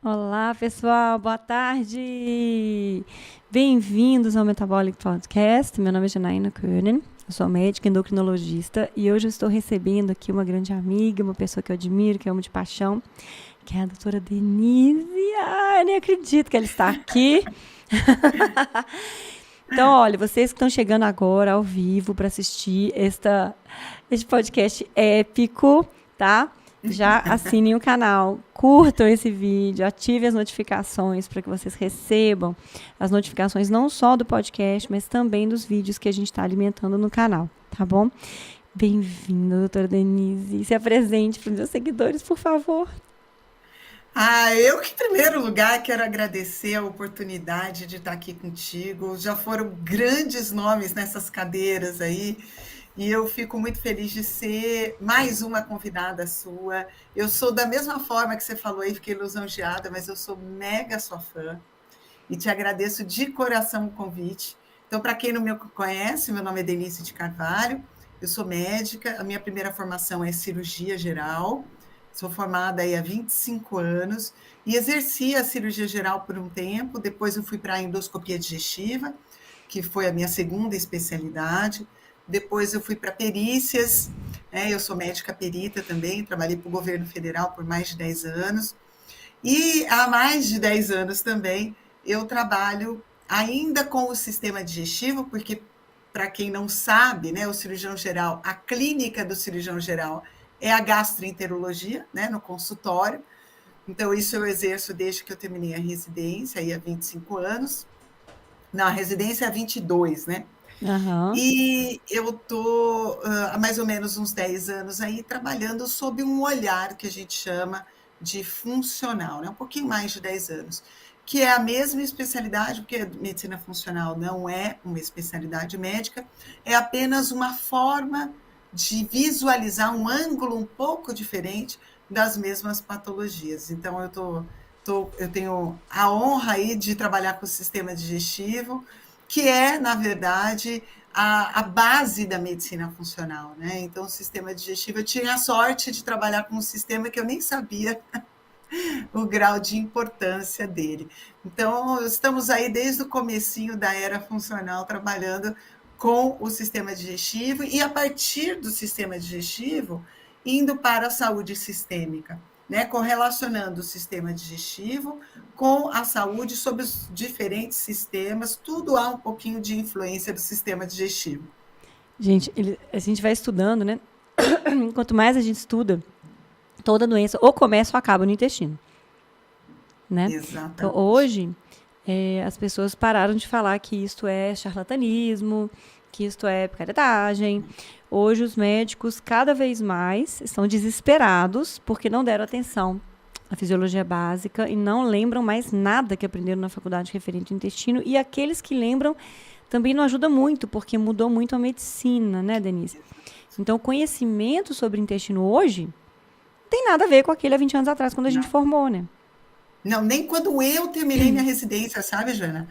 Olá, pessoal, boa tarde! Bem-vindos ao Metabolic Podcast. Meu nome é Janaína Koenen, eu sou médica endocrinologista e hoje eu estou recebendo aqui uma grande amiga, uma pessoa que eu admiro, que eu amo de paixão, que é a doutora Denise. Ai, nem acredito que ela está aqui. Então, olha, vocês que estão chegando agora ao vivo para assistir este podcast épico, tá? Já assinem o canal, curtam esse vídeo, ativem as notificações para que vocês recebam as notificações não só do podcast, mas também dos vídeos que a gente está alimentando no canal, tá bom? Bem-vinda, doutora Denise. Se apresente para os meus seguidores, por favor. Eu que, em primeiro lugar, quero agradecer a oportunidade de estar aqui contigo. Já foram grandes nomes nessas cadeiras aí, e eu fico muito feliz de ser mais uma convidada sua. Eu sou da mesma forma que você falou aí, fiquei lisonjeada, mas eu sou mega sua fã e te agradeço de coração o convite. Então, para quem não me conhece, meu nome é Denise de Carvalho, eu sou médica, a minha primeira formação é cirurgia geral, sou formada aí há 25 anos e exerci a cirurgia geral por um tempo, depois eu fui para a endoscopia digestiva, que foi a minha segunda especialidade, depois eu fui para perícias, eu sou médica perita também, trabalhei para o governo federal por mais de 10 anos, e há mais de 10 anos também eu trabalho ainda com o sistema digestivo, porque, para quem não sabe, né, o cirurgião geral, a clínica do cirurgião geral é a gastroenterologia, né, no consultório. Então, isso eu exerço desde que eu terminei a residência, aí há 25 anos. Não, a residência é há 22, né? Aham. E eu estou há mais ou menos uns 10 anos aí trabalhando sob um olhar que a gente chama de funcional, né? Um pouquinho mais de 10 anos, que é a mesma especialidade, porque a medicina funcional não é uma especialidade médica, é apenas uma forma de visualizar um ângulo um pouco diferente das mesmas patologias. Então, eu tenho a honra aí de trabalhar com o sistema digestivo, que é, na verdade, a base da medicina funcional, né? Então, o sistema digestivo, eu tinha a sorte de trabalhar com um sistema que eu nem sabia o grau de importância dele. Então, estamos aí desde o comecinho da era funcional trabalhando com o sistema digestivo e a partir do sistema digestivo indo para a saúde sistêmica, né? Correlacionando o sistema digestivo com a saúde sobre os diferentes sistemas, tudo há um pouquinho de influência do sistema digestivo. Gente, a gente vai estudando, né? Quanto mais a gente estuda, toda doença ou começa ou acaba no intestino, né? Então, Exatamente. hoje, as pessoas pararam de falar que isto é charlatanismo, que isto é picaretagem. Hoje, os médicos, cada vez mais, estão desesperados porque não deram atenção à fisiologia básica e não lembram mais nada que aprenderam na faculdade referente ao intestino. E aqueles que lembram também não ajuda muito, porque mudou muito a medicina, né, Denise? Então, o conhecimento sobre o intestino hoje não tem nada a ver com aquele há 20 anos atrás, quando a gente Não. formou, né? Não, nem quando eu terminei minha residência, sabe, Jana?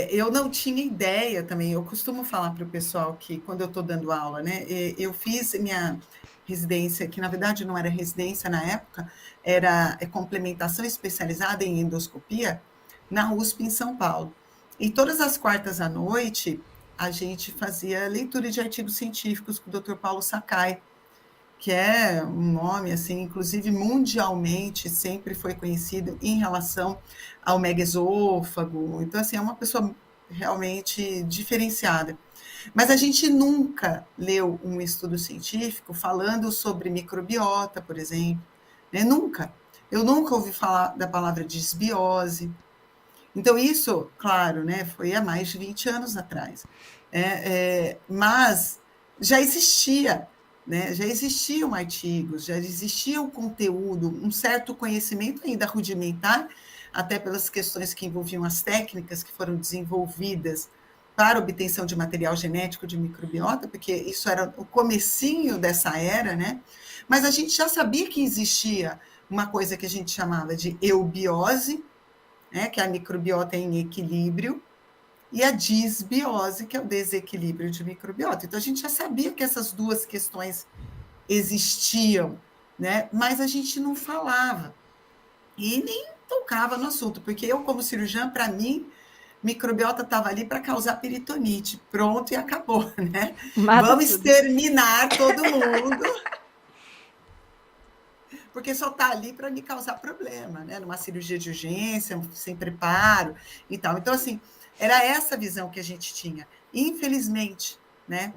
Eu não tinha ideia também. Eu costumo falar para o pessoal que, quando eu estou dando aula, né, eu fiz minha residência, que na verdade não era residência na época, era complementação especializada em endoscopia, na USP em São Paulo. E todas as quartas à noite, a gente fazia leitura de artigos científicos com o Dr. Paulo Sakai, que é um nome, assim, inclusive mundialmente sempre foi conhecido em relação ao megaesôfago. Então, assim, é uma pessoa realmente diferenciada. Mas a gente nunca leu um estudo científico falando sobre microbiota, por exemplo, né? Nunca. Eu nunca ouvi falar da palavra disbiose. Então, isso, claro, né, foi há mais de 20 anos atrás. Mas já existia, né, já existiam artigos, já existia o conteúdo, um certo conhecimento ainda rudimentar, até pelas questões que envolviam as técnicas que foram desenvolvidas para obtenção de material genético de microbiota, porque isso era o comecinho dessa era, né? Mas a gente já sabia que existia uma coisa que a gente chamava de eubiose, né, que é a microbiota em equilíbrio, e a disbiose, que é o desequilíbrio de microbiota. Então, a gente já sabia que essas duas questões existiam, né, mas a gente não falava. E nem tocava no assunto, porque eu, como cirurgiã, para mim, microbiota estava ali para causar peritonite. Pronto, e acabou, né? Mata Vamos tudo. exterminar todo mundo, porque só está ali para me causar problema, né? Numa cirurgia de urgência, sem preparo e tal. Então, assim, era essa visão que a gente tinha. Infelizmente, né?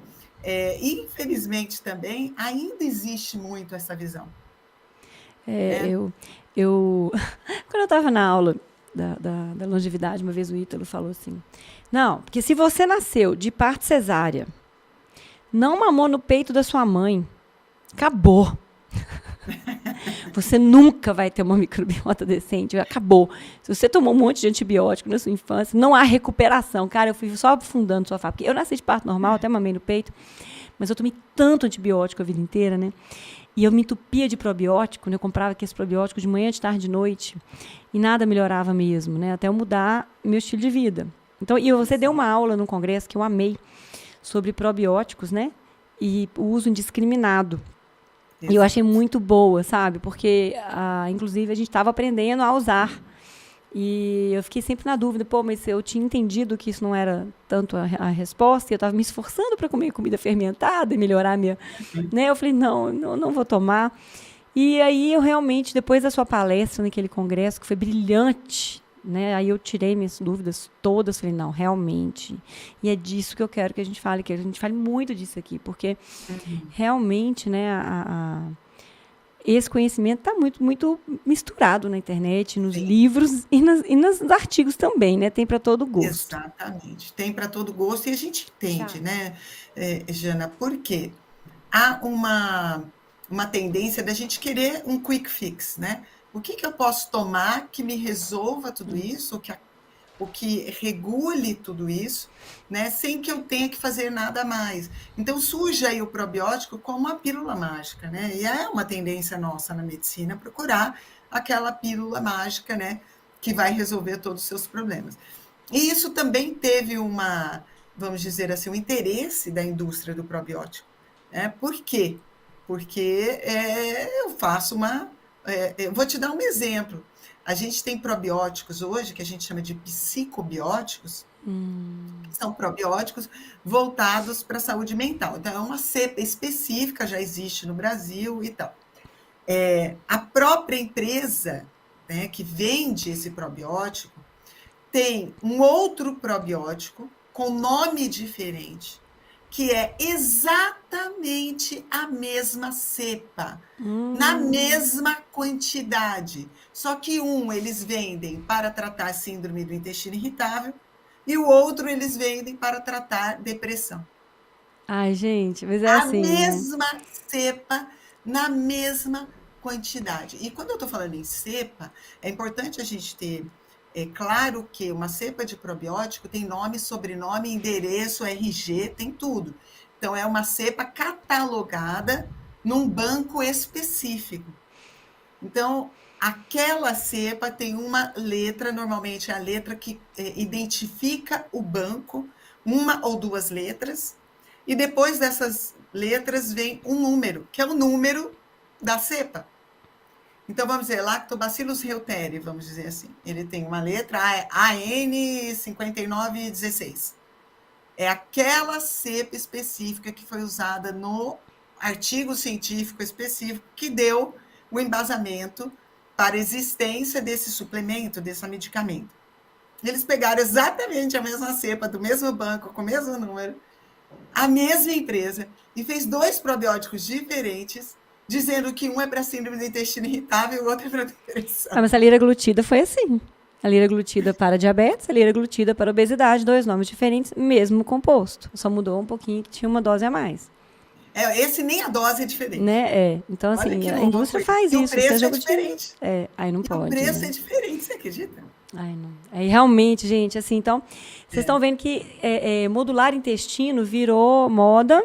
Infelizmente também ainda existe muito essa visão, É, né? eu quando eu estava na aula da longevidade, uma vez o Ítalo falou assim, não, porque se você nasceu de parto cesárea, não mamou no peito da sua mãe, acabou. Você nunca vai ter uma microbiota decente, acabou. Se você tomou um monte de antibiótico na sua infância, não há recuperação. Cara, eu fui só aprofundando sua fala, porque eu nasci de parto normal, até mamei no peito, mas eu tomei tanto antibiótico a vida inteira, né? E eu me entupia de probiótico, né? Eu comprava aqueles probióticos de manhã, de tarde, de noite, e nada melhorava mesmo, né? Até eu mudar meu estilo de vida. Então, e você deu uma aula no congresso que eu amei, sobre probióticos, né? E o uso indiscriminado. E eu achei muito boa, sabe? Porque, inclusive, a gente estava aprendendo a usar. E eu fiquei sempre na dúvida, pô, mas eu tinha entendido que isso não era tanto a resposta, e eu estava me esforçando para comer comida fermentada e melhorar a minha... Né? Eu falei, não vou tomar. E aí eu realmente, depois da sua palestra naquele congresso, que foi brilhante, né? Aí eu tirei minhas dúvidas todas, falei, não, realmente. E é disso que eu quero que a gente fale muito disso aqui, porque realmente, né, esse conhecimento está muito misturado na internet, nos livros e nos artigos também, né? Tem para todo gosto. Exatamente. Tem para todo gosto e a gente entende, né, Jana? Por quê? Há uma tendência da gente querer um quick fix, né? O que eu posso tomar que me resolva tudo isso, o que regule tudo isso, né, sem que eu tenha que fazer nada mais. Então, surge aí o probiótico como uma pílula mágica, né? E é uma tendência nossa na medicina procurar aquela pílula mágica, né, que vai resolver todos os seus problemas. E isso também teve vamos dizer assim, um interesse da indústria do probiótico. Né? Por quê? Porque eu faço eu vou te dar um exemplo. A gente tem probióticos hoje, que a gente chama de psicobióticos, que são probióticos voltados para a saúde mental. Então, é uma cepa específica, já existe no Brasil e tal. A própria empresa, né, que vende esse probiótico tem um outro probiótico com nome diferente, que é exatamente a mesma cepa, na mesma quantidade. Só que eles vendem para tratar síndrome do intestino irritável e o outro eles vendem para tratar depressão. Ai, gente, mas é A assim, mesma cepa, na mesma quantidade. E quando eu estou falando em cepa, é importante a gente ter claro que uma cepa de probiótico tem nome, sobrenome, endereço, RG, tem tudo. Então, é uma cepa catalogada num banco específico. Então, aquela cepa tem uma letra, normalmente é a letra que identifica o banco, uma ou duas letras, e depois dessas letras vem um número, que é o número da cepa. Então, vamos dizer, Lactobacillus reuteri, vamos dizer assim. Ele tem uma letra AN5916. É aquela cepa específica que foi usada no artigo científico específico que deu o embasamento para a existência desse suplemento, desse medicamento. Eles pegaram exatamente a mesma cepa, do mesmo banco, com o mesmo número, a mesma empresa, e fez 2 probióticos diferentes, dizendo que um é para síndrome do intestino irritável e o outro é para depressão. Mas a liraglutida foi assim. A liraglutida para diabetes, a liraglutida para obesidade, 2 nomes diferentes, mesmo composto. Só mudou um pouquinho que tinha uma dose a mais. Esse nem a dose é diferente. Né? Então, assim, a indústria faz isso. O preço é diferente. Aí não pode. O preço é diferente, você acredita? Ai, não. Aí, realmente, gente, assim, então, vocês estão vendo que modular intestino virou moda.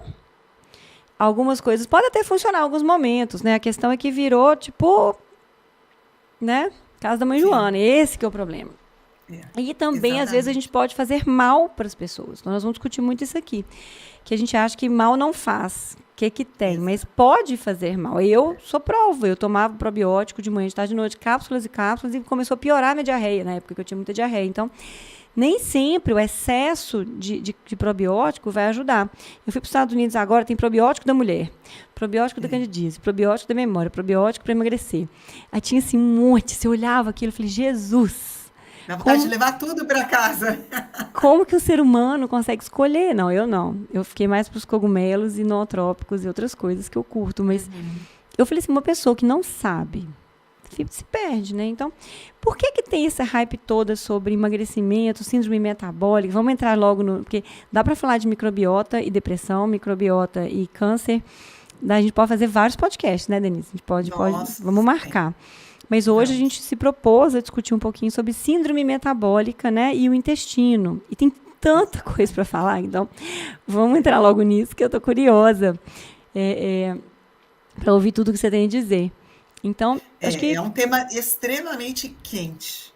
Algumas coisas podem até funcionar em alguns momentos, né? A questão é que virou, tipo, né? Casa da mãe Joana. Esse que é o problema. É, E também, às vezes, a gente exatamente. pode fazer mal para as pessoas. Então, nós vamos discutir muito isso aqui. Que a gente acha que mal não faz. O que que tem? Mas Exato. pode fazer mal. Eu sou prova. Eu tomava probiótico de manhã, de tarde, de noite, cápsulas e cápsulas, e começou a piorar a minha diarreia, na época que eu tinha muita diarreia. Então, nem sempre o excesso de probiótico vai ajudar. Eu fui para os Estados Unidos agora, tem probiótico da mulher, probiótico da É. candidíase, probiótico da memória, probiótico para emagrecer. Aí tinha assim um monte, você olhava aquilo e falei, Jesus, Dá vontade de como, levar tudo para casa. como que o ser humano consegue escolher? Não, eu não. Eu fiquei mais para os cogumelos e nootrópicos e outras coisas que eu curto. Mas Uhum. eu falei assim, uma pessoa que não sabe, se perde, né? Então, por que que tem essa hype toda sobre emagrecimento, síndrome metabólica? Vamos entrar logo no... Porque dá para falar de microbiota e depressão, microbiota e câncer. A gente pode fazer vários podcasts, né, Denise? A gente pode, Nossa, vamos sim, marcar. Mas hoje a gente vamos. se propôs a discutir um pouquinho sobre síndrome metabólica, né, e o intestino. E tem tanta coisa para Exatamente. falar, então vamos entrar logo nisso, que eu tô curiosa para ouvir tudo que você tem a dizer. Então, acho É, que é um tema extremamente quente,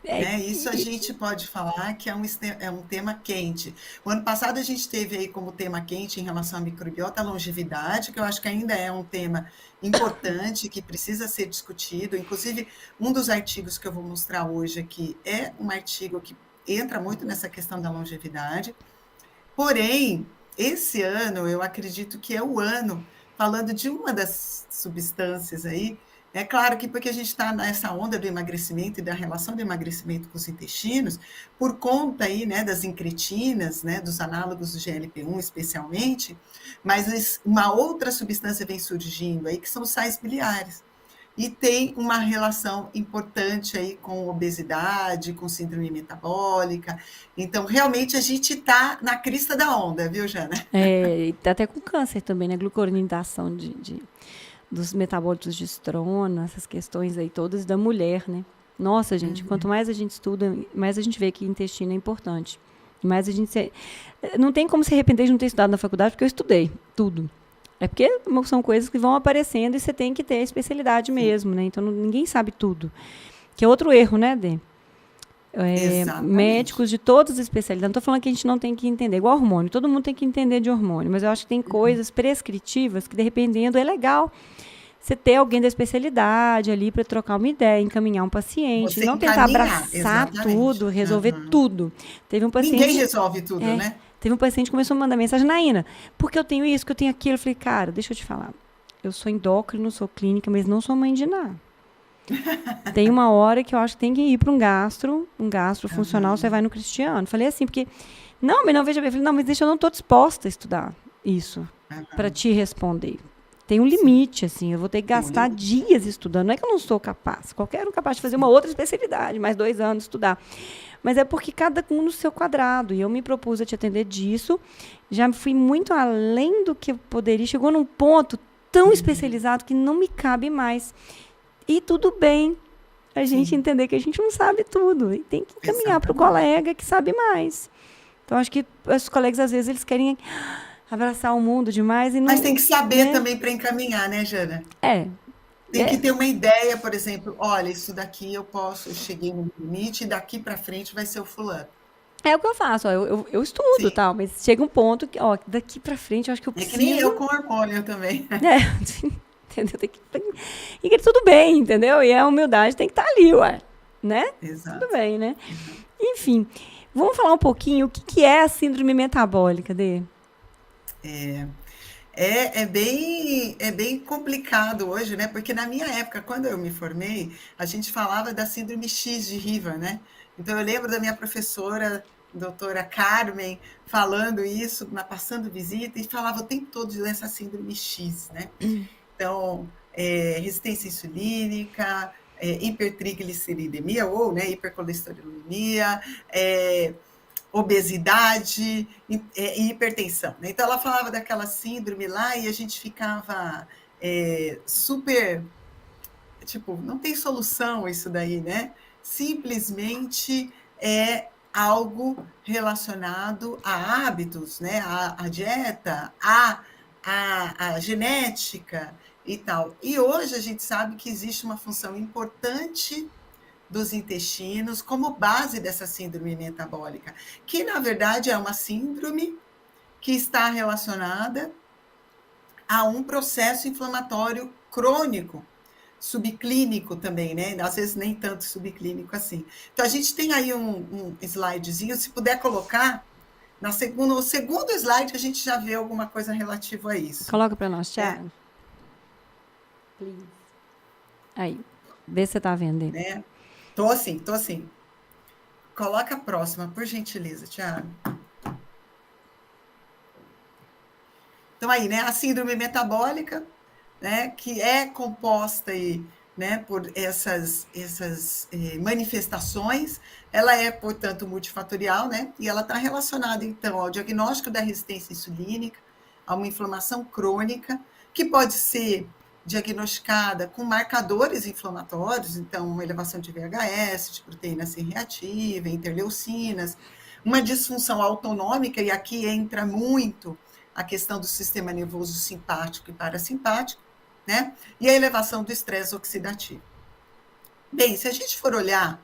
é, né? Isso a gente pode falar que é um tema quente. O ano passado a gente teve aí como tema quente em relação à microbiota a longevidade, que eu acho que ainda é um tema importante, que precisa ser discutido. Inclusive, um dos artigos que eu vou mostrar hoje aqui é um artigo que entra muito nessa questão da longevidade. Porém, esse ano eu acredito que é o ano, falando de uma das substâncias aí, é claro que porque a gente está nessa onda do emagrecimento e da relação do emagrecimento com os intestinos, por conta aí, né, das incretinas, né, dos análogos do GLP-1 especialmente, mas uma outra substância vem surgindo aí, que são os sais biliares e tem uma relação importante aí com obesidade, com síndrome metabólica. Então, realmente, a gente está na crista da onda, viu, Jana? e tá até com câncer também, né? Glucuronidação dos metabólitos de estrona, essas questões aí todas da mulher, né? Nossa, gente, quanto mais a gente estuda, mais a gente vê que intestino é importante. Mais a gente não tem como se arrepender de não ter estudado na faculdade, porque eu estudei tudo. É porque são coisas que vão aparecendo e você tem que ter a especialidade Sim, mesmo, né? Então ninguém sabe tudo. Que é outro erro, né, Dê? exatamente. Médicos de todas as especialidades. Não estou falando que a gente não tem que entender, igual hormônio. Todo mundo tem que entender de hormônio, mas eu acho que tem coisas prescritivas que, dependendo, é legal você ter alguém da especialidade ali para trocar uma ideia, encaminhar um paciente, e Você não tentar encaminhar, abraçar exatamente. tudo, resolver Uhum. tudo. Teve um Ninguém paciente, resolve tudo, é, né? teve um paciente que começou a mandar mensagem, Naína, porque eu tenho isso, que eu tenho aquilo. Eu falei, cara, deixa eu te falar. Eu sou endócrino, sou clínica, mas não sou mãe de nada. Tem uma hora que eu acho que tem que ir para um gastro funcional, você Uhum. vai no Cristiano. Falei assim, porque, não, mas não, veja bem. Eu falei, não, mas deixa, eu não estou disposta a estudar isso para Uhum. te responder. Tem um Sim, limite, assim, eu vou ter que tem um gastar limite. dias estudando. Não é que eu não sou capaz. Qualquer um capaz de fazer uma Sim. outra especialidade, mais 2 anos estudar. Mas é porque cada um no seu quadrado. E eu me propus a te atender disso. Já fui muito além do que eu poderia. Chegou num ponto tão especializado que não me cabe mais. E tudo bem a gente Sim, entender que a gente não sabe tudo. E tem que encaminhar para o exatamente. colega que sabe mais. Então, acho que os colegas, às vezes, eles querem abraçar o mundo demais e Mas não, tem que saber né? também para encaminhar, né, Jana? É, Tem que é, ter uma ideia, por exemplo, olha, isso daqui eu cheguei no limite, e daqui para frente vai ser o fulano. é o que eu faço. Ó, eu estudo, Sim, tal, mas chega um ponto que, ó, daqui para frente, eu acho que eu é que nem preciso, eu com hormônio também. né? Entendeu? E que tudo bem, entendeu? E a humildade tem que estar ali, ué, né? Tudo Exato. bem, né? Enfim, vamos falar um pouquinho o que, que é a síndrome metabólica, Dê? É bem complicado hoje, né? Porque na minha época, quando eu me formei, a gente falava da síndrome X de Riva, né? Então eu lembro da minha professora, doutora Carmen, falando isso, passando visita, e falava o tempo todo dessa síndrome X, né? Então, resistência insulínica, hipertrigliceridemia ou, né, hipercolesterolemia, obesidade e hipertensão, né? Então ela falava daquela síndrome lá e a gente ficava super, tipo, não tem solução isso daí, né? Simplesmente é algo relacionado a hábitos, né? A dieta, a genética e tal. E hoje a gente sabe que existe uma função importante dos intestinos como base dessa síndrome metabólica, que na verdade é uma síndrome que está relacionada a um processo inflamatório crônico, subclínico também, né? Às vezes nem tanto subclínico assim. Então a gente tem aí um slidezinho, se puder colocar, no segundo slide a gente já vê alguma coisa relativa a isso. Coloca para nós, Thiago. Please. Aí, vê se você tá vendo ele. Né? Tô assim. Coloca a próxima, por gentileza, Thiago. Então aí, né, a síndrome metabólica, né, que é composta aí, né, por essas manifestações, ela é, portanto, multifatorial, né, e ela está relacionada, então, ao diagnóstico da resistência insulínica, a uma inflamação crônica, que pode ser diagnosticada com marcadores inflamatórios, então, uma elevação de VHS, de proteína C reativa, interleucinas, uma disfunção autonômica, e aqui entra muito a questão do sistema nervoso simpático e parasimpático, né? E a elevação do estresse oxidativo. Bem, se a gente for olhar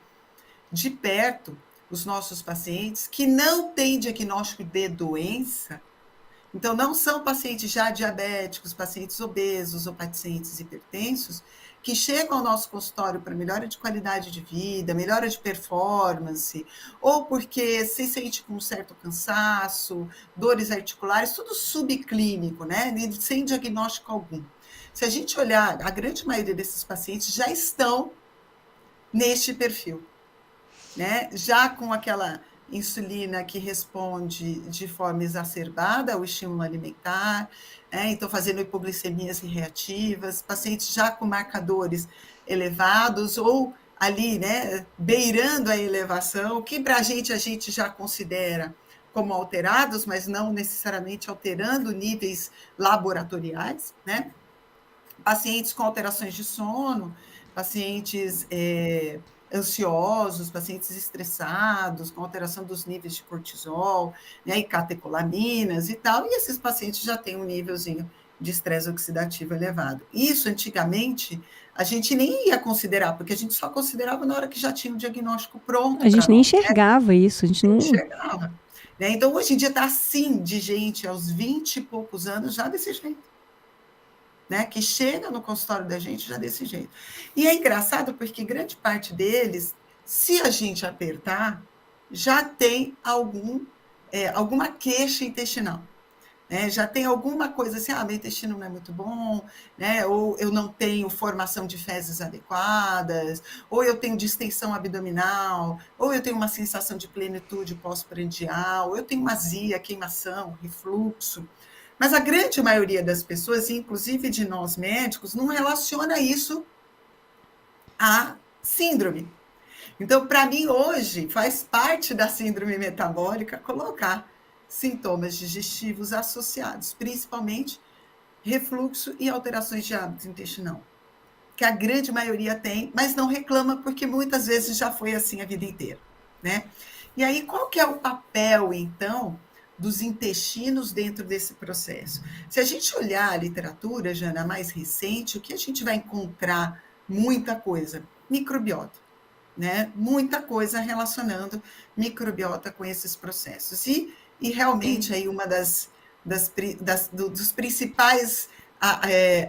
de perto os nossos pacientes que não têm diagnóstico de doença, então não são pacientes já diabéticos, pacientes obesos ou pacientes hipertensos, que chegam ao nosso consultório para melhora de qualidade de vida, melhora de performance, ou porque se sente com um certo cansaço, dores articulares, tudo subclínico, né? Sem diagnóstico algum. Se a gente olhar, a grande maioria desses pacientes já estão neste perfil, né? Já com aquela insulina que responde de forma exacerbada ao estímulo alimentar, então fazendo hipoglicemias reativas, pacientes já com marcadores elevados ou ali, né, beirando a elevação, que para a gente já considera como alterados, mas não necessariamente alterando níveis laboratoriais, né? Pacientes com alterações de sono, pacientes ansiosos, pacientes estressados, com alteração dos níveis de cortisol, né, e catecolaminas e tal, e esses pacientes já têm um nívelzinho de estresse oxidativo elevado. Isso, antigamente, a gente nem ia considerar, porque a gente só considerava na hora que já tinha o diagnóstico pronto. A gente nem enxergava isso, a gente não enxergava. Né? Então, hoje em dia está assim de gente aos 20 e poucos anos já desse jeito. Né, que chega no consultório da gente já desse jeito. E é engraçado porque grande parte deles, se a gente apertar, já tem alguma queixa intestinal. Né, já tem alguma coisa assim, meu intestino não é muito bom, né, ou eu não tenho formação de fezes adequadas, ou eu tenho distensão abdominal, ou eu tenho uma sensação de plenitude pós-prandial, ou eu tenho azia, queimação, refluxo. Mas a grande maioria das pessoas, inclusive de nós médicos, não relaciona isso à síndrome. Então, para mim, hoje, faz parte da síndrome metabólica colocar sintomas digestivos associados, principalmente refluxo e alterações de hábito intestinal, que a grande maioria tem, mas não reclama porque muitas vezes já foi assim a vida inteira, né? E aí, qual que é o papel, então, dos intestinos dentro desse processo? Se a gente olhar a literatura, Jana, mais recente, o que a gente vai encontrar? Muita coisa. Microbiota, né? Muita coisa relacionando microbiota com esses processos. E realmente, aí uma dos principais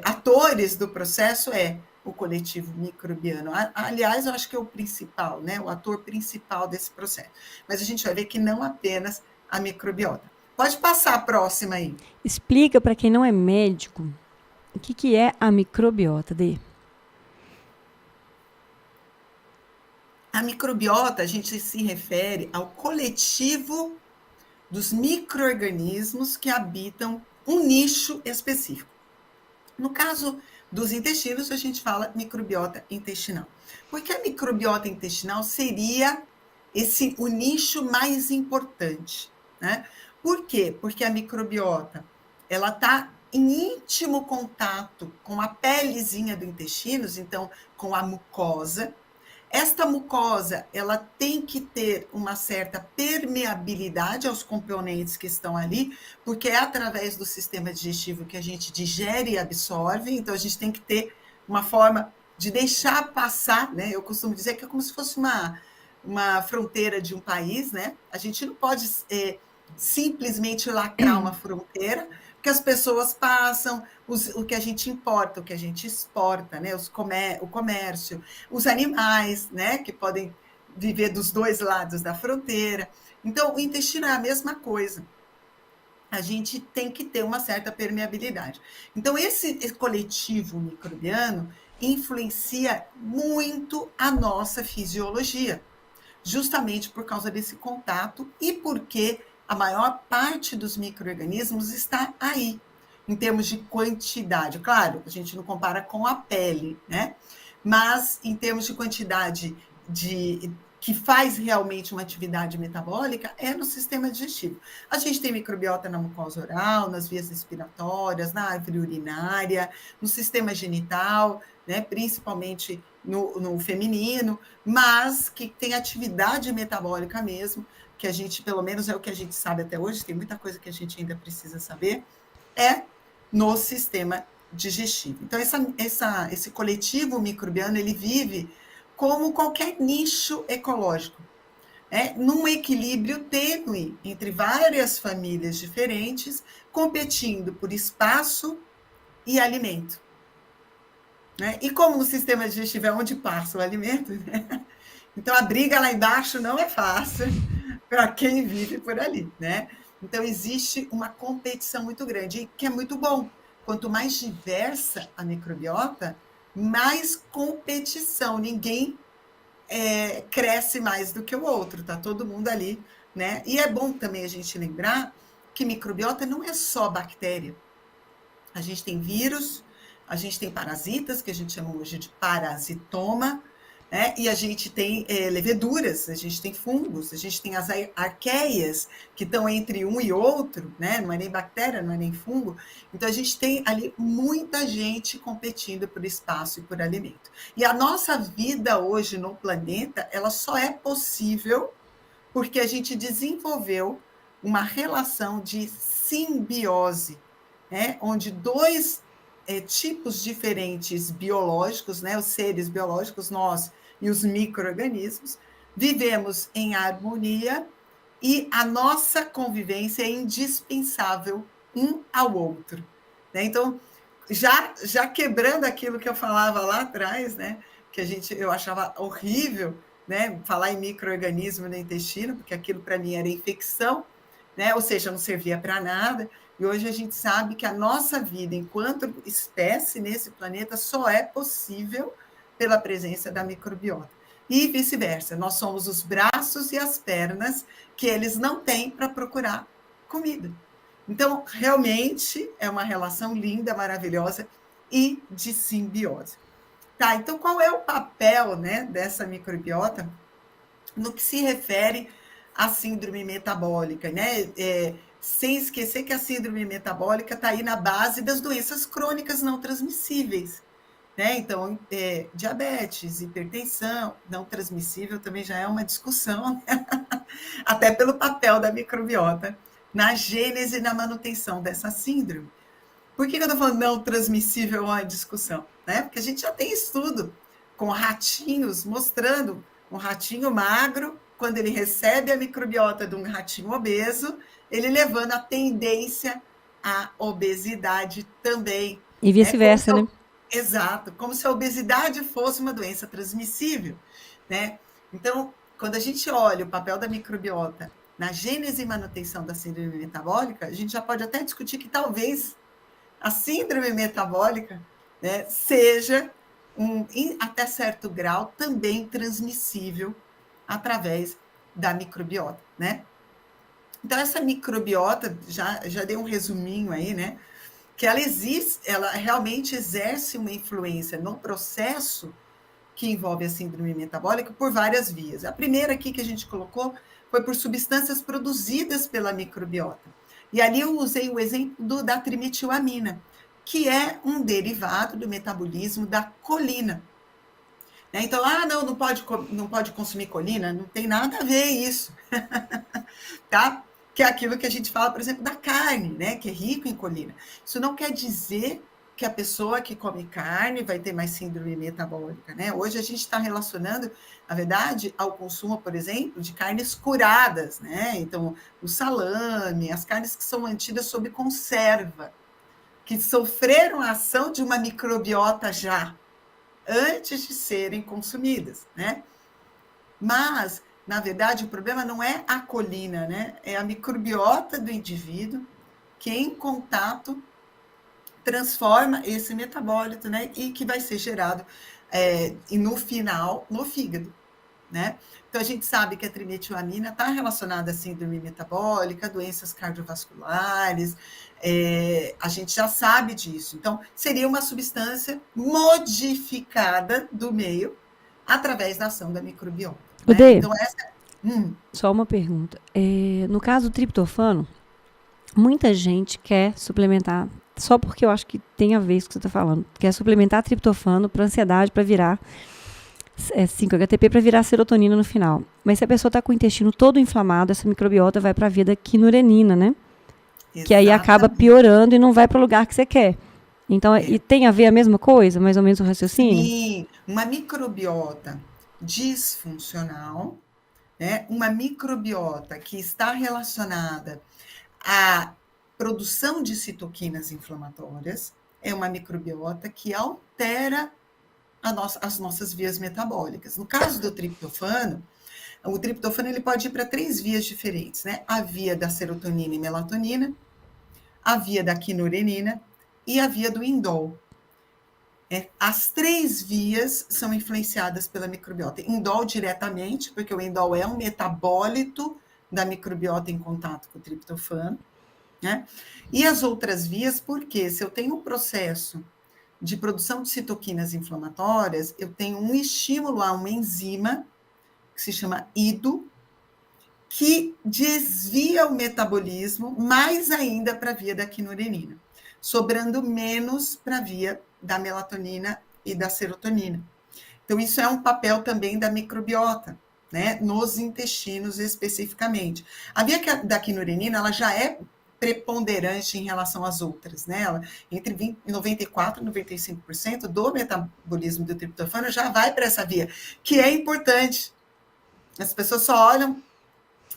atores do processo é o coletivo microbiano. Aliás, eu acho que é o principal, né? O ator principal desse processo. Mas a gente vai ver que não apenas a microbiota. Pode passar a próxima aí. Explica para quem não é médico o que é a microbiota, Dê. A microbiota, a gente se refere ao coletivo dos micro-organismos que habitam um nicho específico. No caso dos intestinos, a gente fala microbiota intestinal. Porque a microbiota intestinal seria o nicho mais importante, né? Por quê? Porque a microbiota, ela está em íntimo contato com a pelezinha do intestino, então com a mucosa. Esta mucosa, ela tem que ter uma certa permeabilidade aos componentes que estão ali, porque é através do sistema digestivo que a gente digere e absorve, então a gente tem que ter uma forma de deixar passar, né? Eu costumo dizer que é como se fosse uma fronteira de um país, né? A gente não pode simplesmente lacrar uma fronteira, porque as pessoas passam, o que a gente importa, o que a gente exporta, né? O comércio, os animais, né? Que podem viver dos dois lados da fronteira. Então, o intestino é a mesma coisa. A gente tem que ter uma certa permeabilidade. Então, esse coletivo microbiano influencia muito a nossa fisiologia, justamente por causa desse contato e porque a maior parte dos micro-organismos está aí, em termos de quantidade. Claro, a gente não compara com a pele, né? Mas em termos de quantidade que faz realmente uma atividade metabólica é no sistema digestivo. A gente tem microbiota na mucosa oral, nas vias respiratórias, na árvore urinária, no sistema genital, né, principalmente no feminino, mas que tem atividade metabólica mesmo, que a gente, pelo menos é o que a gente sabe até hoje, tem muita coisa que a gente ainda precisa saber, é no sistema digestivo. Então, esse coletivo microbiano, ele vive como qualquer nicho ecológico, num equilíbrio tênue entre várias famílias diferentes, competindo por espaço e alimento. Né? E como no sistema digestivo é onde passa o alimento, né? Então a briga lá embaixo não é fácil para quem vive por ali, né? Então existe uma competição muito grande, que é muito bom. Quanto mais diversa a microbiota, mais competição. Ninguém cresce mais do que o outro, tá todo mundo ali, né? E é bom também a gente lembrar que microbiota não é só bactéria. A gente tem vírus, a gente tem parasitas, que a gente chama hoje de parasitoma, né? E a gente tem leveduras, a gente tem fungos, a gente tem as arqueias, que estão entre um e outro, né? Não é nem bactéria, não é nem fungo. Então, a gente tem ali muita gente competindo por espaço e por alimento. E a nossa vida hoje no planeta, ela só é possível porque a gente desenvolveu uma relação de simbiose, onde dois tipos diferentes biológicos, os seres biológicos, nós e os micro-organismos, vivemos em harmonia e a nossa convivência é indispensável um ao outro. Então, já quebrando aquilo que eu falava lá atrás, que eu achava horrível, falar em micro-organismo no intestino, porque aquilo para mim era infecção, ou seja, não servia para nada. E hoje a gente sabe que a nossa vida, enquanto espécie nesse planeta, só é possível pela presença da microbiota. E vice-versa, nós somos os braços e as pernas que eles não têm para procurar comida. Então, realmente é uma relação linda, maravilhosa e de simbiose. Tá, então qual é o papel dessa microbiota no que se refere à síndrome metabólica, sem esquecer que a síndrome metabólica está aí na base das doenças crônicas não transmissíveis. Então, diabetes, hipertensão, não transmissível também já é uma discussão, até pelo papel da microbiota na gênese e na manutenção dessa síndrome. Por que eu estou falando não transmissível é uma discussão? Porque a gente já tem estudo com ratinhos mostrando um ratinho magro, quando ele recebe a microbiota de um ratinho obeso, ele levando a tendência à obesidade também. E vice-versa, né? Exato, como se a obesidade fosse uma doença transmissível, Então, quando a gente olha o papel da microbiota na gênese e manutenção da síndrome metabólica, a gente já pode até discutir que talvez a síndrome metabólica seja, até certo grau, também transmissível através da microbiota, Então, essa microbiota, já dei um resuminho aí, que ela existe, ela realmente exerce uma influência no processo que envolve a síndrome metabólica por várias vias. A primeira aqui que a gente colocou foi por substâncias produzidas pela microbiota. E ali eu usei o exemplo da trimetilamina, que é um derivado do metabolismo da colina. Então, não pode consumir colina, não tem nada a ver isso. Tá? Que é aquilo que a gente fala, por exemplo, da carne, que é rico em colina. Isso não quer dizer que a pessoa que come carne vai ter mais síndrome metabólica, né? Hoje a gente está relacionando, na verdade, ao consumo, por exemplo, de carnes curadas, né? Então, o salame, as carnes que são mantidas sob conserva, que sofreram a ação de uma microbiota já antes de serem consumidas, né? Mas, na verdade, o problema não é a colina, né? É a microbiota do indivíduo que, em contato, transforma esse metabólito, né? E que vai ser gerado, e no final, no fígado, né? Então, a gente sabe que a trimetilamina está relacionada à síndrome metabólica, doenças cardiovasculares, a gente já sabe disso. Então, seria uma substância modificada do meio através da ação da microbiota, O né? D, Então, essa... só uma pergunta. No caso do triptofano, muita gente quer suplementar, só porque eu acho que tem a ver isso que você está falando, quer suplementar triptofano para ansiedade, para virar 5-HTP, para virar serotonina no final. Mas se a pessoa está com o intestino todo inflamado, essa microbiota vai para a via da quinurenina, né? Que aí acaba Exatamente. piorando e não vai para o lugar que você quer. Então, e tem a ver a mesma coisa, mais ou menos o raciocínio? Sim, uma microbiota disfuncional, né? Uma microbiota que está relacionada à produção de citoquinas inflamatórias, é uma microbiota que altera as nossas vias metabólicas. No caso do triptofano, o triptofano ele pode ir para 3 vias diferentes, né? A via da serotonina e melatonina, a via da quinurenina e a via do indol. As 3 vias são influenciadas pela microbiota. Indol diretamente, porque o indol é um metabólito da microbiota em contato com o triptofano, né? E as outras vias, porque se eu tenho um processo de produção de citoquinas inflamatórias, eu tenho um estímulo a uma enzima, que se chama IDO, que desvia o metabolismo mais ainda para a via da quinurenina, sobrando menos para a via da melatonina e da serotonina. Então, isso é um papel também da microbiota, né, nos intestinos especificamente. A via da quinurenina, ela já é preponderante em relação às outras, né? Ela, entre 94% e 95% do metabolismo do triptofano já vai para essa via, que é importante. As pessoas só olham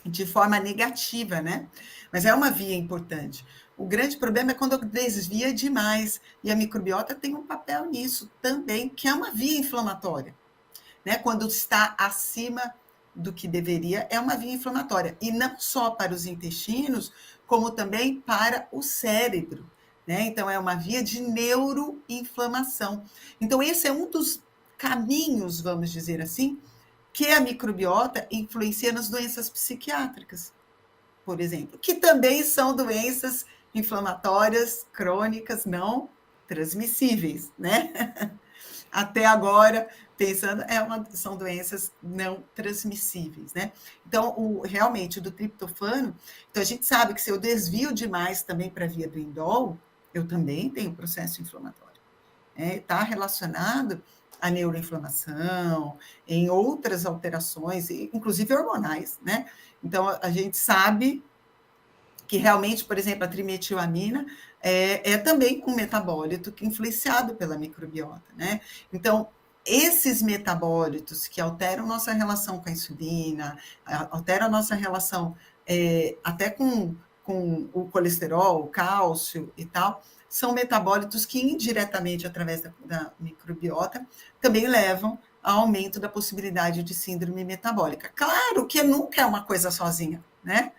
de forma negativa, né? Mas é uma via importante. O grande problema é quando desvia demais, e a microbiota tem um papel nisso também, que é uma via inflamatória, né? Quando está acima do que deveria, é uma via inflamatória, e não só para os intestinos, como também para o cérebro, né? Então, é uma via de neuroinflamação. Então, esse é um dos caminhos, vamos dizer assim, que a microbiota influencia nas doenças psiquiátricas, por exemplo, que também são doenças inflamatórias crônicas não transmissíveis, né? Até agora, pensando, são doenças não transmissíveis, né? Então, realmente, do triptofano, então a gente sabe que se eu desvio demais também para a via do indol, eu também tenho processo inflamatório. Está relacionado à neuroinflamação, em outras alterações, inclusive hormonais, né? Então, a gente sabe que realmente, por exemplo, a trimetilamina é também um metabólito que é influenciado pela microbiota, né? Então, esses metabólitos que alteram nossa relação com a insulina, alteram a nossa relação até com o colesterol, o cálcio e tal, são metabólitos que indiretamente, através da microbiota, também levam ao aumento da possibilidade de síndrome metabólica. Claro que nunca é uma coisa sozinha, né?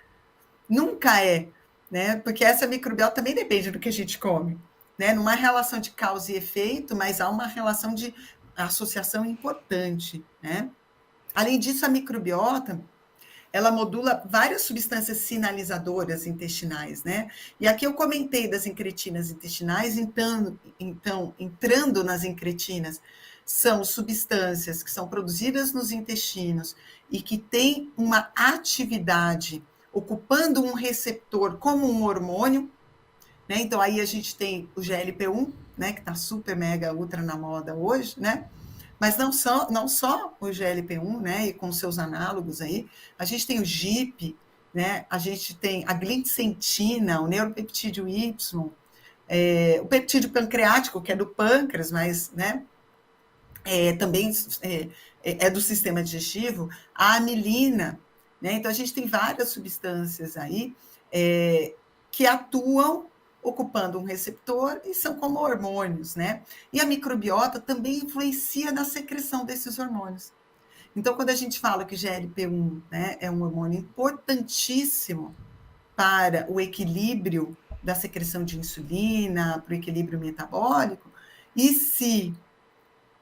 Nunca é, né? Porque essa microbiota também depende do que a gente come, né? Numa relação de causa e efeito, mas há uma relação de associação importante, né? Além disso, a microbiota, ela modula várias substâncias sinalizadoras intestinais, né? E aqui eu comentei das incretinas intestinais, então entrando nas incretinas, são substâncias que são produzidas nos intestinos e que têm uma atividade ocupando um receptor como um hormônio, né? Então aí a gente tem o GLP-1, né, que está super, mega, ultra na moda hoje, né? Mas não só o GLP-1, né, e com seus análogos aí, a gente tem o GIP, né, a gente tem a glicentina, o neuropeptídeo Y, O peptídeo pancreático, que é do pâncreas, mas, né, também é do sistema digestivo, a amilina, né? Então, a gente tem várias substâncias aí que atuam ocupando um receptor e são como hormônios, né? E a microbiota também influencia na secreção desses hormônios. Então, quando a gente fala que o GLP-1, né, é um hormônio importantíssimo para o equilíbrio da secreção de insulina, para o equilíbrio metabólico, e se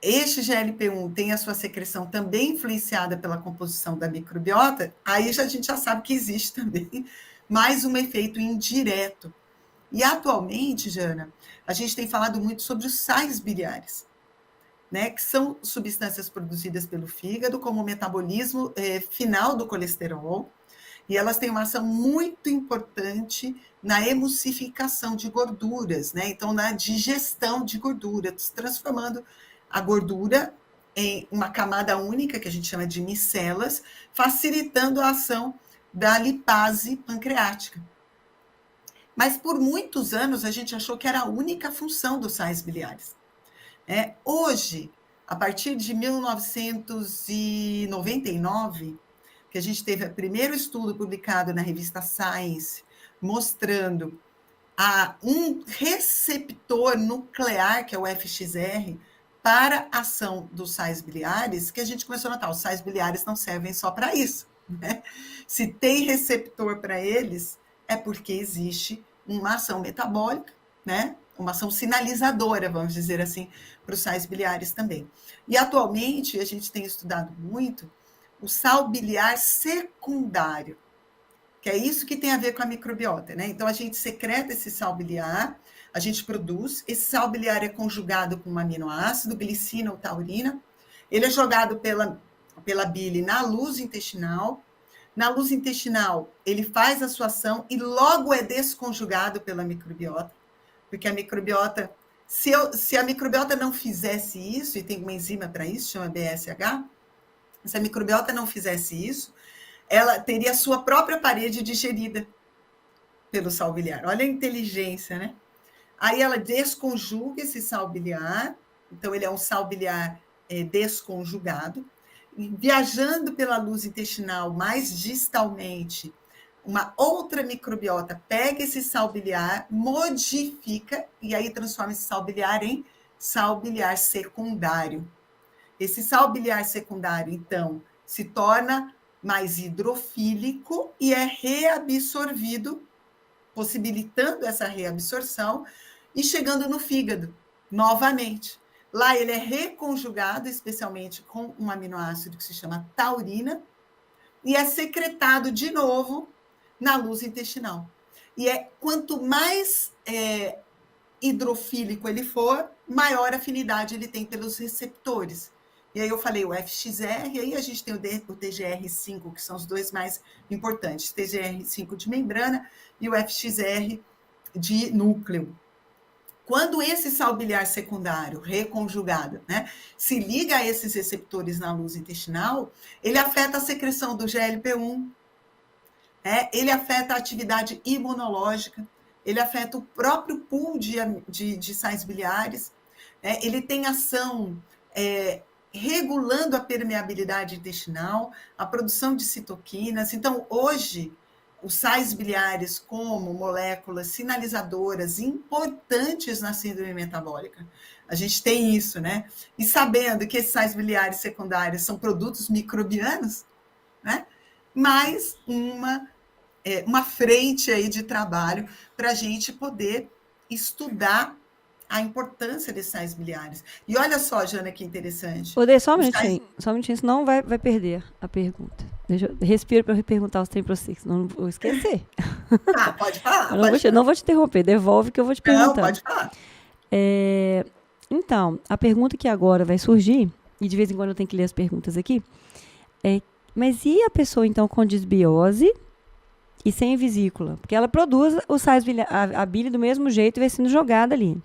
este GLP-1 tem a sua secreção também influenciada pela composição da microbiota, aí a gente já sabe que existe também mais um efeito indireto. E atualmente, Jana, a gente tem falado muito sobre os sais biliares, né, que são substâncias produzidas pelo fígado como metabolismo final do colesterol, e elas têm uma ação muito importante na emulsificação de gorduras, né? Então, na digestão de gorduras, transformando a gordura em uma camada única, que a gente chama de micelas, facilitando a ação da lipase pancreática. Mas por muitos anos a gente achou que era a única função dos sais biliares. Hoje, a partir de 1999, que a gente teve o primeiro estudo publicado na revista Science, mostrando um receptor nuclear, que é o FXR, para a ação dos sais biliares, que a gente começou a notar, os sais biliares não servem só para isso, né? Se tem receptor para eles, é porque existe uma ação metabólica, né? Uma ação sinalizadora, vamos dizer assim, para os sais biliares também. E atualmente a gente tem estudado muito o sal biliar secundário, que é isso que tem a ver com a microbiota, né? Então, a gente secreta esse sal biliar, a gente produz, esse sal biliar é conjugado com um aminoácido, glicina ou taurina, ele é jogado pela bile na luz intestinal, ele faz a sua ação e logo é desconjugado pela microbiota, porque a microbiota, se a microbiota não fizesse isso, e tem uma enzima para isso, chama BSH, se a microbiota não fizesse isso, ela teria a sua própria parede digerida pelo sal biliar. Olha a inteligência, né? Aí ela desconjuga esse sal biliar, então ele é um sal biliar desconjugado, e viajando pela luz intestinal mais distalmente, uma outra microbiota pega esse sal biliar, modifica, e aí transforma esse sal biliar em sal biliar secundário. Esse sal biliar secundário, então, se torna mais hidrofílico e é reabsorvido, possibilitando essa reabsorção e chegando no fígado, novamente. Lá ele é reconjugado, especialmente com um aminoácido que se chama taurina, e é secretado de novo na luz intestinal. E quanto mais hidrofílico ele for, maior afinidade ele tem pelos receptores. E aí eu falei o FXR, e aí a gente tem o TGR5, que são os dois mais importantes, TGR5 de membrana e o FXR de núcleo. Quando esse sal biliar secundário, reconjugado, né, se liga a esses receptores na luz intestinal, ele afeta a secreção do GLP-1, ele afeta a atividade imunológica, ele afeta o próprio pool de sais biliares, ele tem ação regulando a permeabilidade intestinal, a produção de citoquinas. Então, hoje, os sais biliares como moléculas sinalizadoras importantes na síndrome metabólica. A gente tem isso, né? E sabendo que esses sais biliares secundários são produtos microbianos, né? Mais uma frente aí de trabalho para a gente poder estudar a importância desses sais biliares. E olha só, Jana, que interessante. Odê, só um minutinho, senão vai perder a pergunta. Respira para eu perguntar os trem para você, senão não vou esquecer. Pode falar. Não vou te interromper, devolve que eu vou te perguntar. Não, pode falar. Então, a pergunta que agora vai surgir, e de vez em quando eu tenho que ler as perguntas aqui, mas e a pessoa, então, com disbiose e sem vesícula? Porque ela produz os sais a bile do mesmo jeito e vai sendo jogada ali.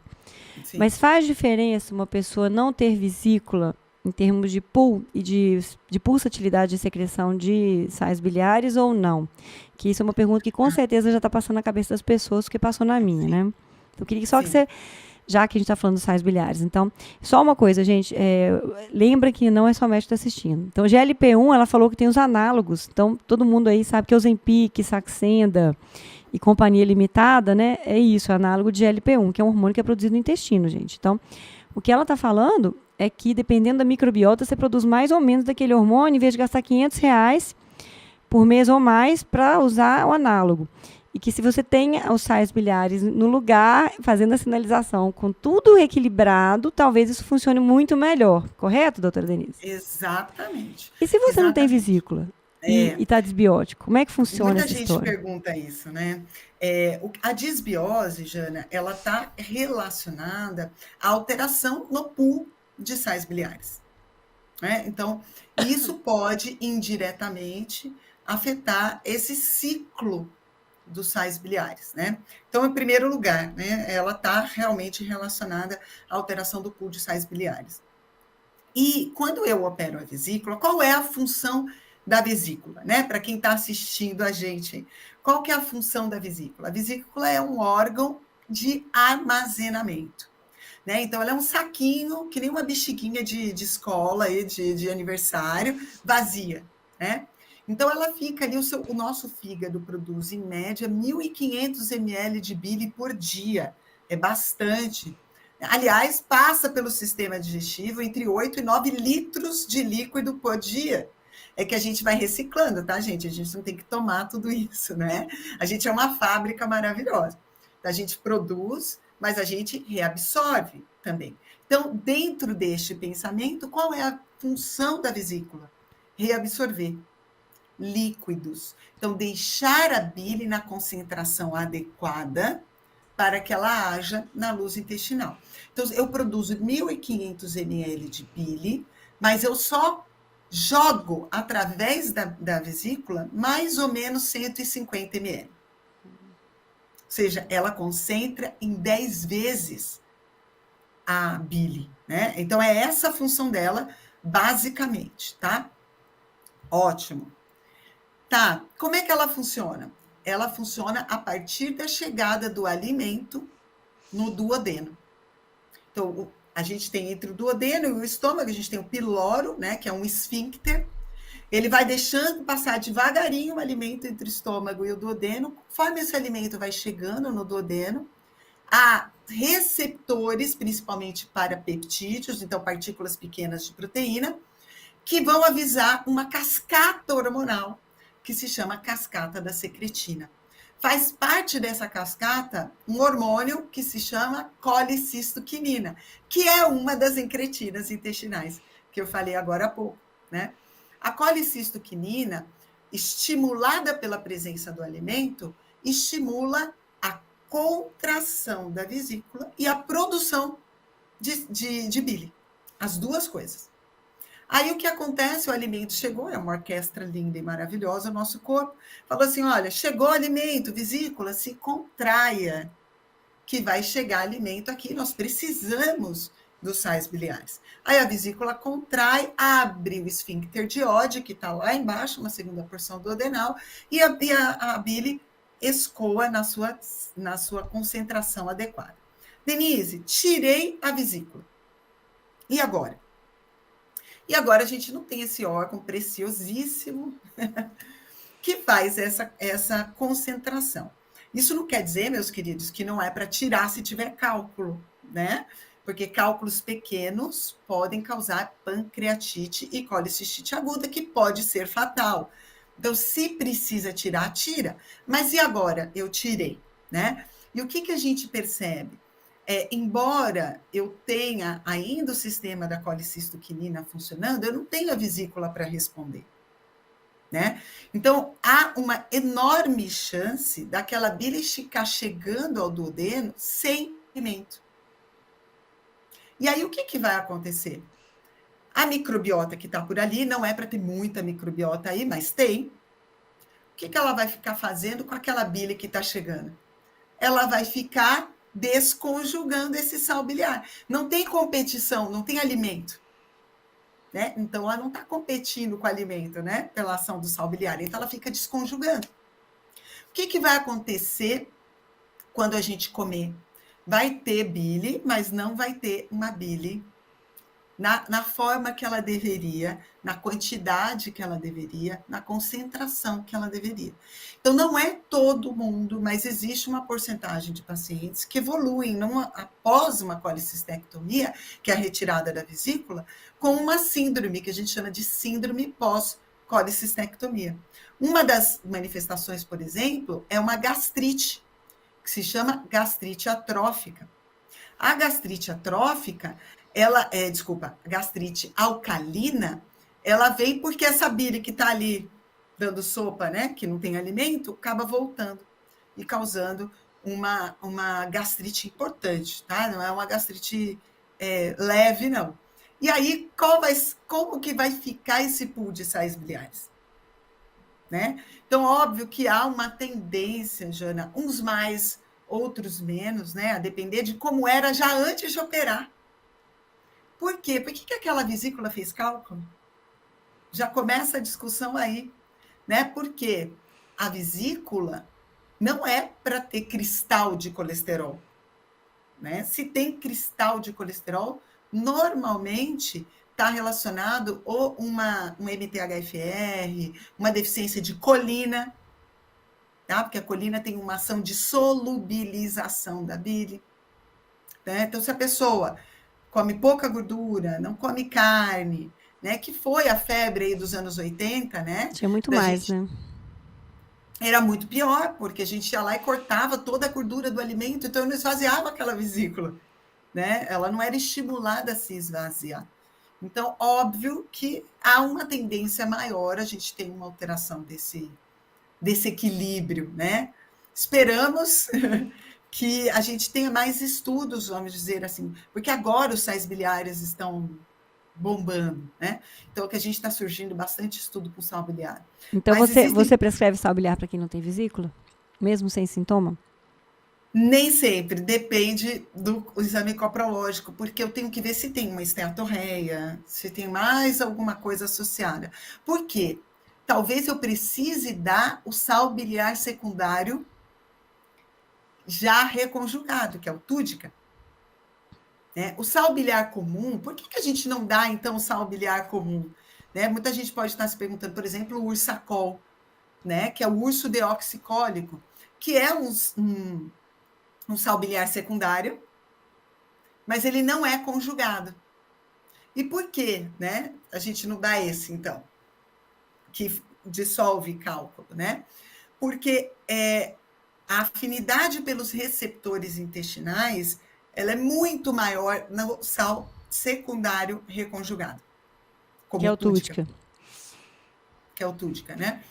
Sim. Mas faz diferença uma pessoa não ter vesícula em termos de pool e de pulsatilidade de secreção de sais biliares ou não? Que isso é uma pergunta que com certeza já está passando na cabeça das pessoas, porque passou na minha, né? Então, eu queria só que Sim. você, já que a gente está falando dos sais biliares, então, só uma coisa, gente, lembra que não é só médico que está assistindo. Então, GLP-1, ela falou que tem os análogos, então, todo mundo aí sabe que Ozempic, Saxenda e companhia limitada, né, é isso, é análogo de GLP-1, que é um hormônio que é produzido no intestino, gente. Então, o que ela está falando é que, dependendo da microbiota, você produz mais ou menos daquele hormônio, em vez de gastar R$ 500 por mês ou mais para usar o análogo. E que se você tem os sais biliares no lugar, fazendo a sinalização com tudo equilibrado, talvez isso funcione muito melhor. Correto, doutora Denise? Exatamente, E se você não tem exatamente. vesícula e É, está desbiótico, como é que funciona muita essa gente história? pergunta isso, né? A disbiose, Jana, ela está relacionada à alteração no pool de sais biliares, né? Então, isso pode indiretamente afetar esse ciclo dos sais biliares, né? Então, em primeiro lugar, né, ela está realmente relacionada à alteração do pool de sais biliares. E quando eu opero a vesícula, qual é a função da vesícula, né? Para quem está assistindo a gente, qual que é a função da vesícula? A vesícula é um órgão de armazenamento, né? Então, ela é um saquinho, que nem uma bexiguinha de escola, aí, de aniversário, vazia, né? Então, ela fica ali, o nosso fígado produz, em média, 1.500 ml de bile por dia. É bastante. Aliás, passa pelo sistema digestivo entre 8 e 9 litros de líquido por dia. É que a gente vai reciclando, tá, gente? A gente não tem que tomar tudo isso, né? A gente é uma fábrica maravilhosa. A gente produz, mas a gente reabsorve também. Então, dentro deste pensamento, qual é a função da vesícula? Reabsorver líquidos. Então, deixar a bile na concentração adequada para que ela haja na luz intestinal. Então, eu produzo 1.500 ml de bile, mas eu só jogo através da vesícula mais ou menos 150 ml. Ou seja, ela concentra em 10 vezes a bile, né? Então, é essa a função dela, basicamente, tá? Ótimo. Tá, como é que ela funciona? Ela funciona a partir da chegada do alimento no duodeno. Então, a gente tem entre o duodeno e o estômago, a gente tem o piloro, né, que é um esfíncter. Ele vai deixando passar devagarinho o alimento entre o estômago e o duodeno. Conforme esse alimento vai chegando no duodeno, há receptores, principalmente para peptídeos, então partículas pequenas de proteína, que vão avisar uma cascata hormonal, que se chama cascata da secretina. Faz parte dessa cascata um hormônio que se chama colicistoquinina, que é uma das incretinas intestinais, que eu falei agora há pouco, né? A colicistoquinina, estimulada pela presença do alimento, estimula a contração da vesícula e a produção de bile. As duas coisas. Aí o que acontece? O alimento chegou, é uma orquestra linda e maravilhosa, o nosso corpo falou assim: olha, chegou o alimento, vesícula, se contraia, que vai chegar alimento aqui, nós precisamos dos sais biliares. Aí a vesícula contrai, abre o esfíncter de Oddi, que está lá embaixo, uma segunda porção do adenal, e a bile escoa na sua concentração adequada. Denise, tirei a vesícula. E agora? E agora a gente não tem esse órgão preciosíssimo que faz essa concentração. Isso não quer dizer, meus queridos, que não é para tirar se tiver cálculo, né? Porque cálculos pequenos podem causar pancreatite e colicistite aguda, que pode ser fatal. Então, se precisa tirar, tira. Mas e agora? Eu tirei, né? E o que a gente percebe? Embora eu tenha ainda o sistema da colicistoquinina funcionando, eu não tenho a vesícula para responder, né? Então, há uma enorme chance daquela bile ficar chegando ao duodeno sem alimento. E aí, o que vai acontecer? A microbiota que está por ali, não é para ter muita microbiota aí, mas tem. O que ela vai ficar fazendo com aquela bile que está chegando? Ela vai ficar desconjugando esse sal biliar. Não tem competição, não tem alimento, né? Então, ela não está competindo com o alimento, né? Pela ação do sal biliar. Então, ela fica desconjugando. O que vai acontecer quando a gente comer? vai ter bile, mas não vai ter uma bile na forma que ela deveria, na quantidade que ela deveria, na concentração que ela deveria. Então, não é todo mundo, mas existe uma porcentagem de pacientes que evoluem após uma colicistectomia, que é a retirada da vesícula, com uma síndrome, que a gente chama de síndrome pós-colicistectomia. Uma das manifestações, por exemplo, é uma gastrite, que se chama gastrite atrófica. A gastrite atrófica, gastrite alcalina, ela vem porque essa bile que está ali dando sopa, né, que não tem alimento, acaba voltando e causando uma gastrite importante, tá? Não é uma gastrite leve, não. E aí, como que vai ficar esse pool de sais biliares? Né? Então, óbvio que há uma tendência, Jana, uns mais, outros menos, né? A depender de como era já antes de operar. Por quê? Por que aquela vesícula fez cálculo? Já começa a discussão aí, né? Porque a vesícula não é para ter cristal de colesterol, né? Se tem cristal de colesterol, normalmente está relacionado ou um MTHFR, uma deficiência de colina, tá? Porque a colina tem uma ação de solubilização da bile, né? Então, se a pessoa come pouca gordura, não come carne, né? Que foi a febre aí dos anos 80, né? Tinha muito mais, né? Era muito pior, porque a gente ia lá e cortava toda a gordura do alimento, então não esvaziava aquela vesícula, né? Ela não era estimulada a se esvaziar. Então, óbvio que há uma tendência maior, a gente tem uma alteração desse equilíbrio, né? Esperamos que a gente tenha mais estudos, vamos dizer assim, porque agora os sais biliares estão bombando, né? Então, que a gente está surgindo bastante estudo com sal biliar. Então, você prescreve sal biliar para quem não tem vesícula? Mesmo sem sintoma? Nem sempre, depende do exame coprológico, porque eu tenho que ver se tem uma esteatorreia, se tem mais alguma coisa associada. Por quê? Talvez eu precise dar o sal biliar secundário já reconjugado, que é o túdica. Né? O sal biliar comum, por que a gente não dá, então, o sal biliar comum? Né? Muita gente pode estar se perguntando, por exemplo, o ursacol, né? Que é o urso deoxicólico, que é um sal biliar secundário, mas ele não é conjugado. E por quê, né? A gente não dá esse, então, que dissolve cálculo, né? Porque a afinidade pelos receptores intestinais, ela é muito maior no sal secundário reconjugado. Que é o túdica. Que é o túdica, né?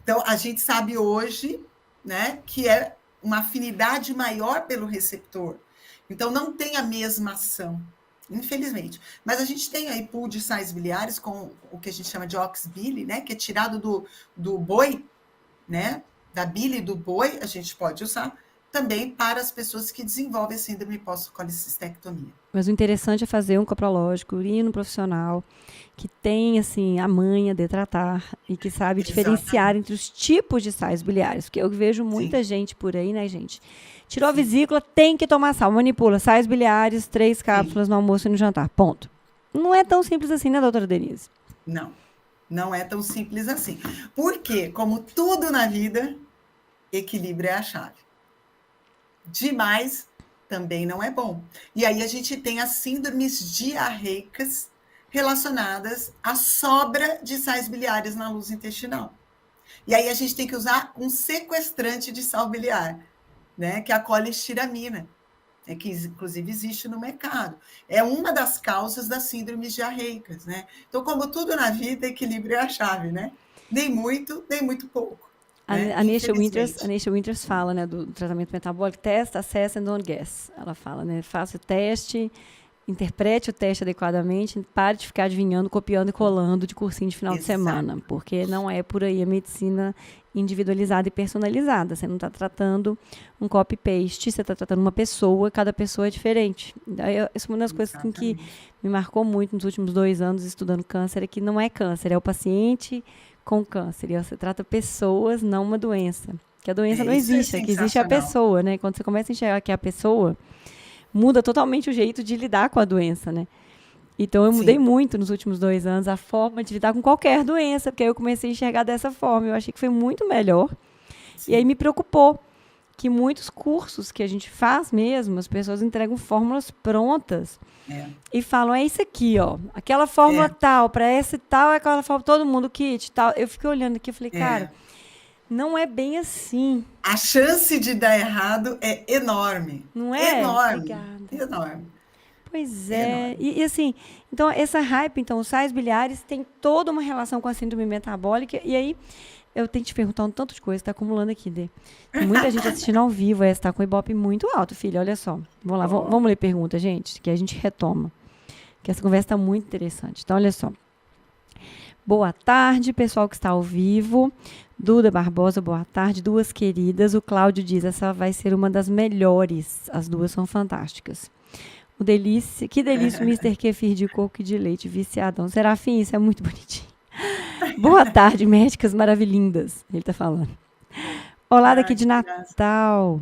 Então, a gente sabe hoje, né, que é uma afinidade maior pelo receptor. Então, não tem a mesma ação, infelizmente. Mas a gente tem aí pool de sais biliares com o que a gente chama de ox-bile, né, que é tirado do boi, né, da bile do boi, a gente pode usar também para as pessoas que desenvolvem síndrome pós-colicistectomia. Mas o interessante é fazer um coprológico, ir no profissional que tem, assim, a manha de tratar e que sabe diferenciar entre os tipos de sais biliares. Porque eu vejo muita gente por aí, né, gente? Tirou a vesícula, tem que tomar sal. Manipula sais biliares, 3 cápsulas no almoço e no jantar. Ponto. Não é tão simples assim, né, doutora Denise? Não é tão simples assim. Porque, como tudo na vida, equilíbrio é a chave. Demais também não é bom. E aí a gente tem as síndromes diarreicas relacionadas à sobra de sais biliares na luz intestinal. E aí a gente tem que usar um sequestrante de sal biliar, né, que é a colestiramina, que inclusive existe no mercado. É uma das causas das síndromes diarreicas, né? Então, como tudo na vida, equilíbrio é a chave, né? Nem muito pouco. A Nisha Winters fala, né, do tratamento metabólico, test, assess and don't guess. Ela fala, né, faça o teste, interprete o teste adequadamente, pare de ficar adivinhando, copiando e colando de cursinho de final de semana, porque não é por aí a medicina individualizada e personalizada. Você não está tratando um copy-paste, você está tratando uma pessoa, cada pessoa é diferente. Isso é uma das coisas que me marcou muito nos últimos 2 anos estudando câncer, é que não é câncer, é o paciente com câncer. E você trata pessoas, não uma doença. Que a doença não existe, que existe a pessoa, né? Quando você começa a enxergar que é a pessoa, muda totalmente o jeito de lidar com a doença, né? Então, eu mudei Sim, muito nos últimos 2 anos a forma de lidar com qualquer doença, porque aí eu comecei a enxergar dessa forma. Eu achei que foi muito melhor. E aí sim. me preocupou que muitos cursos que a gente faz mesmo, as pessoas entregam fórmulas prontas É, e falam, é isso aqui, ó. Aquela fórmula é, tal, para essa e tal, é aquela fórmula, todo mundo, kit tal. Eu fiquei olhando aqui e falei, cara, é. não é bem assim, A chance de dar errado é enorme. não é? Enorme. Obrigada. Enorme. Pois é. Enorme. E assim, então essa hype, então, os sais biliares tem toda uma relação com a síndrome metabólica. E aí, eu tenho que te perguntar um tanto de coisa, tá acumulando aqui, Dê. Tem muita gente assistindo ao vivo, essa tá com o Ibope muito alto, filha, olha só. Vamos lá, Ó, vamos ler pergunta, gente, que a gente retoma. Que essa conversa tá muito interessante. Então, olha só. Boa tarde, pessoal que está ao vivo. Duda Barbosa, boa tarde. Duas queridas. O Cláudio diz, essa vai ser uma das melhores. As duas são fantásticas. O delícia, que delícia o Mister Kefir de coco e de leite, viciadão. Serafim, isso é muito bonitinho. Boa tarde, médicas maravilhindas. Ele tá falando. Olá daqui ah, de que graça. Natal.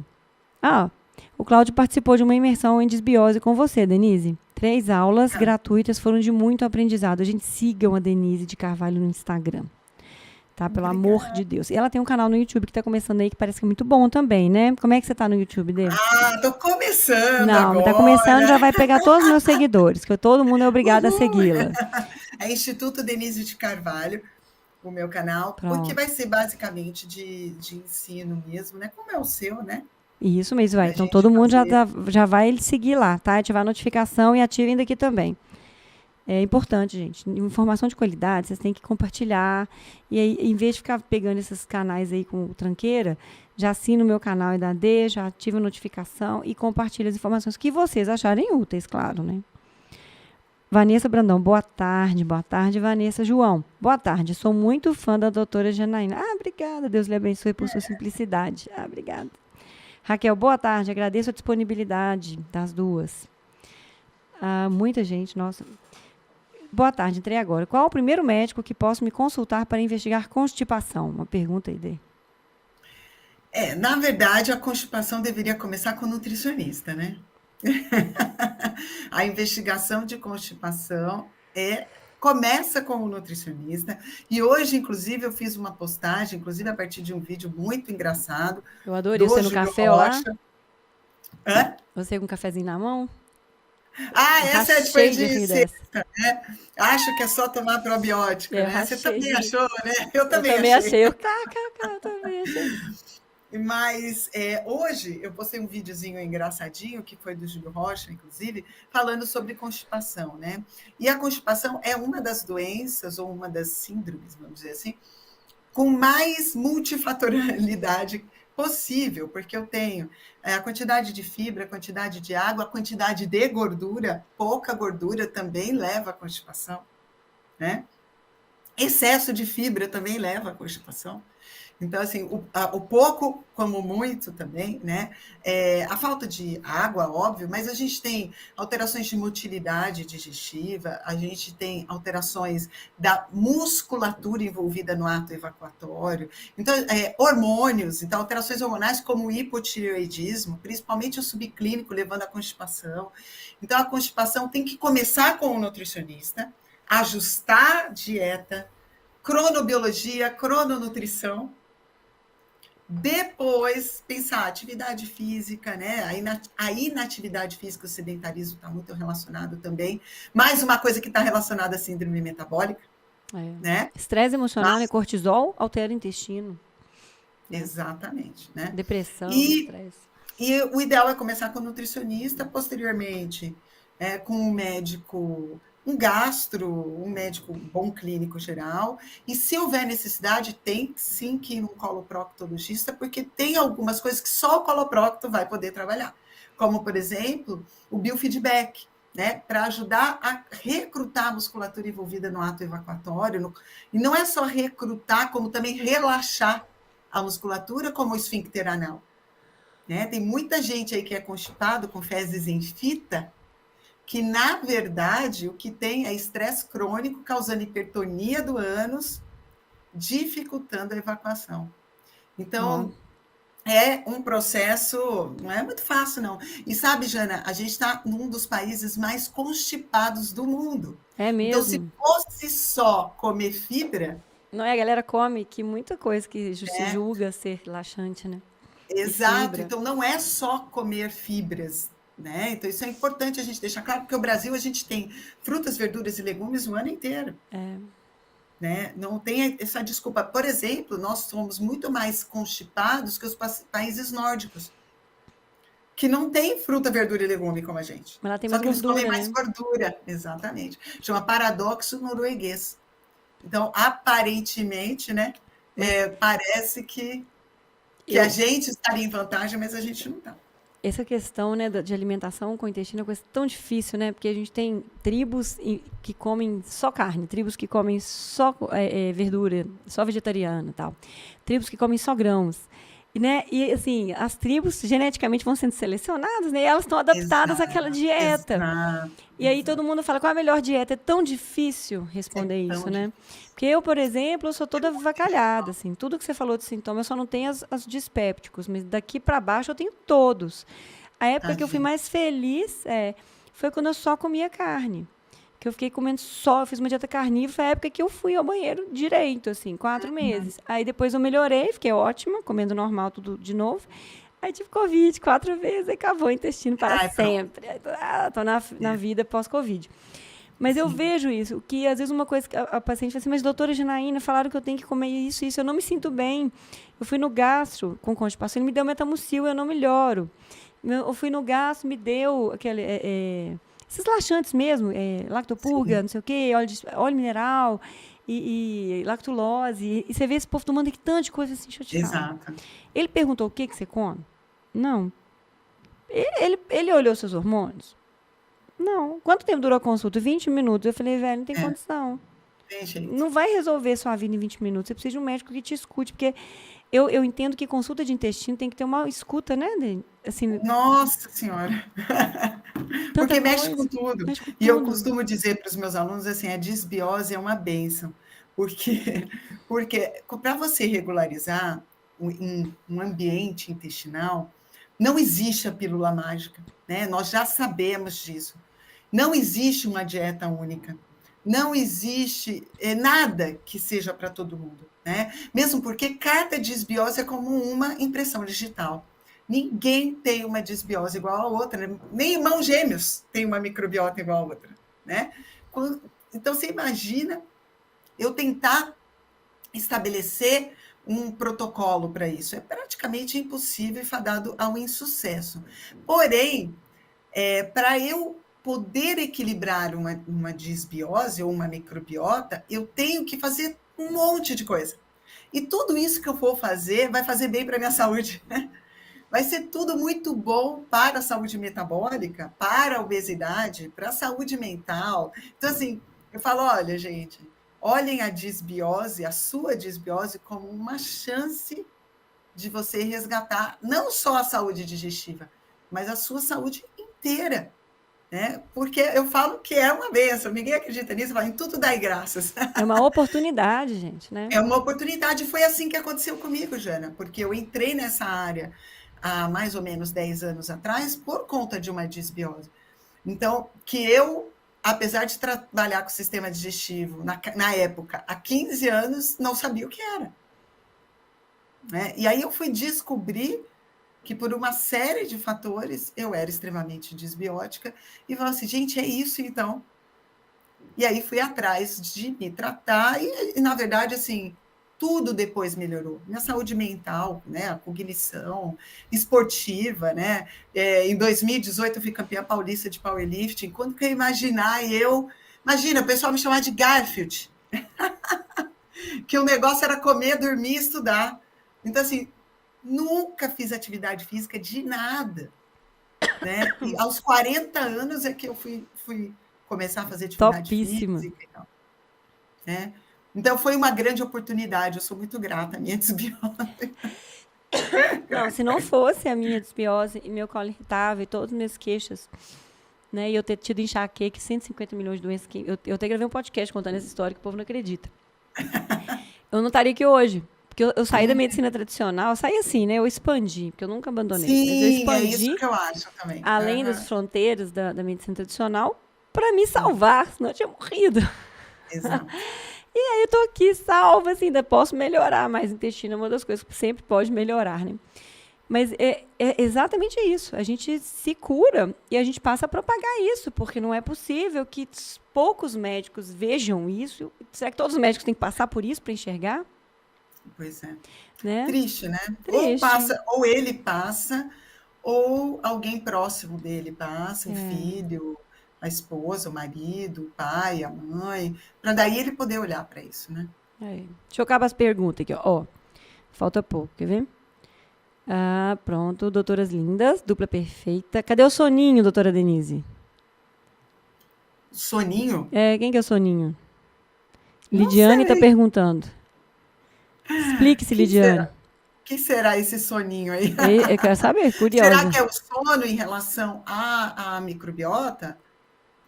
Ah, o Cláudio participou de uma imersão em desbiose com você, Denise. 3 aulas Ah, gratuitas foram de muito aprendizado. A gente sigam a Denise de Carvalho no Instagram, tá? Pelo amor obrigada. de Deus. E ela tem um canal no YouTube que tá começando aí, que parece que é muito bom também, né? Como é que você tá no YouTube, Dê? Ah, tô começando Não, mas tá começando, agora. já vai pegar todos os meus seguidores, que todo mundo é obrigado a Uhul. segui-la. É Instituto Denise de Carvalho, o meu canal, porque vai Pronto. ser basicamente de ensino mesmo, né? Como é o seu, né? Isso mesmo, vai. Da Então gente todo mundo já, fazer. já vai seguir lá, tá? Ativar a notificação e ativem daqui também. É importante, gente. Informação de qualidade, vocês têm que compartilhar. E aí, em vez de ficar pegando esses canais aí com tranqueira, já assina o meu canal e da D, já ativa a notificação e compartilha as informações que vocês acharem úteis, claro, né? Vanessa Brandão, boa tarde. Boa tarde, Vanessa. João, boa tarde. Sou muito fã da doutora Janaína. Ah, obrigada. Deus lhe abençoe por sua simplicidade. Ah, obrigada. Raquel, boa tarde. Agradeço a disponibilidade das duas. Ah, muita gente, nossa. Boa tarde, entrei agora. Qual o primeiro médico que posso me consultar para investigar constipação? Uma pergunta aí, Dê. Na verdade, a constipação deveria começar com o nutricionista, né? A investigação de constipação começa com o nutricionista. E hoje, inclusive, eu fiz uma postagem, inclusive a partir de um vídeo muito engraçado, Eu adorei do você no Júlio café, ó lá. Rocha. Hã? Você com um cafezinho na mão. Ah, Eu essa é depois rachei de de rir dessa. sexta, né? Acho que é só tomar probiótico, Eu né? Você rachei de também rir. achou, né? Eu Eu também também achei. achei. Eu também achei. Mas hoje eu postei um videozinho engraçadinho, que foi do Júlio Rocha, inclusive, falando sobre constipação, né? E a constipação é uma das doenças, ou uma das síndromes, vamos dizer assim, com mais multifatorialidade possível, porque eu tenho a quantidade de fibra, a quantidade de água, a quantidade de gordura, pouca gordura também leva à constipação, né? Excesso de fibra também leva à constipação. Então, assim, o pouco como muito também, né? A falta de água, óbvio, mas a gente tem alterações de motilidade digestiva, a gente tem alterações da musculatura envolvida no ato evacuatório, então, hormônios, então, alterações hormonais como o hipotireoidismo, principalmente o subclínico, levando à constipação. Então, a constipação tem que começar com o nutricionista, ajustar a dieta, cronobiologia, crononutrição, depois, pensar atividade física, né? A inatividade física, o sedentarismo está muito relacionado também. Mais uma coisa que está relacionada à síndrome metabólica, É. né? Estresse emocional e Mas, cortisol altera o intestino. Né? exatamente, né? Depressão, E, estresse. e o ideal é começar com o nutricionista, posteriormente com um médico, um gastro, um médico bom clínico geral, e se houver necessidade, tem sim que ir num coloproctologista, porque tem algumas coisas que só o coloprocto vai poder trabalhar, como, por exemplo, o biofeedback, né, para ajudar a recrutar a musculatura envolvida no ato evacuatório, e não é só recrutar, como também relaxar a musculatura, como o esfíncter anal. Né? Tem muita gente aí que é constipado com fezes em fita, que, na verdade, o que tem é estresse crônico, causando hipertonia do ânus, dificultando a evacuação. Ó, Então, É um processo, não é muito fácil, não. E sabe, Jana, a gente está num dos países mais constipados do mundo. É Então, se mesmo. fosse só comer fibra, Não é? A galera come que muita coisa que se né? julga ser laxante, né? E Exato. fibra. Então, não é só comer fibras, né? Então, isso é importante a gente deixar claro, porque o Brasil a gente tem frutas, verduras e legumes o ano inteiro, né? Não tem essa desculpa. Por exemplo, nós somos muito mais constipados que os países nórdicos, que não tem fruta, verdura e legume como a gente. Mas ela tem Só mais que eles comem gordura, mais né? gordura, exatamente. Chama paradoxo norueguês. Então, aparentemente, né, Mas parece que a eu, gente estaria em vantagem, mas a gente não está. essa questão, né, de alimentação com o intestino é uma coisa tão difícil, né? Porque a gente tem tribos que comem só carne, tribos que comem só verdura, só vegetariana e tal. Tribos que comem só grãos. E, né, e assim, as tribos geneticamente vão sendo selecionadas, né? E elas estão adaptadas àquela Exato, dieta. exato, E aí todo exato. mundo fala, qual é a melhor dieta? É tão difícil É responder tão isso, né? difícil. Porque eu, por exemplo, eu sou É toda muito individual. avacalhada, assim. Tudo que você falou de sintoma, eu só não tenho as dispépticos, mas daqui para baixo eu tenho todos. A época que eu fui Tadinho. mais feliz foi quando eu só comia carne. Que eu fiquei comendo só, eu fiz uma dieta carnívora, foi a época que eu fui ao banheiro direito, assim, 4 meses. Aí depois eu melhorei, fiquei ótima, comendo normal tudo de novo. Aí tive Covid 4 vezes, aí acabou o intestino para Ai, pronto. sempre. Aí tô na vida pós-Covid. Mas eu Sim. vejo isso, que às vezes uma coisa que a paciente fala assim, mas doutora Janaína, falaram que eu tenho que comer isso, isso, eu não me sinto bem. Eu fui no gastro com constipação, ele me deu metamucil, eu não melhoro. Eu fui no gastro, me deu esses laxantes mesmo, lactopurga, Sim, não sei o quê, óleo mineral e lactulose. E você vê esse povo tomando aqui tanto de coisa assim, deixa eu te falar. exato. Ele perguntou o que você come? Não. Ele olhou seus hormônios? Não. Quanto tempo durou a consulta? 20 minutos. Eu falei, velho, não tem É, condição. tem jeito. Não vai resolver sua vida em 20 minutos. Você precisa de um médico que te escute, porque eu entendo que consulta de intestino tem que ter uma escuta, né? Assim, Nossa Senhora! tanta Porque mexe com coisa. tudo. Mexe com E eu tudo. costumo dizer para os meus alunos assim, a desbiose é uma bênção, porque porque para você regularizar um ambiente intestinal, não existe a pílula mágica, né? Nós já sabemos disso. Não existe uma dieta única. Não existe nada que seja para todo mundo, né? Mesmo porque cada desbiose é como uma impressão digital. Ninguém tem uma desbiose igual a outra, né? Nem irmãos gêmeos têm uma microbiota igual a outra, né? Então você imagina eu tentar estabelecer um protocolo para isso. É praticamente impossível e fadado ao insucesso. Porém, para eu poder equilibrar uma disbiose ou uma microbiota, eu tenho que fazer um monte de coisa. E tudo isso que eu for fazer vai fazer bem para a minha saúde. Né? Vai ser tudo muito bom para a saúde metabólica, para a obesidade, para a saúde mental. Então, assim, eu falo, olha, gente, olhem a disbiose, a sua disbiose, como uma chance de você resgatar não só a saúde digestiva, mas a sua saúde inteira. Né? Porque eu falo que é uma bênção, ninguém acredita nisso, fala, em tudo dai graças. É uma oportunidade, gente, né? É uma oportunidade, foi assim que aconteceu comigo, Jana, porque eu entrei nessa área há mais ou menos 10 anos atrás por conta de uma disbiose. Então, que eu, apesar de trabalhar com o sistema digestivo na época, há 15 anos, não sabia o que era. Né? E aí eu fui descobrir que por uma série de fatores eu era extremamente disbiótica e falei assim, gente, é isso então. E aí fui atrás de me tratar e na verdade, assim, tudo depois melhorou. Minha saúde mental, né, a cognição esportiva, né? Em 2018 eu fui campeã paulista de powerlifting. Quando que eu imaginar imagina, o pessoal me chamar de Garfield, que o negócio era comer, dormir, estudar. Então assim, nunca fiz atividade física de nada, né? E aos 40 anos é que eu fui começar a fazer atividade Topíssima. física, né? Então foi uma grande oportunidade, eu sou muito grata à minha desbiose. Não, se não fosse a minha desbiose e meu colo irritável e todas as minhas queixas, né? E eu ter tido enxaqueca, 150 milhões de doenças, eu até gravei um podcast contando essa história que o povo não acredita. Eu não estaria aqui hoje. Porque porque eu saí da medicina tradicional, eu saí assim, né? Eu expandi, porque eu nunca abandonei, mas eu Sim, é isso expandi que eu acho também. além das Aham, fronteiras da medicina tradicional para me sim, salvar, senão eu tinha morrido. exato. E aí eu tô aqui salva, assim, ainda posso melhorar, mas intestino é uma das coisas que sempre pode melhorar, né? Mas é exatamente isso. A gente se cura e a gente passa a propagar isso, porque não é possível que poucos médicos vejam isso. Será que todos os médicos têm que passar por isso para enxergar? Pois é. Né? Triste, né? Ou Triste. passa, ou ele passa, ou alguém próximo dele passa, um É, filho, a esposa, o marido, o pai, a mãe, para daí ele poder olhar para isso, né? é. Deixa eu acabar as perguntas aqui, ó. Ó, falta pouco, quer ver? Ah, pronto. Doutoras lindas, dupla perfeita. Cadê o soninho, doutora Denise? Soninho? É, quem que é o soninho? Não Lidiane tá sei. perguntando. Explique-se, Que Lidiane. será? Que será esse soninho aí? Eu quero saber, Será curiosa. que é o sono em relação à microbiota?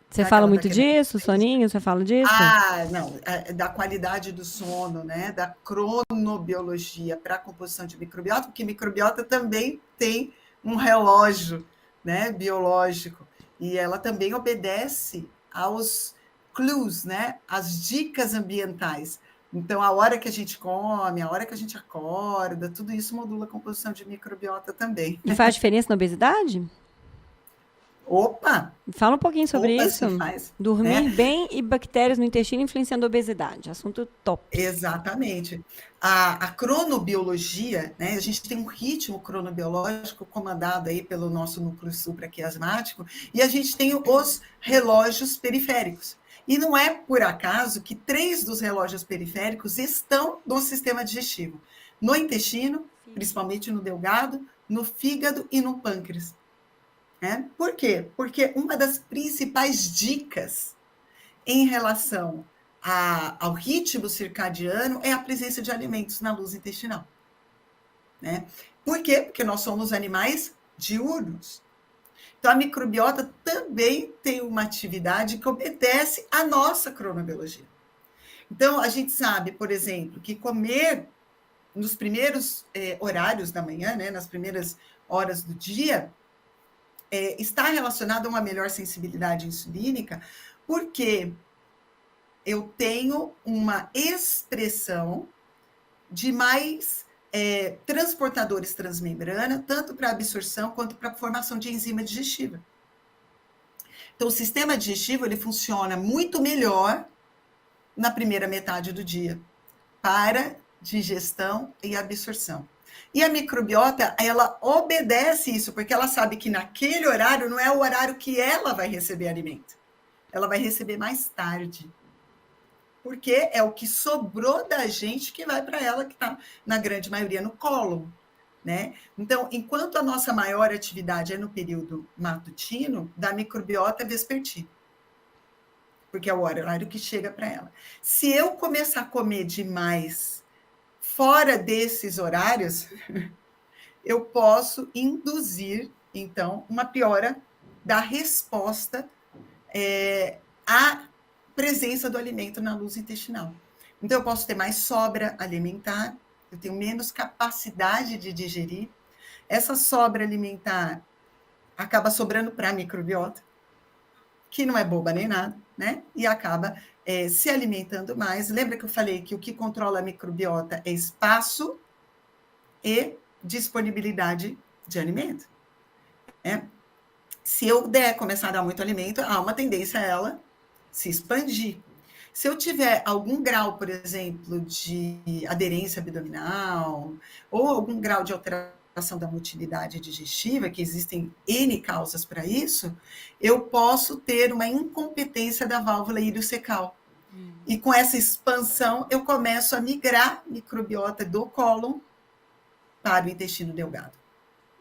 Você Será que fala ela está muito querendo disso, dizer isso? soninho? Você fala disso? Ah, não, da qualidade do sono, né? Da cronobiologia para a composição de microbiota, porque microbiota também tem um relógio, né, biológico, e ela também obedece aos clues, né, às dicas ambientais. Então, a hora que a gente come, a hora que a gente acorda, tudo isso modula a composição de microbiota também. E faz diferença na obesidade? Opa, Fala um pouquinho sobre opa, isso. se faz, Dormir né? bem e bactérias no intestino influenciando a obesidade. Assunto top. Exatamente. A cronobiologia, né, a gente tem um ritmo cronobiológico comandado aí pelo nosso núcleo supraquiasmático, e a gente tem os relógios periféricos. E não é por acaso que 3 dos relógios periféricos estão no sistema digestivo: no intestino, principalmente no delgado, no fígado e no pâncreas. Né? Por quê? Porque uma das principais dicas em relação ao ritmo circadiano é a presença de alimentos na luz intestinal. Né? Por quê? Porque nós somos animais diurnos. Então, a microbiota também tem uma atividade que obedece à nossa cronobiologia. Então, a gente sabe, por exemplo, que comer nos primeiros horários da manhã, né, nas primeiras horas do dia, está relacionado a uma melhor sensibilidade insulínica, porque eu tenho uma expressão de mais transportadores transmembrana, tanto para absorção quanto para a formação de enzima digestiva. Então, o sistema digestivo ele funciona muito melhor na primeira metade do dia para digestão e absorção. E a microbiota, ela obedece isso, porque ela sabe que naquele horário não é o horário que ela vai receber alimento. Ela vai receber mais tarde. Porque é o que sobrou da gente que vai para ela, que está, na grande maioria, no cólon. Né? Então, enquanto a nossa maior atividade é no período matutino, da microbiota vespertino, porque é o horário que chega para ela. Se eu começar a comer demais fora desses horários, eu posso induzir, então, uma piora da resposta à presença do alimento na luz intestinal. Então, eu posso ter mais sobra alimentar, eu tenho menos capacidade de digerir. Essa sobra alimentar acaba sobrando para a microbiota, que não é boba nem nada, né? E acaba se alimentando mais. Lembra que eu falei que o que controla a microbiota é espaço e disponibilidade de alimento. Né? Se eu der começar a dar muito alimento, há uma tendência a ela se expandir. Se eu tiver algum grau, por exemplo, de aderência abdominal ou algum grau de alteração da motilidade digestiva, que existem N causas para isso, eu posso ter uma incompetência da válvula iliocecal. E com essa expansão, eu começo a migrar microbiota do cólon para o intestino delgado,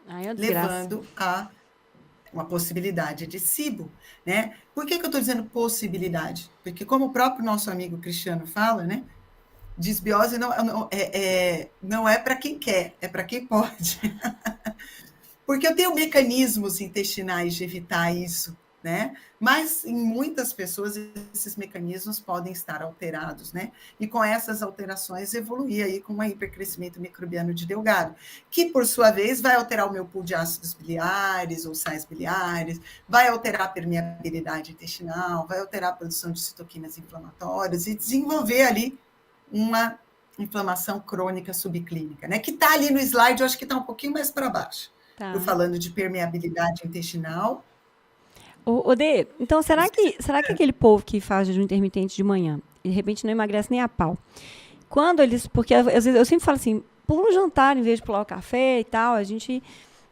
Ai, é uma desgraça. levando a uma possibilidade de SIBO, né? Por que eu estou dizendo possibilidade? Porque, como o próprio nosso amigo Cristiano fala, né? Disbiose não é para quem quer, é para quem pode. Porque eu tenho mecanismos intestinais de evitar isso, né? Mas em muitas pessoas esses mecanismos podem estar alterados, né? E com essas alterações evoluir aí com um hipercrescimento microbiano de Delgado, que por sua vez vai alterar o meu pool de ácidos biliares ou sais biliares, vai alterar a permeabilidade intestinal, vai alterar a produção de citoquinas inflamatórias e desenvolver ali uma inflamação crônica subclínica, né? Que está ali no slide, eu acho que está um pouquinho mais para baixo. Tá. Eu falando de permeabilidade intestinal. Ô, Dê, então será que aquele povo que faz jejum intermitente de manhã, de repente não emagrece nem a pau? Quando eles, porque às vezes eu sempre falo assim, pula o jantar em vez de pular o café e tal, a gente,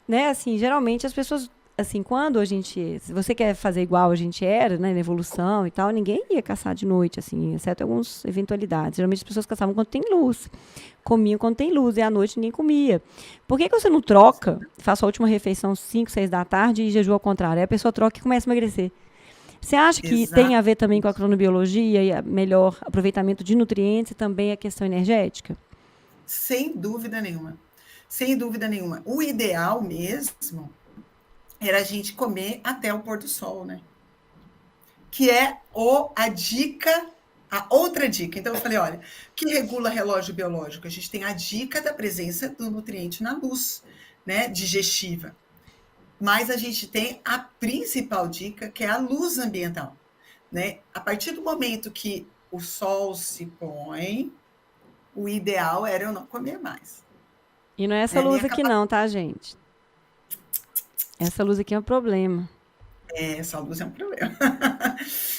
né, assim, geralmente as pessoas, assim, quando a gente, se você quer fazer igual a gente era, né, na evolução e tal, ninguém ia caçar de noite, assim, exceto algumas eventualidades. Geralmente as pessoas caçavam quando tem luz, comiam quando tem luz, e à noite ninguém comia. Por que você não troca, faça a última refeição 5, 6 da tarde e jejua ao contrário? Aí a pessoa troca e começa a emagrecer. Você acha que tem a ver também com a cronobiologia e a melhor aproveitamento de nutrientes e também a questão energética? Sem dúvida nenhuma. Sem dúvida nenhuma. O ideal mesmo era a gente comer até o pôr do sol, né? Que é a dica, a outra dica. Então, eu falei, olha, que regula relógio biológico? A gente tem a dica da presença do nutriente na luz, né, digestiva. Mas a gente tem a principal dica, que é a luz ambiental, né? A partir do momento que o sol se põe, o ideal era eu não comer mais. E não é essa luz aqui não, tá, gente? Essa luz aqui é um problema. Essa luz é um problema.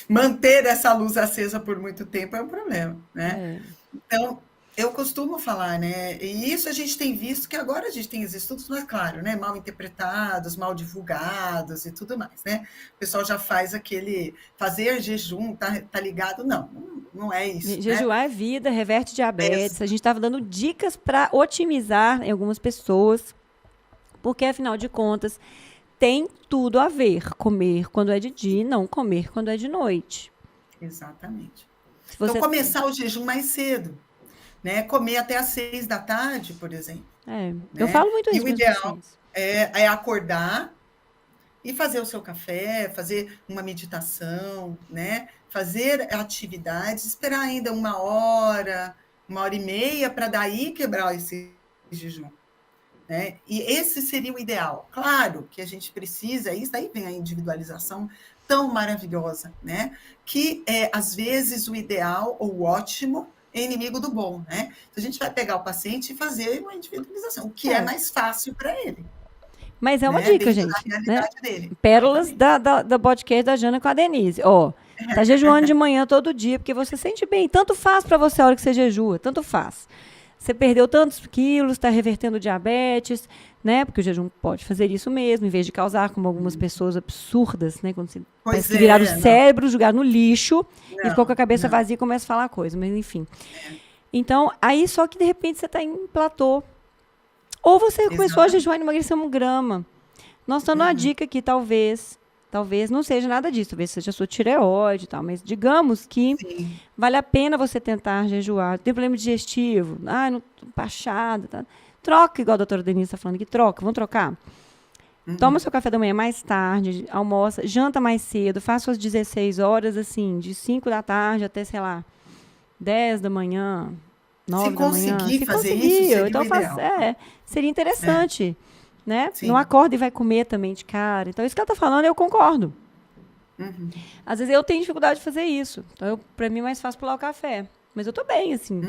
Manter essa luz acesa por muito tempo é um problema, né? Então, eu costumo falar, né? E isso a gente tem visto que agora a gente tem os estudos, mas claro, né? Mal interpretados, mal divulgados e tudo mais, né? O pessoal já faz fazer jejum, tá ligado? Não é isso. Jejuar né? é vida, reverte diabetes. A gente estava dando dicas para otimizar em algumas pessoas, porque afinal de contas tem tudo a ver comer quando é de dia e não comer quando é de noite. Exatamente. Então, começar o jejum mais cedo. Né? Comer até às 6 da tarde, por exemplo. Né? Eu falo muito isso. E o ideal é acordar e fazer o seu café, fazer uma meditação, né? Fazer atividades, esperar ainda 1 hora, 1h30, para daí quebrar esse jejum. Né? E esse seria o ideal. Claro que a gente precisa, isso daí vem a individualização tão maravilhosa, né? Que às vezes o ideal ou o ótimo é inimigo do bom, né? Então, a gente vai pegar o paciente e fazer uma individualização, o que é mais fácil para ele. Mas é uma dica, gente. Né? Pérolas da podcast da Jana com a Denise. Tá jejuando de manhã todo dia, porque você sente bem. Tanto faz para você a hora que você jejua, tanto faz. Você perdeu tantos quilos, está revertendo diabetes, né? Porque o jejum pode fazer isso mesmo, em vez de causar, como algumas pessoas absurdas, né? Quando você parece que viraram o cérebro, jogar no lixo, e ficou com a cabeça vazia e começa a falar coisa, mas enfim. Então, aí só que de repente você está em platô. Ou você começou a jejuar e emagrecer 1 grama. Nós estamos dando uma dica aqui, talvez não seja nada disso, talvez seja a sua tireoide e tal, mas digamos que vale a pena você tentar jejuar. Tem problema digestivo, não tô empachado, tá? Troca, igual a doutora Denise está falando aqui, vamos trocar? Toma seu café da manhã mais tarde, almoça, janta mais cedo, faça suas 16 horas, assim, de 5 da tarde até, sei lá, 10 da manhã, 9 da manhã. Se fazer isso, seria então ideal. Seria interessante. Né? Não acorda e vai comer também de cara. Então, isso que ela está falando, eu concordo. Às vezes eu tenho dificuldade de fazer isso. Então, para mim é mais fácil pular o café. Mas eu estou bem, assim.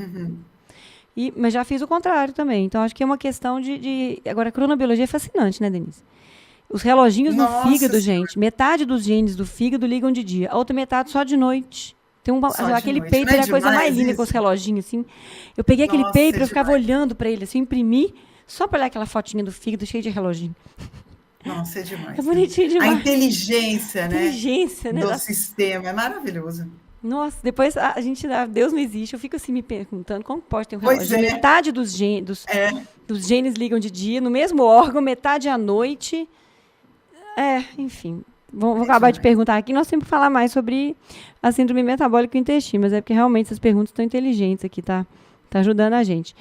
Mas já fiz o contrário também. Então, acho que é uma questão de... Agora, a cronobiologia é fascinante, né, Denise? Os reloginhos no fígado, gente. Metade dos genes do fígado ligam de dia. A outra metade só de noite. Tem aquele paper, é a coisa mais linda com os reloginhos, assim. Eu peguei aquele paper, eu ficava olhando para ele, assim, imprimi, só para olhar aquela fotinha do fígado cheio de reloginho. Nossa, é demais. É bonitinho demais. A inteligência, né? Do sistema, é maravilhoso. Nossa, depois a gente, Deus não existe, eu fico assim me perguntando como pode ter um relógio. Metade dos genes ligam de dia, no mesmo órgão, metade à noite. Enfim. Vou acabar de perguntar aqui. Nós temos que falar mais sobre a síndrome metabólica do intestino, mas é porque realmente essas perguntas estão inteligentes aqui, tá ajudando a gente.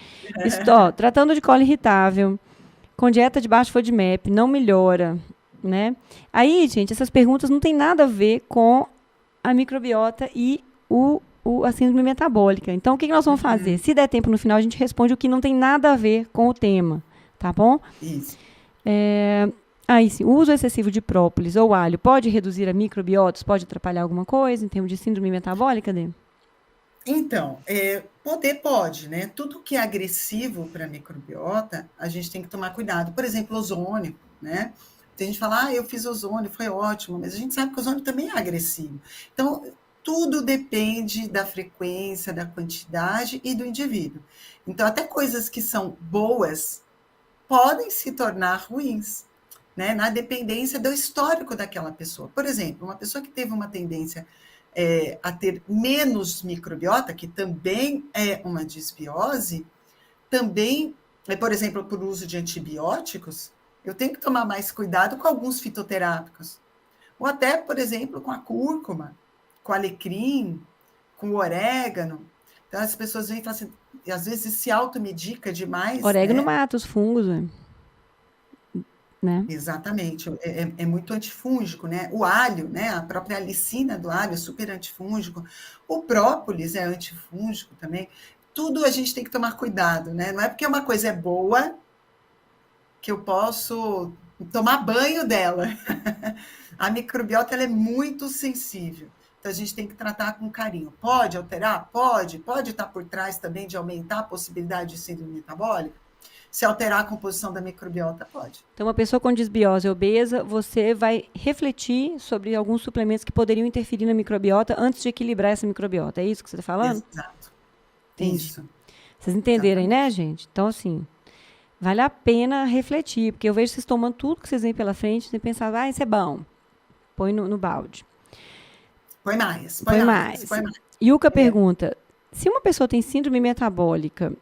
Tratando de colo irritável, com dieta de baixo FODMAP, não melhora. né? Aí, gente, essas perguntas não tem nada a ver com a microbiota e a síndrome metabólica. Então, o que nós vamos fazer? Se der tempo no final, a gente responde o que não tem nada a ver com o tema, tá bom? Isso. Aí, sim, o uso excessivo de própolis ou alho pode reduzir a microbiota? Pode atrapalhar alguma coisa em termos de síndrome metabólica, Dê? Então, pode, né? Tudo que é agressivo para a microbiota, a gente tem que tomar cuidado. Por exemplo, ozônio, né? Tem gente que fala, eu fiz ozônio, foi ótimo, mas a gente sabe que o ozônio também é agressivo. Então, tudo depende da frequência, da quantidade e do indivíduo. Então, até coisas que são boas podem se tornar ruins, né? Na dependência do histórico daquela pessoa. Por exemplo, uma pessoa que teve uma tendência a ter menos microbiota, que também é uma disbiose, também, por exemplo, por uso de antibióticos, eu tenho que tomar mais cuidado com alguns fitoterápicos. Ou até, por exemplo, com a cúrcuma, com o alecrim, com o orégano. Então, as pessoas vêm e falam assim, às vezes se automedica demais. Orégano né? mata os fungos, né? Exatamente, é muito antifúngico, né? O alho, né? A própria alicina do alho é super antifúngico. O própolis é antifúngico também. Tudo a gente tem que tomar cuidado, né? Não é porque uma coisa é boa que eu posso tomar banho dela. A microbiota ela é muito sensível. Então, a gente tem que tratar com carinho. Pode alterar? Pode estar por trás também de aumentar a possibilidade de síndrome metabólica? Se alterar a composição da microbiota, pode. Então, uma pessoa com disbiose obesa, você vai refletir sobre alguns suplementos que poderiam interferir na microbiota antes de equilibrar essa microbiota. É isso que você está falando? Exato. Entendi. Isso. Vocês entenderem, né, gente? Então, assim, vale a pena refletir, porque eu vejo vocês tomando tudo que vocês veem pela frente e pensar, isso é bom. Põe no balde. Põe mais. Põe mais. Yuka pergunta, se uma pessoa tem síndrome metabólica,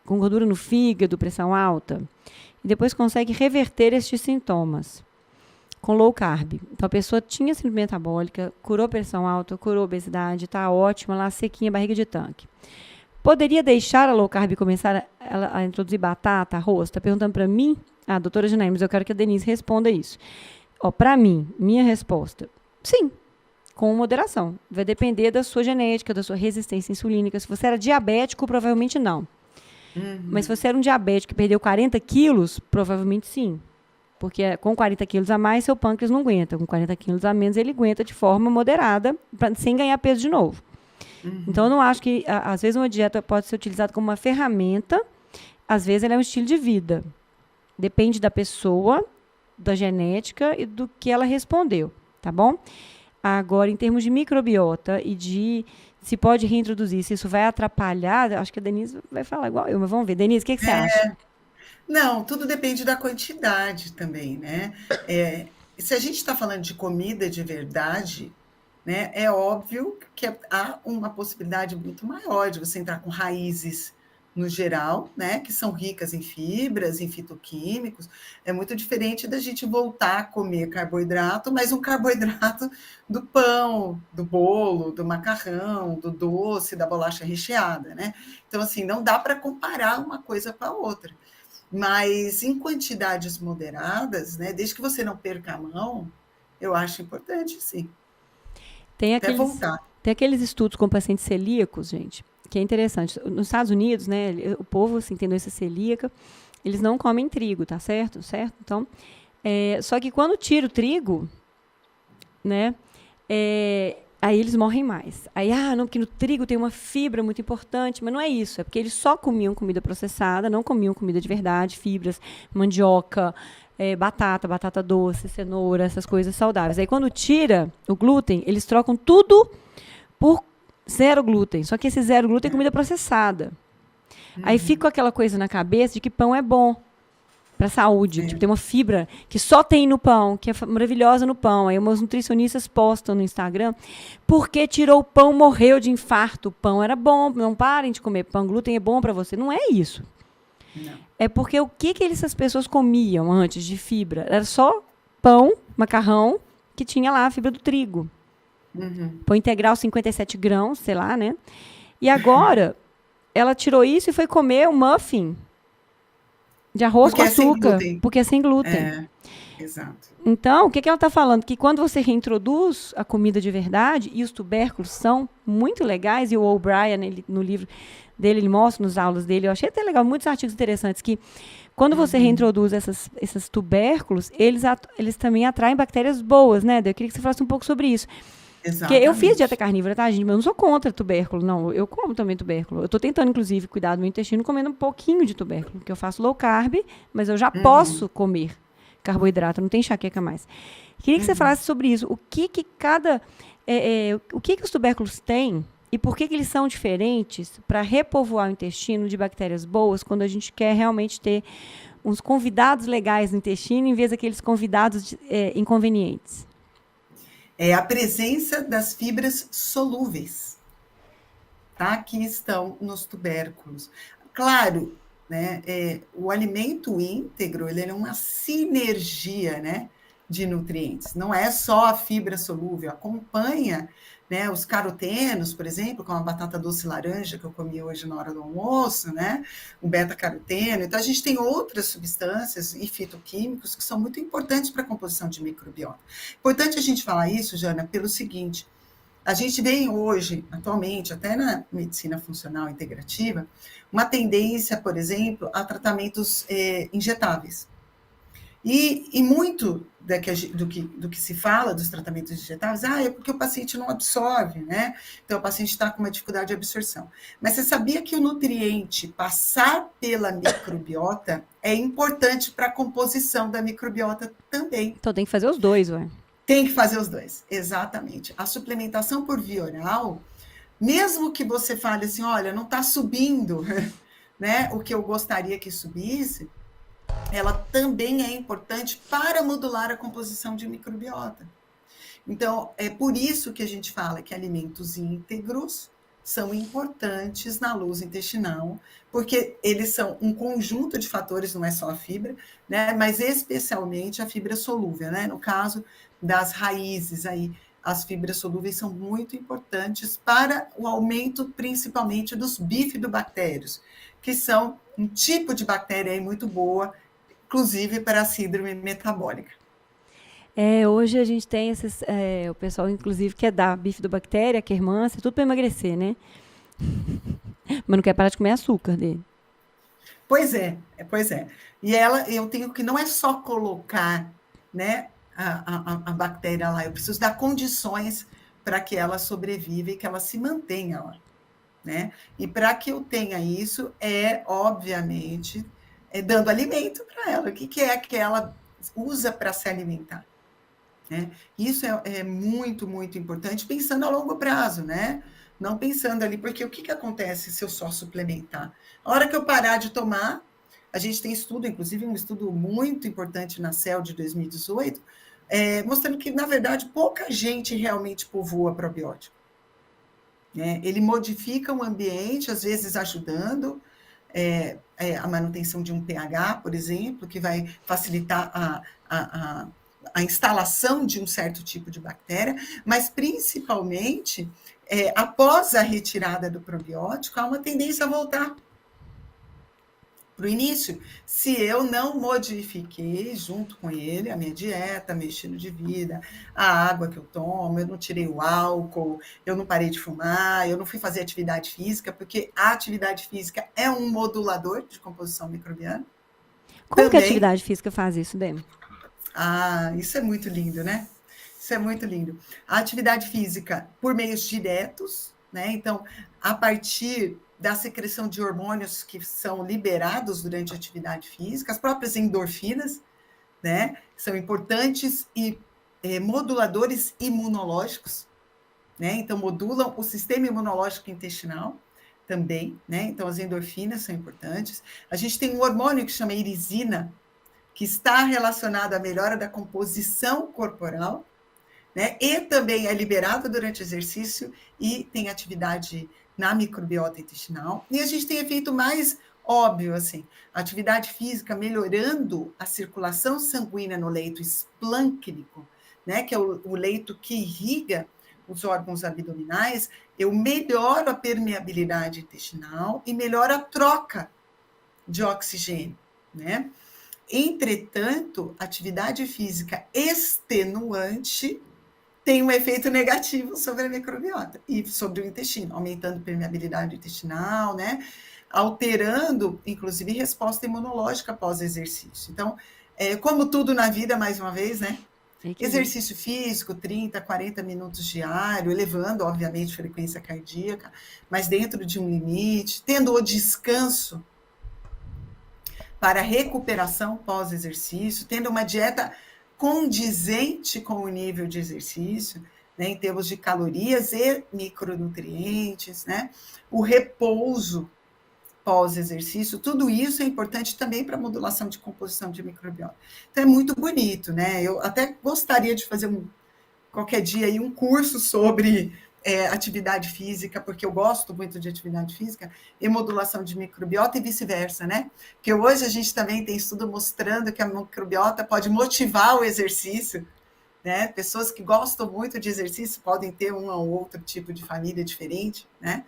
com gordura no fígado, pressão alta, e depois consegue reverter estes sintomas com low carb. Então, a pessoa tinha síndrome metabólica, curou pressão alta, curou obesidade, está ótima, lá sequinha, barriga de tanque. Poderia deixar a low carb e começar a introduzir batata, arroz? Está perguntando para mim? Doutora Janaína, mas eu quero que a Denise responda isso. Para mim, minha resposta, sim, com moderação. Vai depender da sua genética, da sua resistência insulínica. Se você era diabético, provavelmente não. Mas se você era um diabético que perdeu 40 quilos, provavelmente sim. Porque com 40 quilos a mais, seu pâncreas não aguenta. Com 40 quilos a menos, ele aguenta de forma moderada, sem ganhar peso de novo. Então, eu não acho que, às vezes, uma dieta pode ser utilizada como uma ferramenta. Às vezes, ela é um estilo de vida. Depende da pessoa, da genética e do que ela respondeu. Tá bom? Agora, em termos de microbiota e de se pode reintroduzir, se isso vai atrapalhar, acho que a Denise vai falar igual eu, mas vamos ver. Denise, o que você acha? Não, tudo depende da quantidade também, né? Se a gente está falando de comida de verdade, né, é óbvio que há uma possibilidade muito maior de você entrar com raízes no geral, né, que são ricas em fibras, em fitoquímicos. É muito diferente da gente voltar a comer carboidrato, mas um carboidrato do pão, do bolo, do macarrão, do doce, da bolacha recheada, né? Então, assim, não dá para comparar uma coisa com a outra. Mas em quantidades moderadas, né, desde que você não perca a mão, eu acho importante, sim. Tem Até voltar. Tem aqueles estudos com pacientes celíacos, gente, que é interessante. Nos Estados Unidos, né, o povo, assim, tem doença celíaca, eles não comem trigo, tá certo? Certo? Então, só que quando tira o trigo, né, aí eles morrem mais. Aí, não, porque no trigo tem uma fibra muito importante, mas não é isso. É porque eles só comiam comida processada, não comiam comida de verdade, fibras, mandioca, batata doce, cenoura, essas coisas saudáveis. Aí, quando tira o glúten, eles trocam tudo por zero glúten. Só que esse zero glúten é comida processada. Aí fica aquela coisa na cabeça de que pão é bom para a saúde. Tipo, tem uma fibra que só tem no pão, que é maravilhosa no pão. Aí meus nutricionistas postam no Instagram, porque tirou o pão, morreu de infarto. O pão era bom, não parem de comer pão, glúten é bom para você. Não é isso. Não. É porque o que essas pessoas comiam antes de fibra? Era só pão, macarrão, que tinha lá a fibra do trigo. Pão integral, 57 grãos, sei lá, né? E agora, ela tirou isso e foi comer um muffin de arroz com açúcar, porque é sem glúten. exato. Então, o que ela está falando? Que quando você reintroduz a comida de verdade, e os tubérculos são muito legais, e o O'Brien, no livro dele, ele mostra nas aulas dele, eu achei até legal, muitos artigos interessantes, que quando você reintroduz esses tubérculos, eles também atraem bactérias boas, né? Eu queria que você falasse um pouco sobre isso. Porque eu fiz dieta Exatamente. carnívora, tá, gente? Mas eu não sou contra tubérculo, não. Eu como também tubérculo. Eu tô tentando, inclusive, cuidar do meu intestino comendo um pouquinho de tubérculo, porque eu faço low carb, mas eu já posso comer carboidrato, não tem enxaqueca mais. Queria que você falasse sobre isso. O que os tubérculos têm e por que eles são diferentes para repovoar o intestino de bactérias boas quando a gente quer realmente ter uns convidados legais no intestino em vez daqueles convidados inconvenientes. É a presença das fibras solúveis, tá? Que estão nos tubérculos. Claro, né? O alimento íntegro, ele é uma sinergia, né? De nutrientes. Não é só a fibra solúvel, acompanha, né, os carotenos, por exemplo, como a batata doce laranja que eu comi hoje na hora do almoço, né, o beta-caroteno. Então, a gente tem outras substâncias e fitoquímicos que são muito importantes para a composição de microbiota. Importante a gente falar isso, Jana, pelo seguinte: a gente vê hoje, atualmente, até na medicina funcional integrativa, uma tendência, por exemplo, a tratamentos injetáveis. E muito do que se fala dos tratamentos injetáveis, é porque o paciente não absorve, né? Então, o paciente está com uma dificuldade de absorção. Mas você sabia que o nutriente passar pela microbiota é importante para a composição da microbiota também? Então tem que fazer os dois, ué. Tem que fazer os dois, exatamente. A suplementação por via oral, mesmo que você fale assim, olha, não está subindo, né, o que eu gostaria que subisse, ela também é importante para modular a composição de microbiota. Então, é por isso que a gente fala que alimentos íntegros são importantes na luz intestinal, porque eles são um conjunto de fatores, não é só a fibra, né, mas especialmente a fibra solúvel, né? No caso das raízes aí, as fibras solúveis são muito importantes para o aumento, principalmente, dos bifidobactérios, que são um tipo de bactéria aí muito boa, inclusive para a síndrome metabólica. Hoje a gente tem o pessoal, inclusive, quer dar bifidobactéria, quermância, tudo para emagrecer, né? Mas não quer parar de comer açúcar dele. Pois é. E eu tenho que não é só colocar, né, a bactéria lá, eu preciso dar condições para que ela sobreviva e que ela se mantenha lá, né? E para que eu tenha isso, obviamente, dando alimento para ela. O que é que ela usa para se alimentar? Né? Isso é muito, muito importante, pensando a longo prazo, né? Não pensando ali, porque o que acontece se eu só suplementar? A hora que eu parar de tomar, a gente tem estudo, inclusive um estudo muito importante na CEL de 2018, mostrando que, na verdade, pouca gente realmente povoa probiótico. Né? Ele modifica o ambiente, às vezes ajudando a manutenção de um pH, por exemplo, que vai facilitar a instalação de um certo tipo de bactéria, mas principalmente, após a retirada do probiótico, há uma tendência a voltar para o início, se eu não modifiquei junto com ele a minha dieta, meu estilo de vida, a água que eu tomo, eu não tirei o álcool, eu não parei de fumar, eu não fui fazer atividade física, porque a atividade física é um modulador de composição microbiana. Como que a atividade física faz isso, Demi? Isso é muito lindo, né? Isso é muito lindo. A atividade física por meios diretos, né? Então, a partir da secreção de hormônios que são liberados durante a atividade física, as próprias endorfinas, né? São importantes e moduladores imunológicos, né? Então, modulam o sistema imunológico intestinal também, né? Então, as endorfinas são importantes. A gente tem um hormônio que chama irisina, que está relacionado à melhora da composição corporal, né? E também é liberado durante o exercício e tem atividade na microbiota intestinal. E a gente tem efeito mais óbvio, assim, atividade física melhorando a circulação sanguínea no leito esplâncnico, né? Que é o leito que irriga os órgãos abdominais. Eu melhoro a permeabilidade intestinal e melhoro a troca de oxigênio, né? Entretanto, atividade física extenuante tem um efeito negativo sobre a microbiota e sobre o intestino, aumentando a permeabilidade intestinal, né? Alterando, inclusive, resposta imunológica após exercício. Então, como tudo na vida, mais uma vez, né? Exercício físico, 30, 40 minutos diário, elevando, obviamente, a frequência cardíaca, mas dentro de um limite, tendo o descanso para recuperação pós-exercício, tendo uma dieta condizente com o nível de exercício, né, em termos de calorias e micronutrientes, né? O repouso pós-exercício, tudo isso é importante também para a modulação de composição de microbiota. Então, é muito bonito, né? Eu até gostaria de fazer qualquer dia aí um curso sobre atividade física, porque eu gosto muito de atividade física, e modulação de microbiota e vice-versa, né? Porque hoje a gente também tem estudo mostrando que a microbiota pode motivar o exercício, né? Pessoas que gostam muito de exercício podem ter um ou outro tipo de família diferente, né?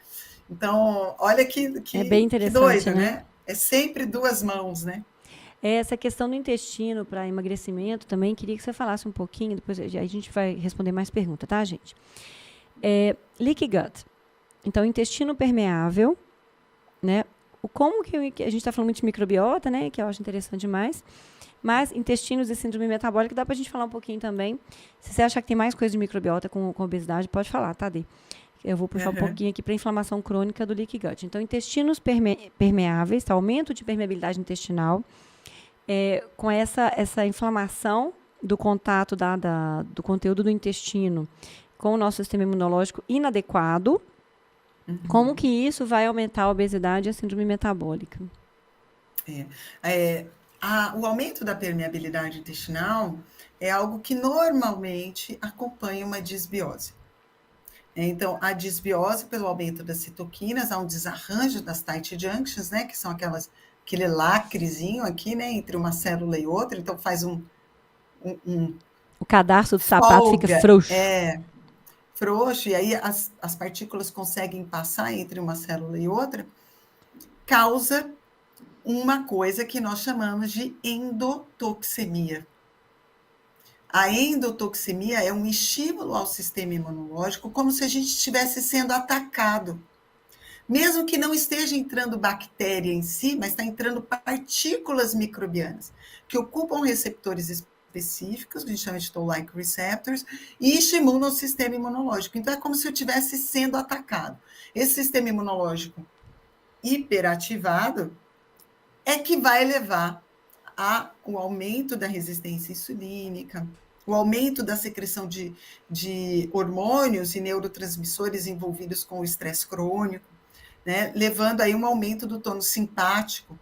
Então, olha que É bem interessante, doido, né? É sempre duas mãos, né? Essa questão do intestino para emagrecimento também, queria que você falasse um pouquinho, depois a gente vai responder mais perguntas, tá, gente? Leaky gut. Então, intestino permeável, né? Como que a gente está falando muito de microbiota, né? Que eu acho interessante demais. Mas intestinos e síndrome metabólica, dá para a gente falar um pouquinho também. Se você achar que tem mais coisa de microbiota com obesidade, pode falar, tá, Dê? Eu vou puxar um pouquinho aqui para a inflamação crônica do leaky gut. Então, intestinos permeáveis, tá? Aumento de permeabilidade intestinal, com essa inflamação do contato do conteúdo do intestino com o nosso sistema imunológico inadequado, como que isso vai aumentar a obesidade e a síndrome metabólica? O aumento da permeabilidade intestinal é algo que normalmente acompanha uma disbiose. Então, a disbiose, pelo aumento das citoquinas, há um desarranjo das tight junctions, né, que são aquele lacrezinho aqui, né, entre uma célula e outra, então faz o cadarço do sapato fica frouxo. Frouxo, e aí as partículas conseguem passar entre uma célula e outra, causa uma coisa que nós chamamos de endotoxemia. A endotoxemia é um estímulo ao sistema imunológico, como se a gente estivesse sendo atacado. Mesmo que não esteja entrando bactéria em si, mas está entrando partículas microbianas, que ocupam receptores específicos, que a gente chama de toll-like receptors, e estimulam o sistema imunológico. Então, é como se eu estivesse sendo atacado. Esse sistema imunológico hiperativado é que vai levar ao aumento da resistência insulínica, o aumento da secreção de hormônios e neurotransmissores envolvidos com o estresse crônico, né, levando aí um aumento do tônus simpático,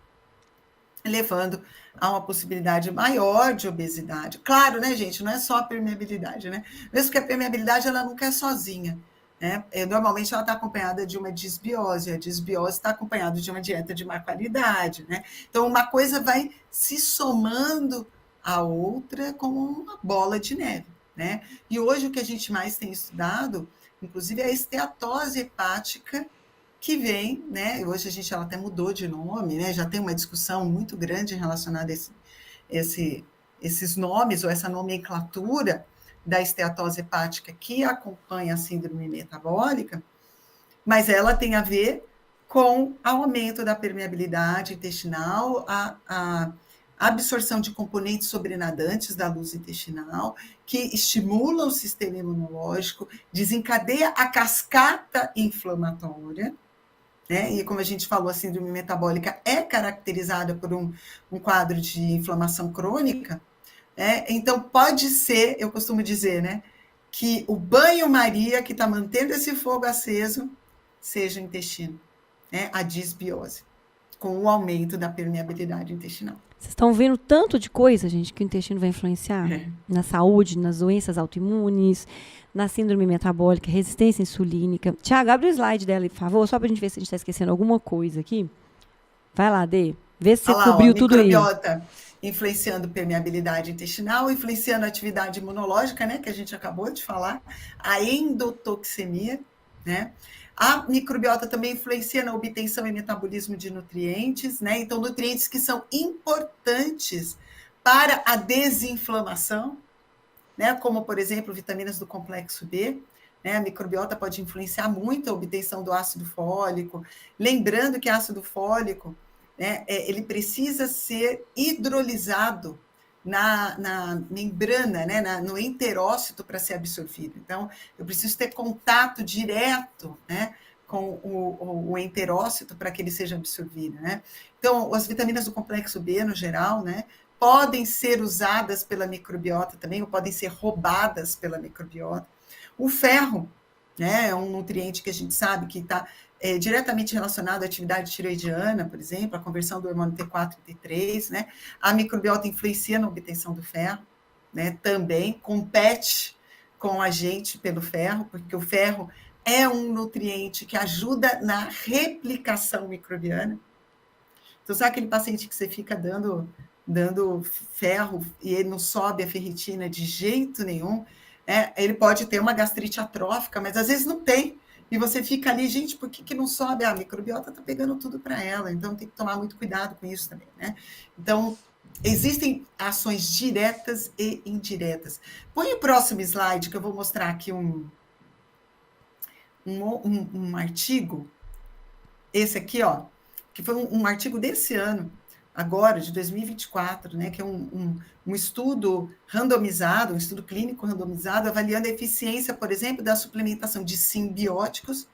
levando a uma possibilidade maior de obesidade. Claro, né, gente, não é só a permeabilidade, né? Mesmo que a permeabilidade, ela nunca é sozinha, né? Normalmente ela está acompanhada de uma disbiose, a disbiose está acompanhada de uma dieta de má qualidade, né? Então, uma coisa vai se somando à outra como uma bola de neve, né? E hoje o que a gente mais tem estudado, inclusive, é a esteatose hepática, que vem, né? Hoje ela até mudou de nome, né? Já tem uma discussão muito grande relacionada a esses nomes, ou essa nomenclatura da esteatose hepática que acompanha a síndrome metabólica, mas ela tem a ver com o aumento da permeabilidade intestinal, a absorção de componentes sobrenadantes da luz intestinal, que estimulam o sistema imunológico, desencadeia a cascata inflamatória, né? E como a gente falou, a síndrome metabólica é caracterizada por um quadro de inflamação crônica, então pode ser, eu costumo dizer, né, que o banho-maria que está mantendo esse fogo aceso seja o intestino, né, a disbiose, com o aumento da permeabilidade intestinal. Vocês estão vendo tanto de coisa, gente, que o intestino vai influenciar na saúde, nas doenças autoimunes, na síndrome metabólica, resistência insulínica. Tiago, abre o slide dela, por favor, só para a gente ver se a gente está esquecendo alguma coisa aqui. Vai lá, Dê. Vê se você cobriu tudo aí. Microbiota influenciando permeabilidade intestinal, influenciando a atividade imunológica, né, que a gente acabou de falar, a endotoxemia, né? A microbiota também influencia na obtenção e metabolismo de nutrientes, né? Então, nutrientes que são importantes para a desinflamação, né? Como, por exemplo, vitaminas do complexo B. Né? A microbiota pode influenciar muito a obtenção do ácido fólico. Lembrando que ácido fólico, né, ele precisa ser hidrolisado na membrana, né, no enterócito para ser absorvido. Então, eu preciso ter contato direto, né, com o enterócito para que ele seja absorvido. Né? Então, as vitaminas do complexo B, no geral, né, podem ser usadas pela microbiota também, ou podem ser roubadas pela microbiota. O ferro, né, é um nutriente que a gente sabe que está diretamente relacionado à atividade tiroidiana, por exemplo, a conversão do hormônio T4 e T3, né? A microbiota influencia na obtenção do ferro, né? Também compete com a gente pelo ferro, porque o ferro é um nutriente que ajuda na replicação microbiana. Então, sabe aquele paciente que você fica dando ferro e ele não sobe a ferritina de jeito nenhum? Ele pode ter uma gastrite atrófica, mas às vezes não tem. E você fica ali, gente, por que não sobe? A microbiota está pegando tudo para ela, então tem que tomar muito cuidado com isso também, né? Então, existem ações diretas e indiretas. Põe o próximo slide, que eu vou mostrar aqui um artigo, esse aqui, ó, que foi um artigo desse ano, agora, de 2024, né, que é um estudo randomizado, um estudo clínico randomizado, avaliando a eficiência, por exemplo, da suplementação de simbióticos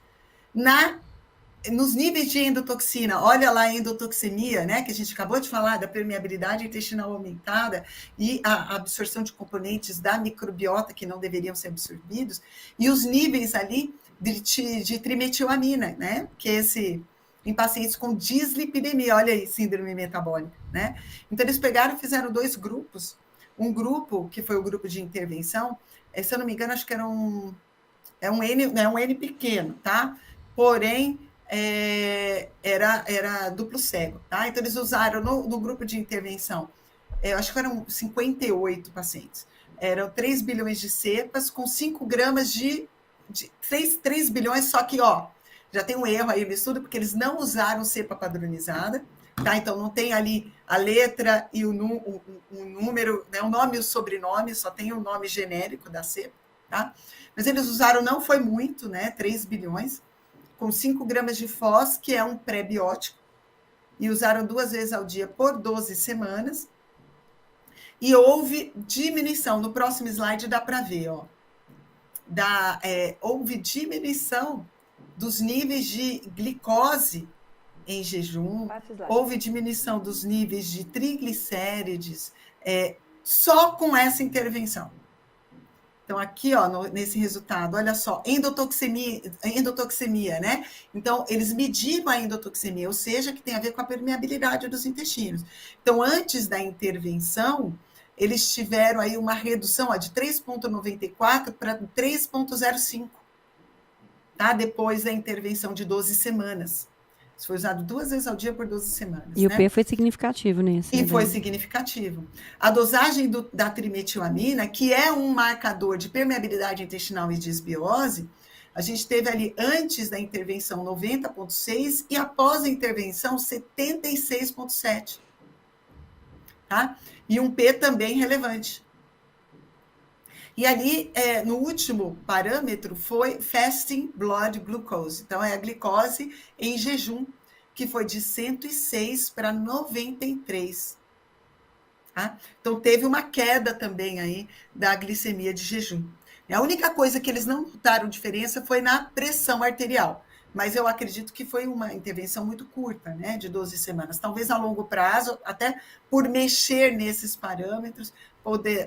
nos níveis de endotoxina. Olha lá a endotoxemia, né, que a gente acabou de falar, da permeabilidade intestinal aumentada e a absorção de componentes da microbiota que não deveriam ser absorvidos, e os níveis ali de trimetilamina, né, que é em pacientes com dislipidemia, olha aí, síndrome metabólica, né? Então, eles pegaram e fizeram 2 grupos. Um grupo, que foi o grupo de intervenção, se eu não me engano, acho que era um N pequeno, tá? Porém, era duplo cego, tá? Então, eles usaram no grupo de intervenção, acho que eram 58 pacientes. Eram 3 bilhões de cepas com 5 gramas de 3 bilhões, só que, ó, já tem um erro aí no estudo, porque eles não usaram cepa padronizada, tá? Então, não tem ali a letra e o número, né? O nome e o sobrenome, só tem o nome genérico da cepa, tá? Mas eles usaram, não foi muito, né? 3 bilhões, com 5 gramas de Fos, que é um pré-biótico, e usaram 2 vezes ao dia por 12 semanas, e houve diminuição. No próximo slide dá para ver, ó. Houve diminuição dos níveis de glicose em jejum, houve diminuição dos níveis de triglicérides, só com essa intervenção. Então, aqui, ó, nesse resultado, olha só, endotoxemia, né? Então, eles mediram a endotoxemia, ou seja, que tem a ver com a permeabilidade dos intestinos. Então, antes da intervenção, eles tiveram aí uma redução, ó, de 3,94 para 3,05. Tá? Depois da intervenção de 12 semanas. Isso foi usado 2 vezes ao dia por 12 semanas. E né? O P foi significativo nesse. E foi significativo. A dosagem da trimetilamina, que é um marcador de permeabilidade intestinal e disbiose, a gente teve ali antes da intervenção 90,6 e após a intervenção 76,7. Tá? E um P também relevante. E ali, no último parâmetro, foi fasting blood glucose. Então, é a glicose em jejum, que foi de 106 para 93. Tá? Então, teve uma queda também aí da glicemia de jejum. A única coisa que eles não notaram diferença foi na pressão arterial. Mas eu acredito que foi uma intervenção muito curta, né, de 12 semanas. Talvez a longo prazo, até por mexer nesses parâmetros,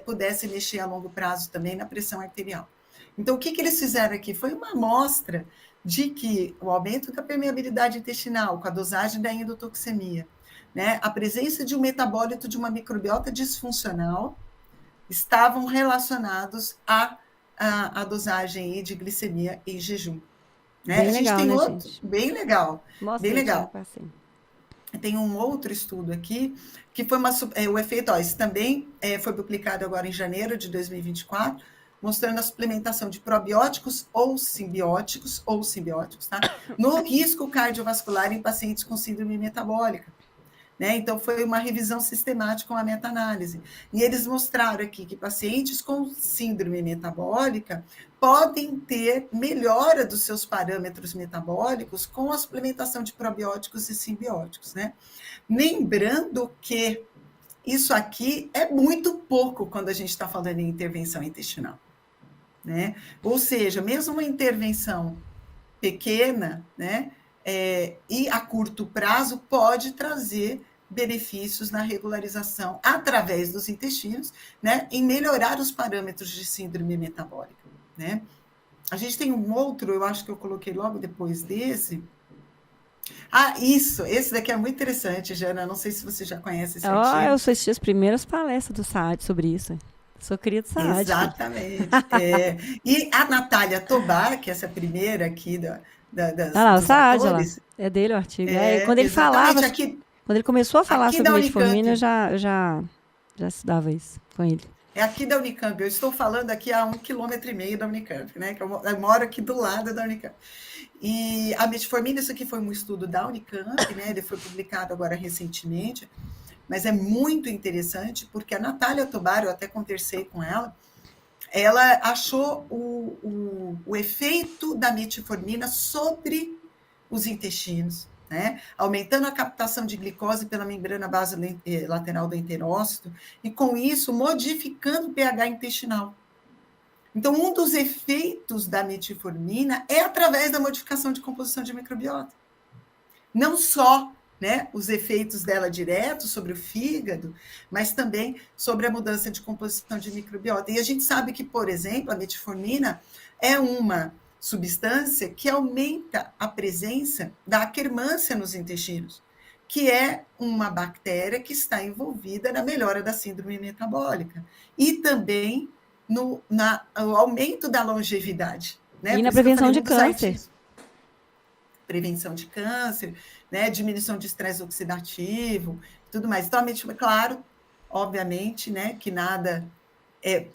pudesse mexer a longo prazo também na pressão arterial. Então, o que eles fizeram aqui? Foi uma amostra de que o aumento da permeabilidade intestinal, com a dosagem da endotoxemia, né, a presença de um metabólito de uma microbiota disfuncional, estavam relacionados à dosagem aí de glicemia em jejum. Né? Bem a gente legal, tem né, outro, gente? bem legal. Mostra bem legal. Assim. Tem um outro estudo aqui, que foi o efeito, esse também foi publicado agora em janeiro de 2024, mostrando a suplementação de probióticos ou simbióticos, tá? No risco cardiovascular em pacientes com síndrome metabólica. né? Então, foi uma revisão sistemática, uma meta-análise. E eles mostraram aqui que pacientes com síndrome metabólica podem ter melhora dos seus parâmetros metabólicos com a suplementação de probióticos e simbióticos, né? Lembrando que isso aqui é muito pouco quando a gente está falando em intervenção intestinal, né? Ou seja, mesmo uma intervenção pequena, né? E a curto prazo pode trazer benefícios na regularização através dos intestinos, né? Em melhorar os parâmetros de síndrome metabólica, né? A gente tem um outro, eu acho que eu coloquei logo depois desse. Isso, esse daqui é muito interessante, Jana. Não sei se você já conhece esse Eu artigo. assisti as primeiras palestras do Saad sobre isso. Sou querida do Saad, filho. Exatamente. E a Natália Tobar, que é essa primeira aqui O dos Saad, olha lá. autores, É dele o artigo. Quando ele exatamente falava, quando ele começou a falar aqui sobre da metformina, Unicamp. já estudava isso com ele. É aqui da Unicamp. Eu estou falando aqui a 1,5 km da Unicamp, né? Que eu moro aqui do lado da Unicamp. E a metformina, isso aqui foi um estudo da Unicamp, né? Ele foi publicado agora recentemente, mas é muito interessante porque a Natália Tobar, eu até conversei com ela achou o efeito da metformina sobre os intestinos, né? Aumentando a captação de glicose pela membrana lateral do enterócito e, com isso, modificando o pH intestinal. Então, um dos efeitos da metformina é através da modificação de composição de microbiota. Não só, né, os efeitos dela diretos sobre o fígado, mas também sobre a mudança de composição de microbiota. E a gente sabe que, por exemplo, a metformina é uma substância que aumenta a presença da Akkermansia nos intestinos, que é uma bactéria que está envolvida na melhora da síndrome metabólica e também no aumento da longevidade, né? E na prevenção de câncer. Prevenção de câncer, né? Diminuição de estresse oxidativo, tudo mais. Então, claro, obviamente, né, que nada...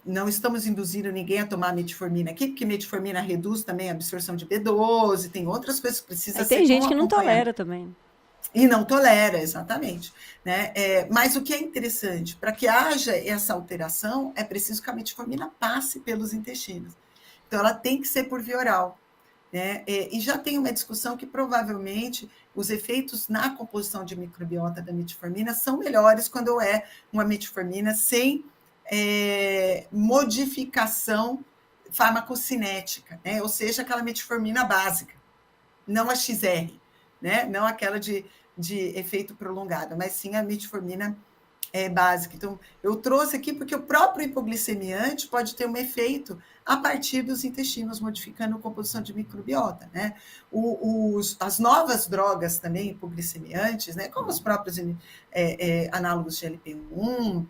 não estamos induzindo ninguém a tomar metformina aqui, porque metformina reduz também a absorção de B12, tem outras coisas que precisa ser. Tem gente que não tolera também. E não tolera, exatamente. Né? Mas o que é interessante, para que haja essa alteração, é preciso que a metformina passe pelos intestinos. Então, ela tem que ser por via oral. Né? E já tem uma discussão que provavelmente os efeitos na composição de microbiota da metformina são melhores quando é uma metformina sem modificação farmacocinética, né? Ou seja, aquela metformina básica, não a XR, né? Não aquela de efeito prolongado, mas sim a metformina básica. Então, eu trouxe aqui porque o próprio hipoglicemiante pode ter um efeito a partir dos intestinos, modificando a composição de microbiota, né? As novas drogas também hipoglicemiantes, né? Como os próprios análogos de GLP-1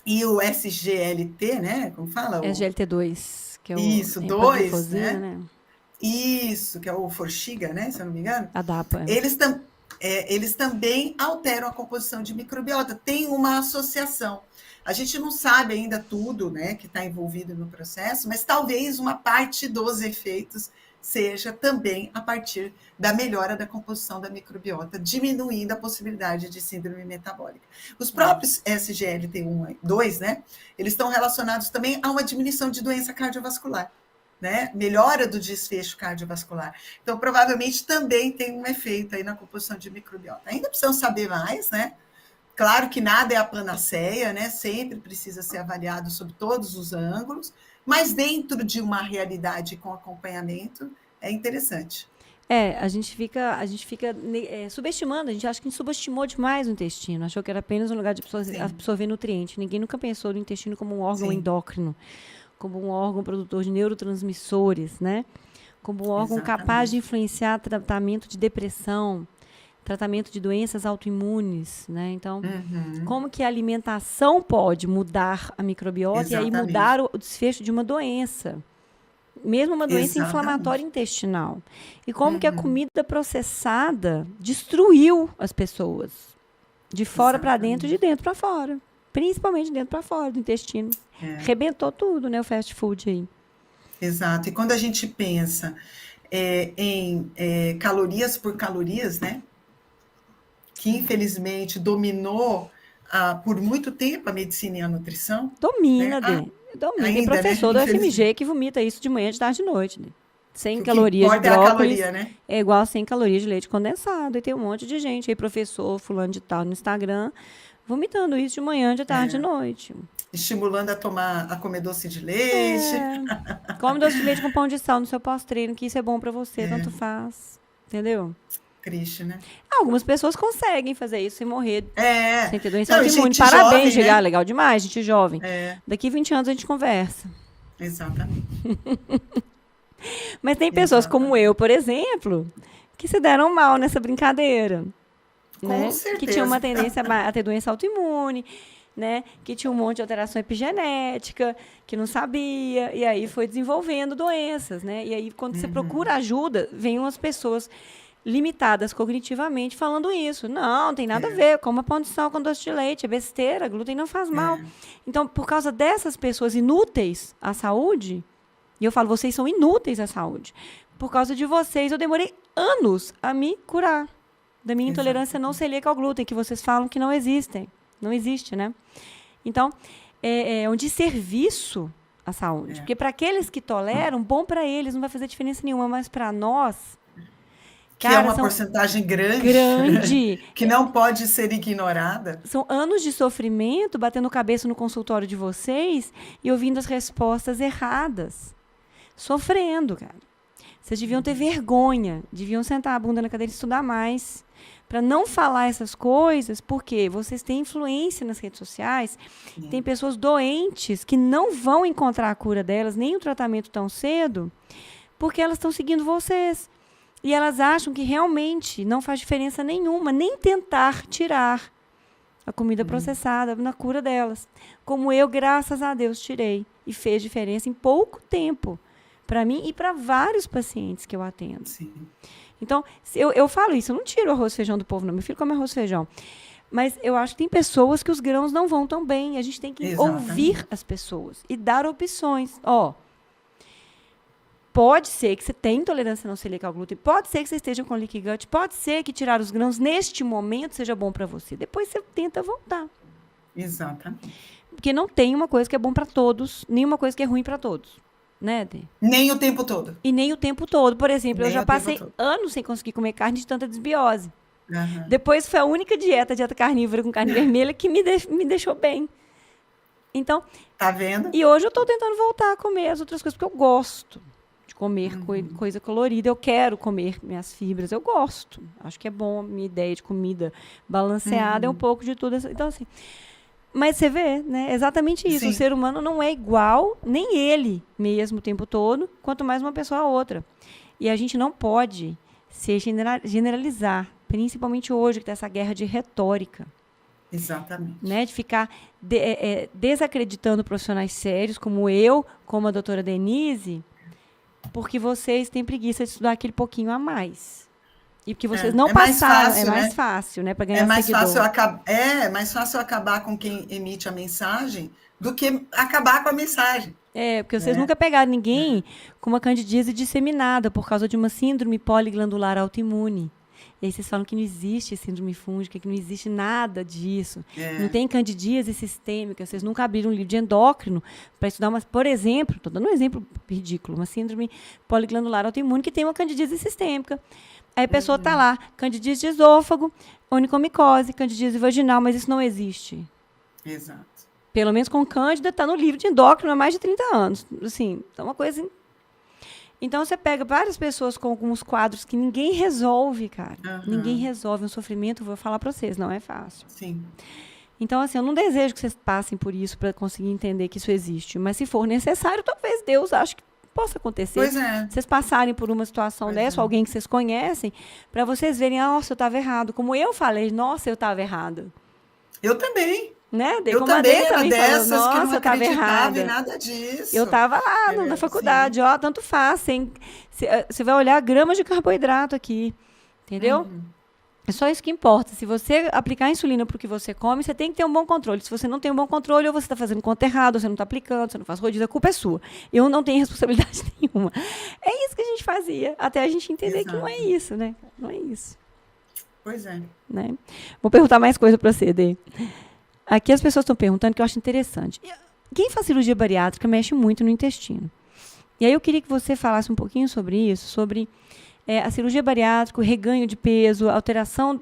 e o SGLT, né? Como fala? SGLT2, que é o Isso, 2, né? Isso, que é o Forxiga, né? Se eu não me engano. A DAPA. Eles também alteram a composição de microbiota, tem uma associação. A gente não sabe ainda tudo, né, que está envolvido no processo, mas talvez uma parte dos efeitos seja também a partir da melhora da composição da microbiota, diminuindo a possibilidade de síndrome metabólica. Os próprios SGLT1 e 2, né, eles estão relacionados também a uma diminuição de doença cardiovascular. Né? Melhora do desfecho cardiovascular. Então, provavelmente, também tem um efeito aí na composição de microbiota. Ainda precisamos saber mais, né? Claro que nada é a panaceia, né? Sempre precisa ser avaliado sob todos os ângulos, mas dentro de uma realidade com acompanhamento, é interessante. A gente fica subestimando, a gente acha que a gente subestimou demais o intestino, achou que era apenas um lugar de absorver nutriente. Ninguém nunca pensou no intestino como um órgão endócrino, como um órgão produtor de neurotransmissores, né? Como um órgão capaz de influenciar tratamento de depressão, tratamento de doenças autoimunes, né? Então, como que a alimentação pode mudar a microbiota e aí mudar o desfecho de uma doença? Mesmo uma doença inflamatória intestinal. E como que a comida processada destruiu as pessoas. De fora para dentro e de dentro para fora. Principalmente de dentro para fora do intestino. Rebentou tudo, né? O fast food aí. Exato. E quando a gente pensa em calorias por calorias, né? que infelizmente dominou por muito tempo a medicina e a nutrição. Domina, né? Domina. Tem Ainda, professor né? do FMG que vomita isso de manhã, de tarde e de noite. 100 O que calorias de importa é a brócolis caloria, né? é igual a 100 calorias de leite condensado. E tem um monte de gente aí, professor fulano de tal no Instagram, vomitando isso de manhã, de tarde e de noite. Estimulando a comer doce de leite. Come doce de leite com pão de sal no seu pós-treino, que isso é bom pra você, tanto faz. Entendeu? Triste, né? Algumas pessoas conseguem fazer isso sem morrer, sem ter doença Não, autoimune. gente Parabéns, jovem, chegar, né? legal demais, gente jovem. Daqui 20 anos a gente conversa. Exatamente. Mas tem pessoas como eu, por exemplo, que se deram mal nessa brincadeira. Com certeza. Que tinham uma tendência a ter doença autoimune, né? Que tinha um monte de alteração epigenética, que não sabia, e aí foi desenvolvendo doenças, né? E aí, quando você procura ajuda, vem umas pessoas limitadas cognitivamente falando isso. Não tem nada a ver, coma pão de sal com doce de leite, é besteira, glúten não faz mal. Então, por causa dessas pessoas inúteis à saúde, e eu falo, vocês são inúteis à saúde, por causa de vocês, eu demorei anos a me curar da minha intolerância não celíaca ao glúten, que vocês falam que não existem. Não existe, né? Então, é um desserviço à saúde. Porque para aqueles que toleram, bom para eles, não vai fazer diferença nenhuma, mas para nós... Que é uma porcentagem grande, que não pode ser ignorada. São anos de sofrimento, batendo cabeça no consultório de vocês e ouvindo as respostas erradas. Sofrendo, cara. Vocês deviam ter vergonha, deviam sentar a bunda na cadeira e estudar mais, para não falar essas coisas, porque vocês têm influência nas redes sociais, tem pessoas doentes que não vão encontrar a cura delas, nem o tratamento tão cedo, porque elas estão seguindo vocês. E elas acham que realmente não faz diferença nenhuma, nem tentar tirar a comida processada na cura delas. Como eu, graças a Deus, tirei. E fez diferença em pouco tempo. Para mim e para vários pacientes que eu atendo. Sim. Então, eu falo isso, eu não tiro o arroz e feijão do povo, não. Meu filho come arroz e feijão. Mas eu acho que tem pessoas que os grãos não vão tão bem. A gente tem que ouvir as pessoas e dar opções. Pode ser que você tenha intolerância não celíaca ao glúten, pode ser que você esteja com leaky gut, pode ser que tirar os grãos neste momento seja bom para você. Depois você tenta voltar. Exatamente. Porque não tem uma coisa que é bom para todos, nenhuma coisa que é ruim para todos. Né, Dê? Nem o tempo todo. E nem o tempo todo. Por exemplo, eu já passei anos sem conseguir comer carne de tanta desbiose. Depois foi a única dieta carnívora com carne vermelha que me deixou bem. Então, tá vendo? E hoje eu estou tentando voltar a comer as outras coisas, porque eu gosto de comer coisa colorida. Eu quero comer minhas fibras, eu gosto. Acho que é bom a minha ideia de comida balanceada, é um pouco de tudo. Então, assim... Mas você vê, né? Exatamente isso. Sim. O ser humano não é igual, nem ele mesmo o tempo todo, quanto mais uma pessoa a outra. E a gente não pode se generalizar, principalmente hoje, que tem essa guerra de retórica. Exatamente. Né? De ficar desacreditando profissionais sérios, como eu, como a doutora Denise, porque vocês têm preguiça de estudar aquele pouquinho a mais. E porque vocês não passaram, é mais fácil, né, para ganhar seguidor. É mais fácil acabar com quem emite a mensagem do que acabar com a mensagem. Porque vocês nunca pegaram ninguém com uma candidíase disseminada por causa de uma síndrome poliglandular autoimune. E aí vocês falam que não existe síndrome fúngica, que não existe nada disso. Não tem candidíase sistêmica. Vocês nunca abriram um livro de endócrino para estudar, por exemplo, estou dando um exemplo ridículo, uma síndrome poliglandular autoimune que tem uma candidíase sistêmica. Aí a pessoa está lá, candidíase de esôfago, onicomicose, candidíase vaginal, mas isso não existe. Exato. Pelo menos com cândida, está no livro de endócrino há mais de 30 anos. Assim, é uma coisa... Então, você pega várias pessoas com alguns quadros que ninguém resolve, cara. Ninguém resolve. Um sofrimento, vou falar para vocês, não é fácil. Sim. Então, assim, eu não desejo que vocês passem por isso para conseguir entender que isso existe. Mas, se for necessário, talvez Deus ache que possa acontecer. Pois é. Vocês passarem por uma situação dessa, ou alguém que vocês conhecem, para vocês verem, nossa, eu estava errado. Como eu falei, nossa, eu estava errada. Eu também. Né? Eu também era dessas falou, que não acreditava em nada disso. Eu estava lá na faculdade, tanto faz. Você vai olhar gramas de carboidrato aqui, entendeu? É só isso que importa. Se você aplicar insulina para o que você come, você tem que ter um bom controle. Se você não tem um bom controle, ou você está fazendo conta errada, ou você não está aplicando, você não faz rodízio, a culpa é sua. Eu não tenho responsabilidade nenhuma. É isso que a gente fazia, até a gente entender que não é isso, né? Não é isso. Pois é. Né? Vou perguntar mais coisa para você, Dê. Aqui as pessoas estão perguntando que eu acho interessante. Quem faz cirurgia bariátrica mexe muito no intestino. E aí eu queria que você falasse um pouquinho sobre isso, sobre a cirurgia bariátrica, o reganho de peso, a alteração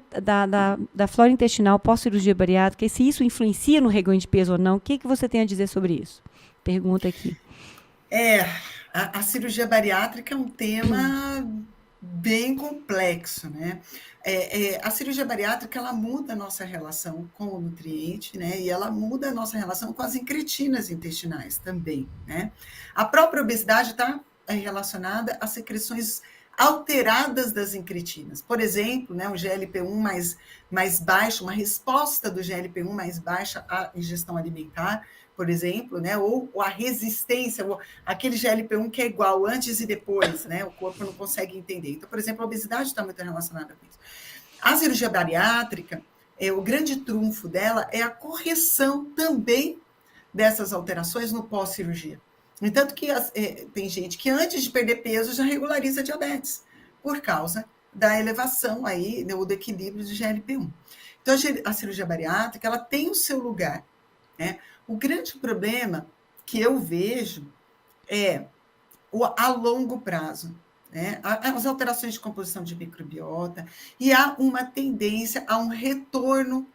da flora intestinal pós-cirurgia bariátrica, e se isso influencia no reganho de peso ou não. O que você tem a dizer sobre isso? Pergunta aqui. A cirurgia bariátrica é um tema bem complexo, né? A cirurgia bariátrica, ela muda a nossa relação com o nutriente, né? E ela muda a nossa relação com as incretinas intestinais também, né? A própria obesidade está relacionada às secreções alteradas das incretinas. Por exemplo, né, o GLP-1 mais baixo, uma resposta do GLP-1 mais baixa à ingestão alimentar, por exemplo, né, ou a resistência, ou aquele GLP-1 que é igual antes e depois, né, o corpo não consegue entender. Então, por exemplo, a obesidade está muito relacionada com isso. A cirurgia bariátrica, o grande trunfo dela é a correção também dessas alterações no pós-cirurgia. No entanto, que tem gente que antes de perder peso já regulariza a diabetes, por causa da elevação aí, né, do equilíbrio do GLP-1. Então, a cirurgia bariátrica, ela tem o seu lugar, né? O grande problema que eu vejo é a longo prazo, né? As alterações de composição de microbiota, e há uma tendência a um retorno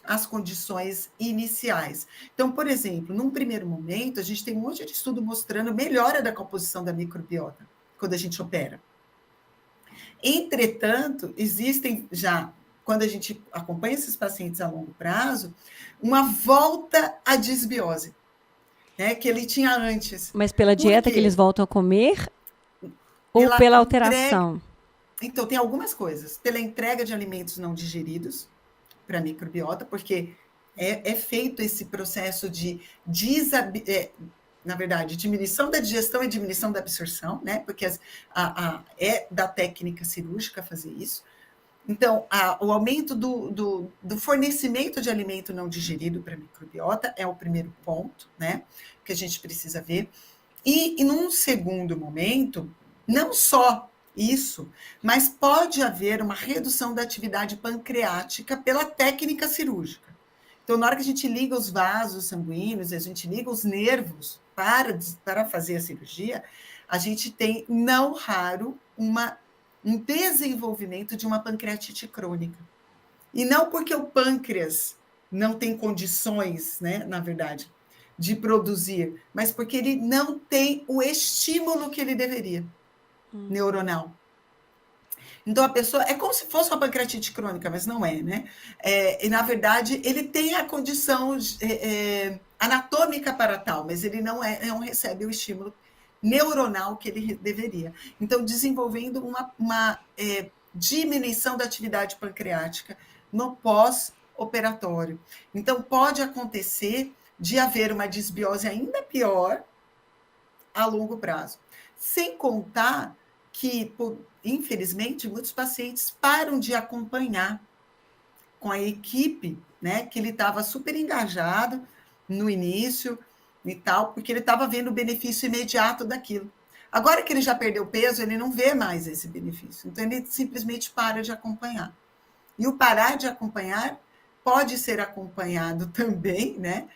às condições iniciais. Então, por exemplo, num primeiro momento, a gente tem um monte de estudo mostrando melhora da composição da microbiota quando a gente opera. Entretanto, existem já, quando a gente acompanha esses pacientes a longo prazo, uma volta à disbiose, né, que ele tinha antes. Mas pela dieta que eles voltam a comer ou pela alteração? Então, tem algumas coisas. Pela entrega de alimentos não digeridos para a microbiota, porque é feito esse processo de na verdade, diminuição da digestão e diminuição da absorção, né? Porque é da técnica cirúrgica fazer isso. Então, o aumento do fornecimento de alimento não digerido para a microbiota é o primeiro ponto, né? Que a gente precisa ver. E num segundo momento, não só isso, mas pode haver uma redução da atividade pancreática pela técnica cirúrgica. Então, na hora que a gente liga os vasos sanguíneos, a gente liga os nervos para fazer a cirurgia, a gente tem, não raro, um desenvolvimento de uma pancreatite crônica. E não porque o pâncreas não tem condições, né, na verdade, de produzir, mas porque ele não tem o estímulo que ele deveria, neuronal. Então, a pessoa, é como se fosse uma pancreatite crônica, mas não é, né? E, na verdade, ele tem a condição anatômica para tal, mas ele não recebe o estímulo neuronal que ele deveria. Então, desenvolvendo uma diminuição da atividade pancreática no pós-operatório. Então, pode acontecer de haver uma disbiose ainda pior a longo prazo. Sem contar que, infelizmente, muitos pacientes param de acompanhar com a equipe, né, que ele estava super engajado no início e tal, porque ele estava vendo o benefício imediato daquilo. Agora que ele já perdeu peso, ele não vê mais esse benefício. Então, ele simplesmente para de acompanhar. E o parar de acompanhar pode ser acompanhado também, né,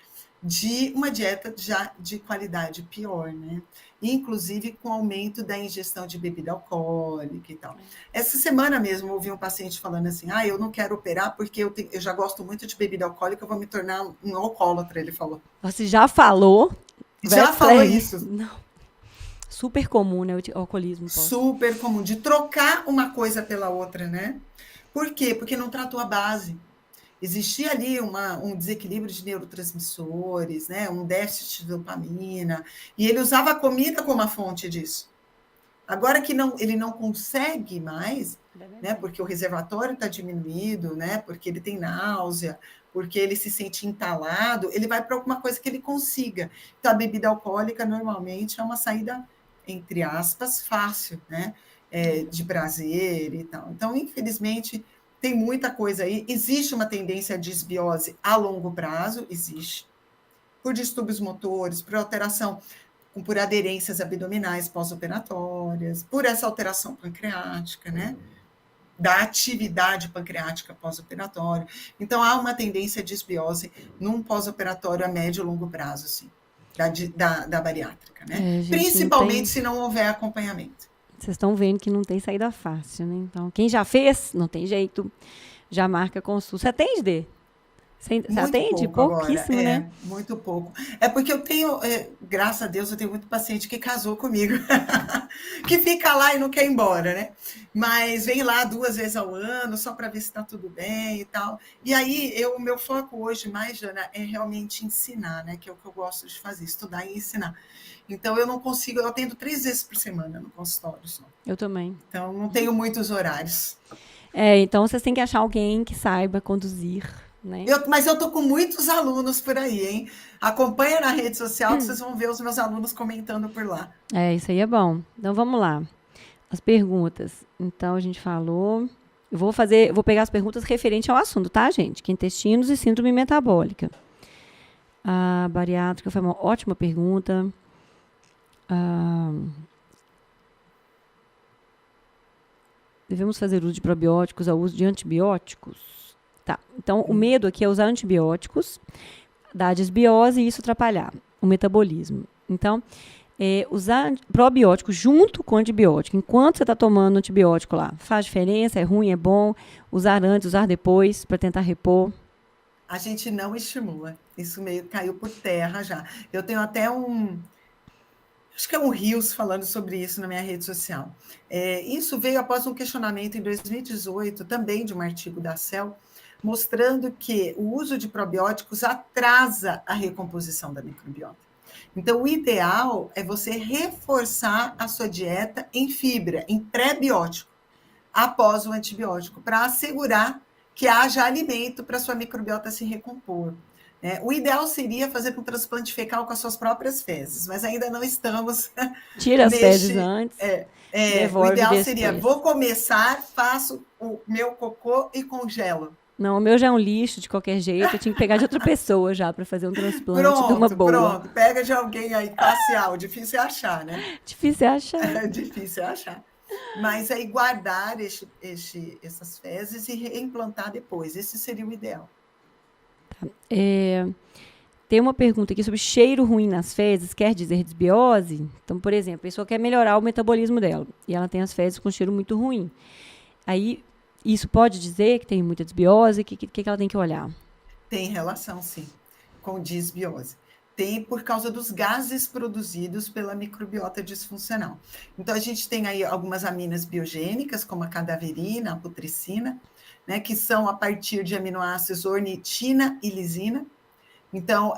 de uma dieta já de qualidade pior, né? Inclusive com aumento da ingestão de bebida alcoólica e tal. Essa semana mesmo, eu ouvi um paciente falando assim, eu não quero operar porque eu já gosto muito de bebida alcoólica, eu vou me tornar um alcoólatra, ele falou. Você já falou? Já falou isso. Não. Super comum, né, o alcoolismo. Super comum, de trocar uma coisa pela outra, né? Por quê? Porque não tratou a base. Existia ali um desequilíbrio de neurotransmissores, né? Um déficit de dopamina, e ele usava a comida como a fonte disso. Agora que ele não consegue mais, né? Porque o reservatório está diminuído, né? Porque ele tem náusea, porque ele se sente entalado, ele vai para alguma coisa que ele consiga. Então, a bebida alcoólica, normalmente, é uma saída, entre aspas, fácil, né? De prazer e tal. Então, infelizmente, tem muita coisa aí. Existe uma tendência à disbiose a longo prazo, existe, por distúrbios motores, por alteração, por aderências abdominais pós-operatórias, por essa alteração pancreática, né? da atividade pancreática pós-operatório. Então, há uma tendência à disbiose num pós-operatório a médio e longo prazo, sim, da bariátrica, né? Gente, Principalmente se não houver acompanhamento. Vocês estão vendo que não tem saída fácil, né? Então, quem já fez, não tem jeito, já marca consulta. Você atende, Dê? Você atende? Pouquíssimo, agora, né? Muito pouco. É porque eu tenho, graças a Deus, eu tenho muito paciente que casou comigo, que fica lá e não quer ir embora, né? Mas vem lá 2 vezes ao ano, só para ver se está tudo bem e tal. E aí, o meu foco hoje mais, Jana, é realmente ensinar, né? Que é o que eu gosto de fazer, estudar e ensinar. Então, eu não consigo, eu atendo 3 vezes por semana no consultório só. Eu também. Então, não tenho muitos horários. Então vocês têm que achar alguém que saiba conduzir, né? Mas eu tô com muitos alunos por aí, hein? Acompanha na rede social que vocês vão ver os meus alunos comentando por lá. Isso aí é bom. Então vamos lá. As perguntas. Então a gente falou. Eu vou pegar as perguntas referentes ao assunto, tá, gente? Que intestinos e síndrome metabólica. A bariátrica foi uma ótima pergunta. Devemos fazer uso de probióticos ao uso de antibióticos? Tá. Então, o medo aqui é usar antibióticos, dar desbiose e isso atrapalhar o metabolismo. Então, usar probiótico junto com antibiótico, enquanto você está tomando antibiótico lá, faz diferença? É ruim? É bom? Usar antes, usar depois, para tentar repor? A gente não estimula. Isso meio caiu por terra já. Eu tenho até acho que é um Rios falando sobre isso na minha rede social. Isso veio após um questionamento em 2018, também de um artigo da Cell, mostrando que o uso de probióticos atrasa a recomposição da microbiota. Então, o ideal é você reforçar a sua dieta em fibra, em pré-biótico, após o antibiótico, para assegurar que haja alimento para a sua microbiota se recompor. O ideal seria fazer um transplante fecal com as suas próprias fezes, mas ainda não estamos. Tira as fezes antes. O ideal seria: vou começar, faço o meu cocô e congelo. Não, o meu já é um lixo de qualquer jeito. Eu tinha que pegar de outra pessoa já para fazer um transplante de uma boa. Pronto, pega de alguém aí, facial. Difícil é achar, né? Difícil é achar. Difícil é achar. Mas aí guardar essas fezes e reimplantar depois. Esse seria o ideal. Tá. Tem uma pergunta aqui sobre cheiro ruim nas fezes, quer dizer desbiose? Então, por exemplo, a pessoa quer melhorar o metabolismo dela e ela tem as fezes com cheiro muito ruim. Aí, isso pode dizer que tem muita desbiose? O que ela tem que olhar? Tem relação, sim, com desbiose. Tem por causa dos gases produzidos pela microbiota disfuncional. Então, a gente tem aí algumas aminas biogênicas, como a cadaverina, a putricina, né, que são a partir de aminoácidos ornitina e lisina. Então,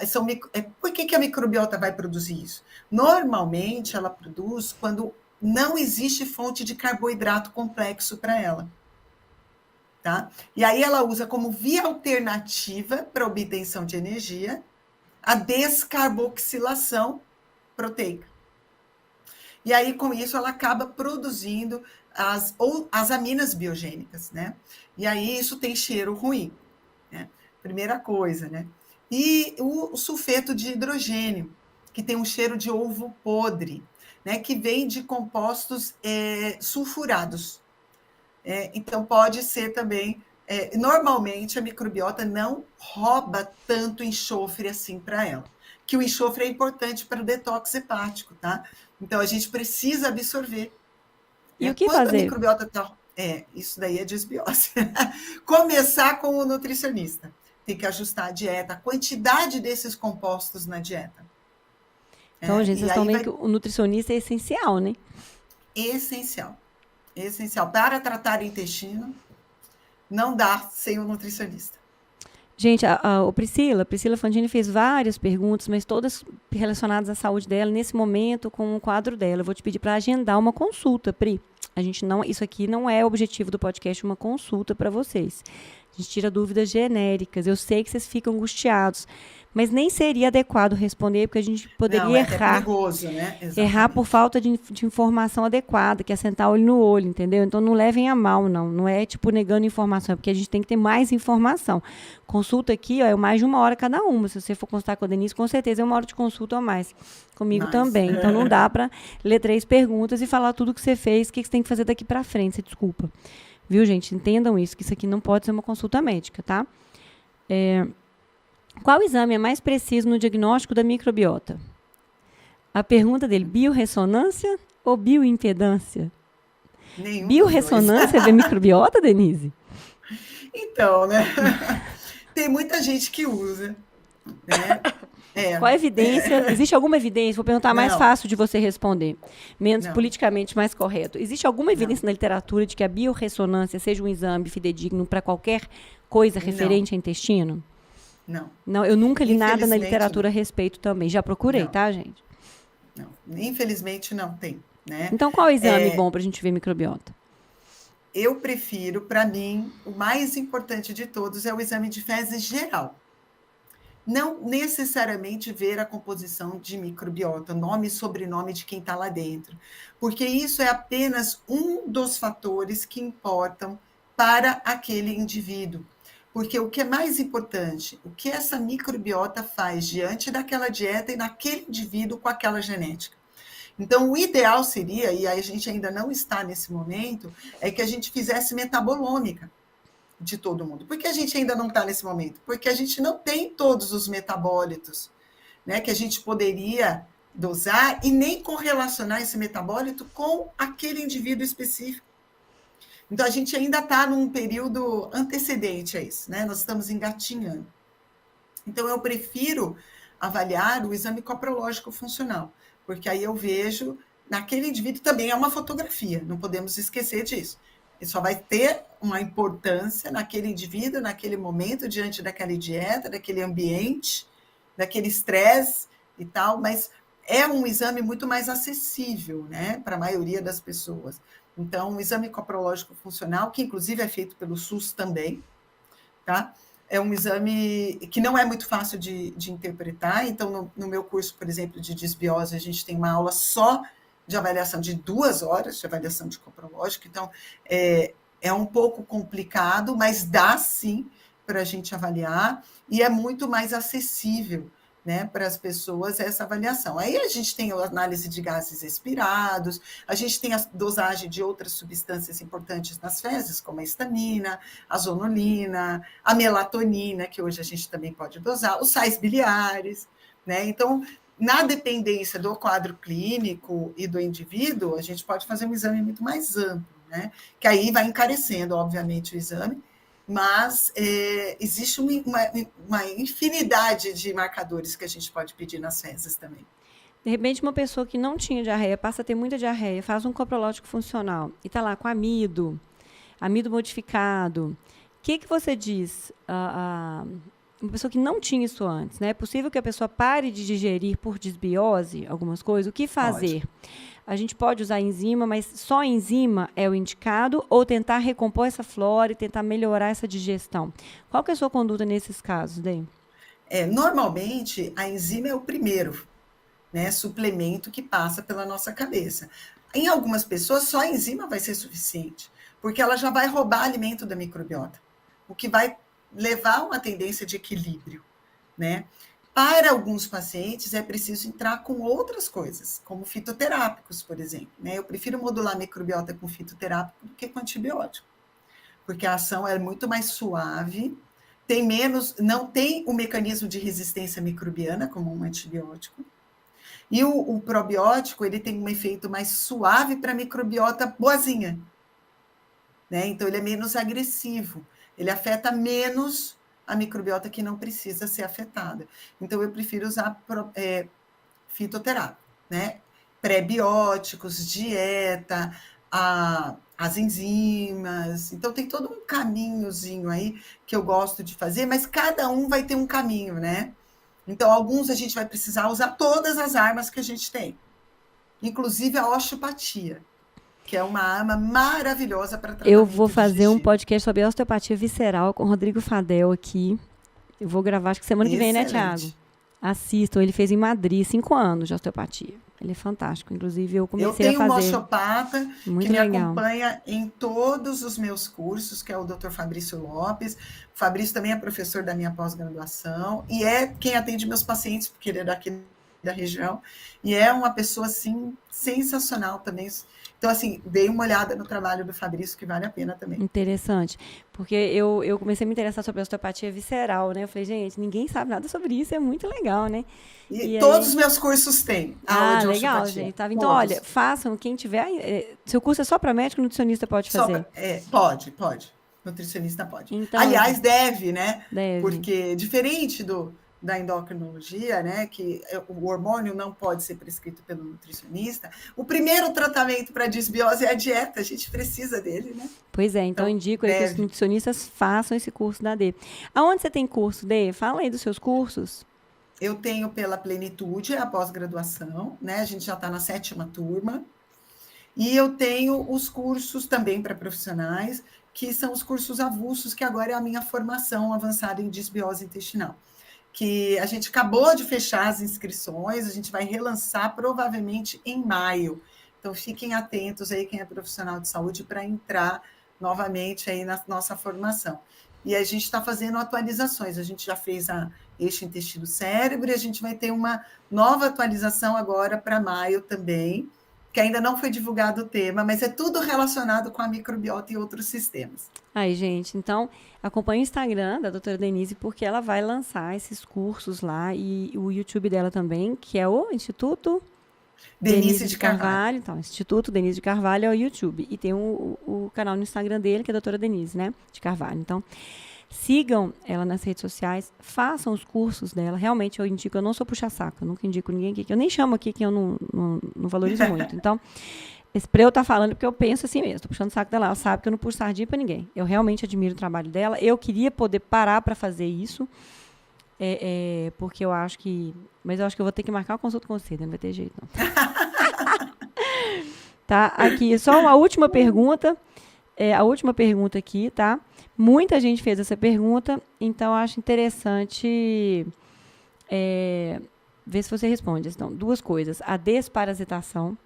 por que a microbiota vai produzir isso? Normalmente, ela produz quando não existe fonte de carboidrato complexo para ela. Tá? E aí ela usa como via alternativa para obtenção de energia a descarboxilação proteica. E aí, com isso, ela acaba produzindo as aminas biogênicas, né? E aí isso tem cheiro ruim, né? Primeira coisa, né? E o sulfeto de hidrogênio, que tem um cheiro de ovo podre, né? Que vem de compostos sulfurados. Então, pode ser também... normalmente, a microbiota não rouba tanto enxofre assim para ela. Que o enxofre é importante para o detox hepático, tá? Então, a gente precisa absorver. E o que fazer? A microbiota tá... isso daí é desbiose. Começar com o nutricionista. Tem que ajustar a dieta, a quantidade desses compostos na dieta. Então, gente, vocês estão vendo que o nutricionista é essencial, né? Essencial. Essencial. Para tratar o intestino, não dá sem o nutricionista. Gente, a Priscila Fantini fez várias perguntas, mas todas relacionadas à saúde dela, nesse momento, com o quadro dela. Eu vou te pedir para agendar uma consulta, Pri. Isso aqui não é o objetivo do podcast, uma consulta para vocês. A gente tira dúvidas genéricas. Eu sei que vocês ficam angustiados, mas nem seria adequado responder, porque a gente poderia errar. É perigoso, né? Exatamente. Errar por falta de informação adequada, que é sentar olho no olho, entendeu? Então, não levem a mal, não. Não é, negando informação, é porque a gente tem que ter mais informação. Consulta aqui, é mais de 1 hora cada uma. Se você for consultar com a Denise, com certeza é 1 hora de consulta ou mais. Comigo também. Então, não dá para ler 3 perguntas e falar tudo que você fez, o que você tem que fazer daqui para frente, você desculpa. Viu, gente? Entendam isso, que isso aqui não pode ser uma consulta médica, tá? Qual exame é mais preciso no diagnóstico da microbiota? A pergunta dele, biorressonância ou bioimpedância? Nenhum dos dois. Biorressonância da microbiota, Denise? Então, né? Tem muita gente que usa, né? Qual a evidência? Existe alguma evidência? Vou perguntar mais Não, fácil de você responder, menos não, politicamente mais correto. Existe alguma não, evidência na literatura de que a biorressonância seja um exame fidedigno para qualquer coisa não, referente a intestino? não. Não, eu nunca li nada na Infelizmente, literatura a não. respeito também. Já procurei, Não, tá, gente? não. Infelizmente, não tem, né? Então, qual é o exame bom para a gente ver microbiota? Eu prefiro, para mim, o mais importante de todos é o exame de fezes geral. Não necessariamente ver a composição de microbiota, nome e sobrenome de quem está lá dentro, porque isso é apenas um dos fatores que importam para aquele indivíduo. Porque o que é mais importante, o que essa microbiota faz diante daquela dieta e naquele indivíduo com aquela genética. Então, o ideal seria, e a gente ainda não está nesse momento, é que a gente fizesse metabolômica de todo mundo. Por que a gente ainda não está nesse momento? Porque a gente não tem todos os metabólitos, né, que a gente poderia dosar e nem correlacionar esse metabólito com aquele indivíduo específico. Então, a gente ainda está num período antecedente a isso, né? Nós estamos engatinhando. Então, eu prefiro avaliar o exame coprológico funcional, porque aí eu vejo, naquele indivíduo também é uma fotografia, não podemos esquecer disso. Ele só vai ter uma importância naquele indivíduo, naquele momento, diante daquela dieta, daquele ambiente, daquele estresse e tal, mas é um exame muito mais acessível, né, para a maioria das pessoas. Então, o exame coprológico funcional, que inclusive é feito pelo SUS também, tá? É um exame que não é muito fácil de interpretar. Então, no meu curso, por exemplo, de disbiose, a gente tem uma aula só de avaliação de 2 horas de avaliação de coprológico. Então, é um pouco complicado, mas dá sim para a gente avaliar e é muito mais acessível, né, para as pessoas essa avaliação. Aí a gente tem a análise de gases expirados, a gente tem a dosagem de outras substâncias importantes nas fezes, como a histamina, a zonulina, a melatonina, que hoje a gente também pode dosar, os sais biliares, né? Então, na dependência do quadro clínico e do indivíduo, a gente pode fazer um exame muito mais amplo, né? Que aí vai encarecendo, obviamente, o exame, mas existe uma infinidade de marcadores que a gente pode pedir nas fezes também. De repente, uma pessoa que não tinha diarreia, passa a ter muita diarreia, faz um coprológico funcional e está lá com amido modificado. O que você diz a uma pessoa que não tinha isso antes, né? É possível que a pessoa pare de digerir por disbiose algumas coisas? O que fazer? Pode. A gente pode usar enzima, mas só enzima é o indicado ou tentar recompor essa flora e tentar melhorar essa digestão? Qual que é a sua conduta nesses casos, Dei? Normalmente, a enzima é o primeiro, né, suplemento que passa pela nossa cabeça. Em algumas pessoas, só a enzima vai ser suficiente, porque ela já vai roubar alimento da microbiota, o que vai levar a uma tendência de equilíbrio, né? Para alguns pacientes, é preciso entrar com outras coisas, como fitoterápicos, por exemplo, né? Eu prefiro modular a microbiota com fitoterápico do que com antibiótico, porque a ação é muito mais suave, tem menos, não tem o mecanismo de resistência microbiana, como um antibiótico, e o probiótico, ele tem um efeito mais suave para a microbiota boazinha, né? Então, ele é menos agressivo, ele afeta menos a microbiota que não precisa ser afetada. Então, eu prefiro usar fitoterápico, né? Pré-bióticos, dieta, as enzimas. Então, tem todo um caminhozinho aí que eu gosto de fazer, mas cada um vai ter um caminho, né? Então, alguns a gente vai precisar usar todas as armas que a gente tem, inclusive a osteopatia, que é uma arma maravilhosa para Eu vou tratamento fazer um digestivo. podcast sobre osteopatia visceral com o Rodrigo Fadel aqui. Eu vou gravar, acho que semana que vem, né, Thiago? Excelente. Assistam, ele fez em Madrid 5 anos de osteopatia. Ele é fantástico. Inclusive, eu Eu comecei a tenho uma fazer. osteopata que Muito me legal. acompanha em todos os meus cursos, que é o Dr. Fabrício Lopes. O Fabrício também é professor da minha pós-graduação e é quem atende meus pacientes, porque ele é daqui da região, e é uma pessoa, assim, sensacional também. Então, assim, dei uma olhada no trabalho do Fabrício, que vale a pena também. Interessante. Porque eu comecei a me interessar sobre a osteopatia visceral, né? Eu falei, gente, ninguém sabe nada sobre isso, é muito legal, né? E E todos aí. os meus cursos têm aula Ah, de legal, osteopatia. gente. Tava. Então, olha, Todos. façam, quem tiver. Seu curso é só para médico, nutricionista pode fazer. Pode. Nutricionista pode. Então, Aliás, deve, né? deve. Porque diferente da endocrinologia, né? Que o hormônio não pode ser prescrito pelo nutricionista. O primeiro tratamento para disbiose é a dieta. A gente precisa dele, né? Pois é, então Então, indico aí que os deve. nutricionistas façam esse curso da D. Aonde você tem curso, D? Fala aí dos seus cursos. Eu tenho pela Plenitude a pós-graduação, né? A gente já está na 7ª turma. E eu tenho os cursos também para profissionais, que são os cursos avulsos, que agora é a minha formação avançada em disbiose intestinal. Que a gente acabou de fechar as inscrições, a gente vai relançar provavelmente em maio. Então, fiquem atentos aí, quem é profissional de saúde, para entrar novamente aí na nossa formação. E a gente está fazendo atualizações. A gente já fez a eixo intestino-cérebro e a gente vai ter uma nova atualização agora para maio também, que ainda não foi divulgado o tema, mas é tudo relacionado com a microbiota e outros sistemas. Aí, gente, então acompanhe o Instagram da doutora Denise, porque ela vai lançar esses cursos lá e o YouTube dela também, que é o Instituto Denise Denise de de Carvalho. Carvalho. Então, Instituto Denise de Carvalho é o YouTube. E tem o canal no Instagram dele, que é a doutora Denise, né? De Carvalho. Então, sigam ela nas redes sociais, façam os cursos dela. Realmente, eu indico, eu não sou puxa-saco, eu nunca indico ninguém aqui, que eu nem chamo aqui que eu não valorizo muito. Então, pra eu estar falando, porque eu penso assim mesmo, tô puxando o saco dela, ela sabe que eu não puxo sardinha pra ninguém. Eu realmente admiro o trabalho dela. Eu queria poder parar para fazer isso, porque eu acho que... Mas eu acho que eu vou ter que marcar uma consulta com você, né? Não vai ter jeito, não. Tá? Aqui, só uma última pergunta. A última pergunta aqui, tá? Muita gente fez essa pergunta, então eu acho interessante ver se você responde. Então, duas coisas. A desparasitação.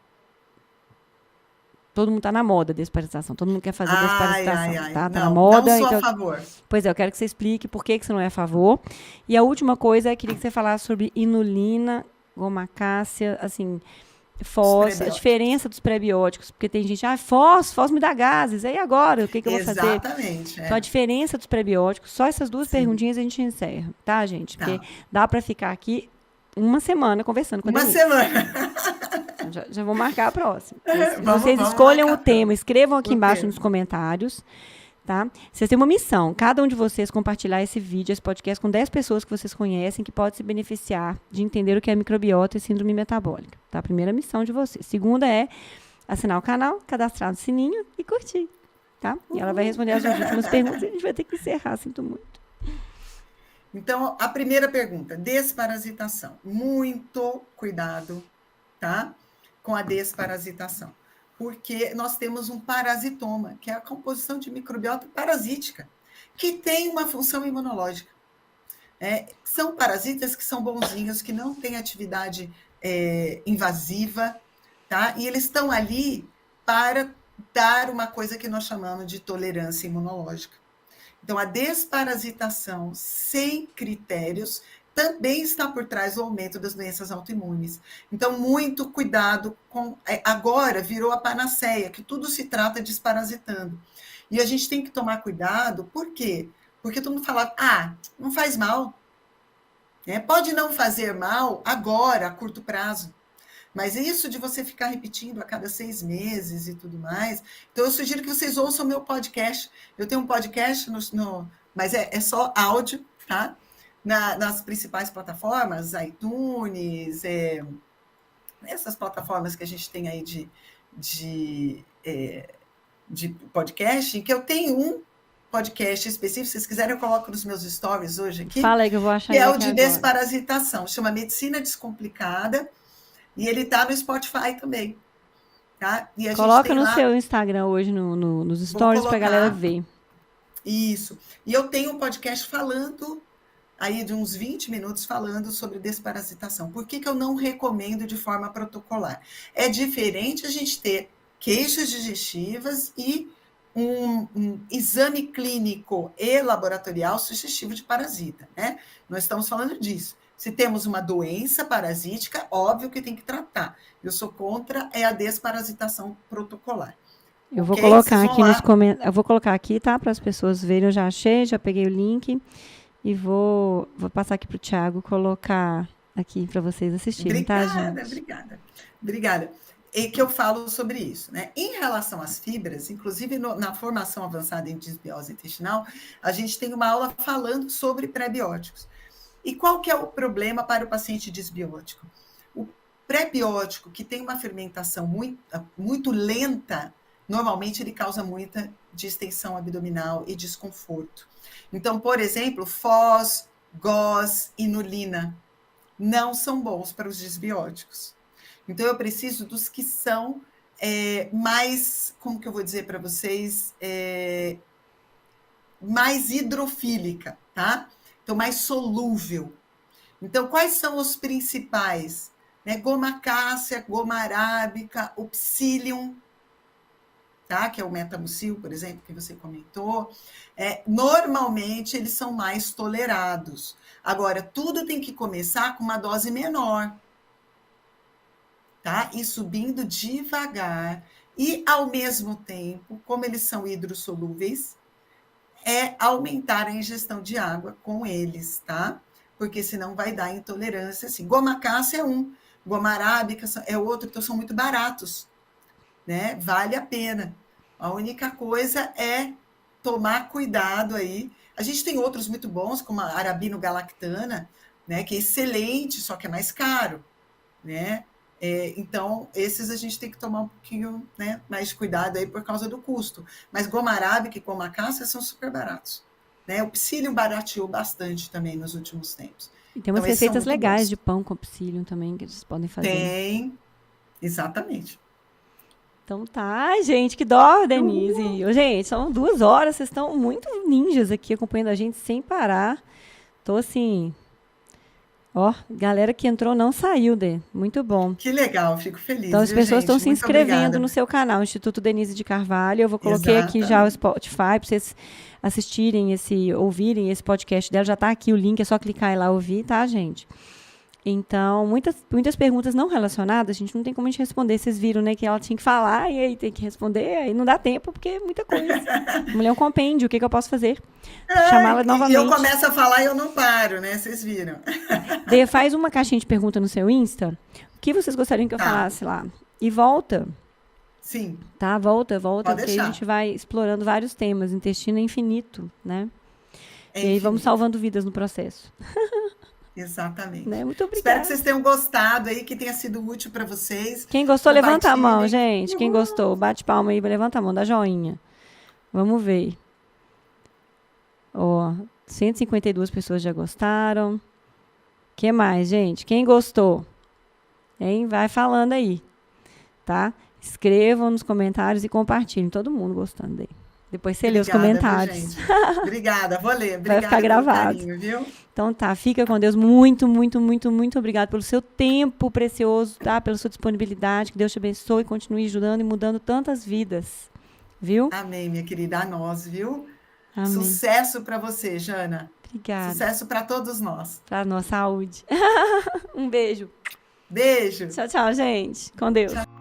Todo mundo está na moda desparasitação. Todo mundo quer fazer desparasitação, tá? Tá na Não, moda. não sou Então, a favor. pois é, eu quero que você explique por que você não é a favor. E a última coisa, eu queria que você falasse sobre inulina, gomacácea, assim, a diferença dos prebióticos, porque tem gente, fós me dá gases, aí agora, o que eu vou fazer? Exatamente. Então, a diferença dos prebióticos, só essas duas Sim. perguntinhas a gente encerra, tá, gente? Tá. Porque dá para ficar aqui uma semana conversando com a Denise. semana. Já vou marcar a próxima. Vamos Vocês escolham o marcar tema, escrevam aqui o embaixo tema. nos comentários. Tá? Vocês têm uma missão, cada um de vocês compartilhar esse vídeo, esse podcast com 10 pessoas que vocês conhecem, que pode se beneficiar de entender o que é microbiota e síndrome metabólica. Tá? A primeira missão de vocês. Segunda é assinar o canal, cadastrar no sininho e curtir. Tá? E ela vai responder as últimas perguntas e a gente vai ter que encerrar, sinto muito. Então, a primeira pergunta, desparasitação. Muito cuidado, tá? Com a desparasitação. Porque nós temos um parasitoma, que é a composição de microbiota parasítica, que tem uma função imunológica. São parasitas que são bonzinhos, que não têm atividade invasiva, tá? E eles estão ali para dar uma coisa que nós chamamos de tolerância imunológica. Então, a desparasitação sem critérios também está por trás do aumento das doenças autoimunes. Então, muito cuidado com... Agora virou a panaceia, que tudo se trata desparasitando. E a gente tem que tomar cuidado, por quê? Porque todo mundo fala, não faz mal. Pode não fazer mal agora, a curto prazo. Mas isso de você ficar repetindo a cada 6 meses e tudo mais... Então, eu sugiro que vocês ouçam o meu podcast. Eu tenho um podcast, mas é só áudio, tá? Nas principais plataformas, iTunes, essas plataformas que a gente tem aí de podcast, em que eu tenho um podcast específico, se vocês quiserem, eu coloco nos meus stories hoje aqui. Fala aí que eu vou achar. Que é o de desparasitação, chama Medicina Descomplicada, e ele está no Spotify também. Tá? E a Coloca gente tem no lá... seu Instagram hoje, nos stories, para a galera ver. Isso. E eu tenho um podcast falando, aí de uns 20 minutos, falando sobre desparasitação. Por que eu não recomendo de forma protocolar? É diferente a gente ter queixas digestivas e um exame clínico e laboratorial sugestivo de parasita, né? Nós estamos falando disso. Se temos uma doença parasítica, óbvio que tem que tratar. Eu sou contra a desparasitação protocolar. Eu vou colocar aqui nos comentários. Eu vou colocar aqui, tá? Para as pessoas verem. Eu já achei, já peguei o link. E vou passar aqui para o Thiago colocar aqui para vocês assistirem, tá, gente? Obrigada. E que eu falo sobre isso, né? Em relação às fibras, inclusive na formação avançada em desbiose intestinal, a gente tem uma aula falando sobre pré-bióticos. E qual que é o problema para o paciente desbiótico? O pré-biótico, que tem uma fermentação muito lenta, normalmente ele causa muita distensão abdominal e desconforto. Então, por exemplo, Foz, Gós, inulina não são bons para os desbióticos. Então, eu preciso dos que são mais, como que eu vou dizer para vocês, mais hidrofílica, tá? Então, mais solúvel. Então, quais são os principais? Né? Goma cássia, goma arábica, o psyllium, tá? Que é o metamucil, por exemplo, que você comentou. Normalmente, eles são mais tolerados. Agora, tudo tem que começar com uma dose menor. Tá? E subindo devagar. E, ao mesmo tempo, como eles são hidrossolúveis, aumentar a ingestão de água com eles, tá? Porque senão vai dar intolerância. Assim. Goma cássia é um, goma arábica é outro, então são muito baratos, né? Vale a pena. A única coisa é tomar cuidado aí. A gente tem outros muito bons, como a arabinogalactana, né? Que é excelente, só que é mais caro, né? Então, esses a gente tem que tomar um pouquinho, né, mais de cuidado aí por causa do custo. Mas goma arábica e goma cássia são super baratos. Né? O psyllium barateou bastante também nos últimos tempos. E tem umas receitas legais de pão com psyllium também que vocês podem fazer. Tem, exatamente. Então tá, gente, que dó, Denise. Gente, são 2 horas, vocês estão muito ninjas aqui acompanhando a gente sem parar. Tô assim... Ó, galera que entrou não saiu, Dê. Muito bom. Que legal, fico feliz. Então, as pessoas estão se inscrevendo no seu canal, Instituto Denise de Carvalho. Eu vou colocar aqui já o Spotify para vocês assistirem ouvirem esse podcast dela. Já está aqui o link, é só clicar e lá ouvir, tá, gente? Então, muitas perguntas não relacionadas, a gente não tem como a gente responder. Vocês viram, né, que ela tinha que falar e aí tem que responder, aí não dá tempo, porque é muita coisa. Mulher é um compêndio, o que eu posso fazer? Chamá-la novamente. E eu começo a falar e eu não paro, né? Vocês viram. Dê, faz uma caixinha de pergunta no seu Insta. O que vocês gostariam que eu falasse lá? E volta. Sim. Tá, volta, Pode porque deixar. a gente vai explorando vários temas. Intestino é infinito, né? E aí vamos salvando vidas no processo. Exatamente. Né? Muito obrigada. Espero que vocês tenham gostado aí, que tenha sido útil para vocês. Quem gostou, levanta a mão, gente. Quem gostou, bate palma aí, levanta a mão, dá joinha. Vamos ver. Ó, 152 pessoas já gostaram. O que mais, gente? Quem gostou? Hein? Vai falando aí, tá? Escrevam nos comentários e compartilhem. Todo mundo gostando aí. Depois você lê os comentários. Obrigada, vou ler. Obrigada, vai ficar gravado. Carinho, viu? Então tá, fica com Deus. Muito, muito, muito, muito obrigado pelo seu tempo precioso, tá? Pela sua disponibilidade. Que Deus te abençoe e continue ajudando e mudando tantas vidas. Viu? Amém, minha querida. A nós, viu? Amém. Sucesso para você, Jana. Obrigada. Sucesso para todos nós. Para nossa saúde. Um beijo. Beijo. Tchau, tchau, gente. Com Deus. Tchau.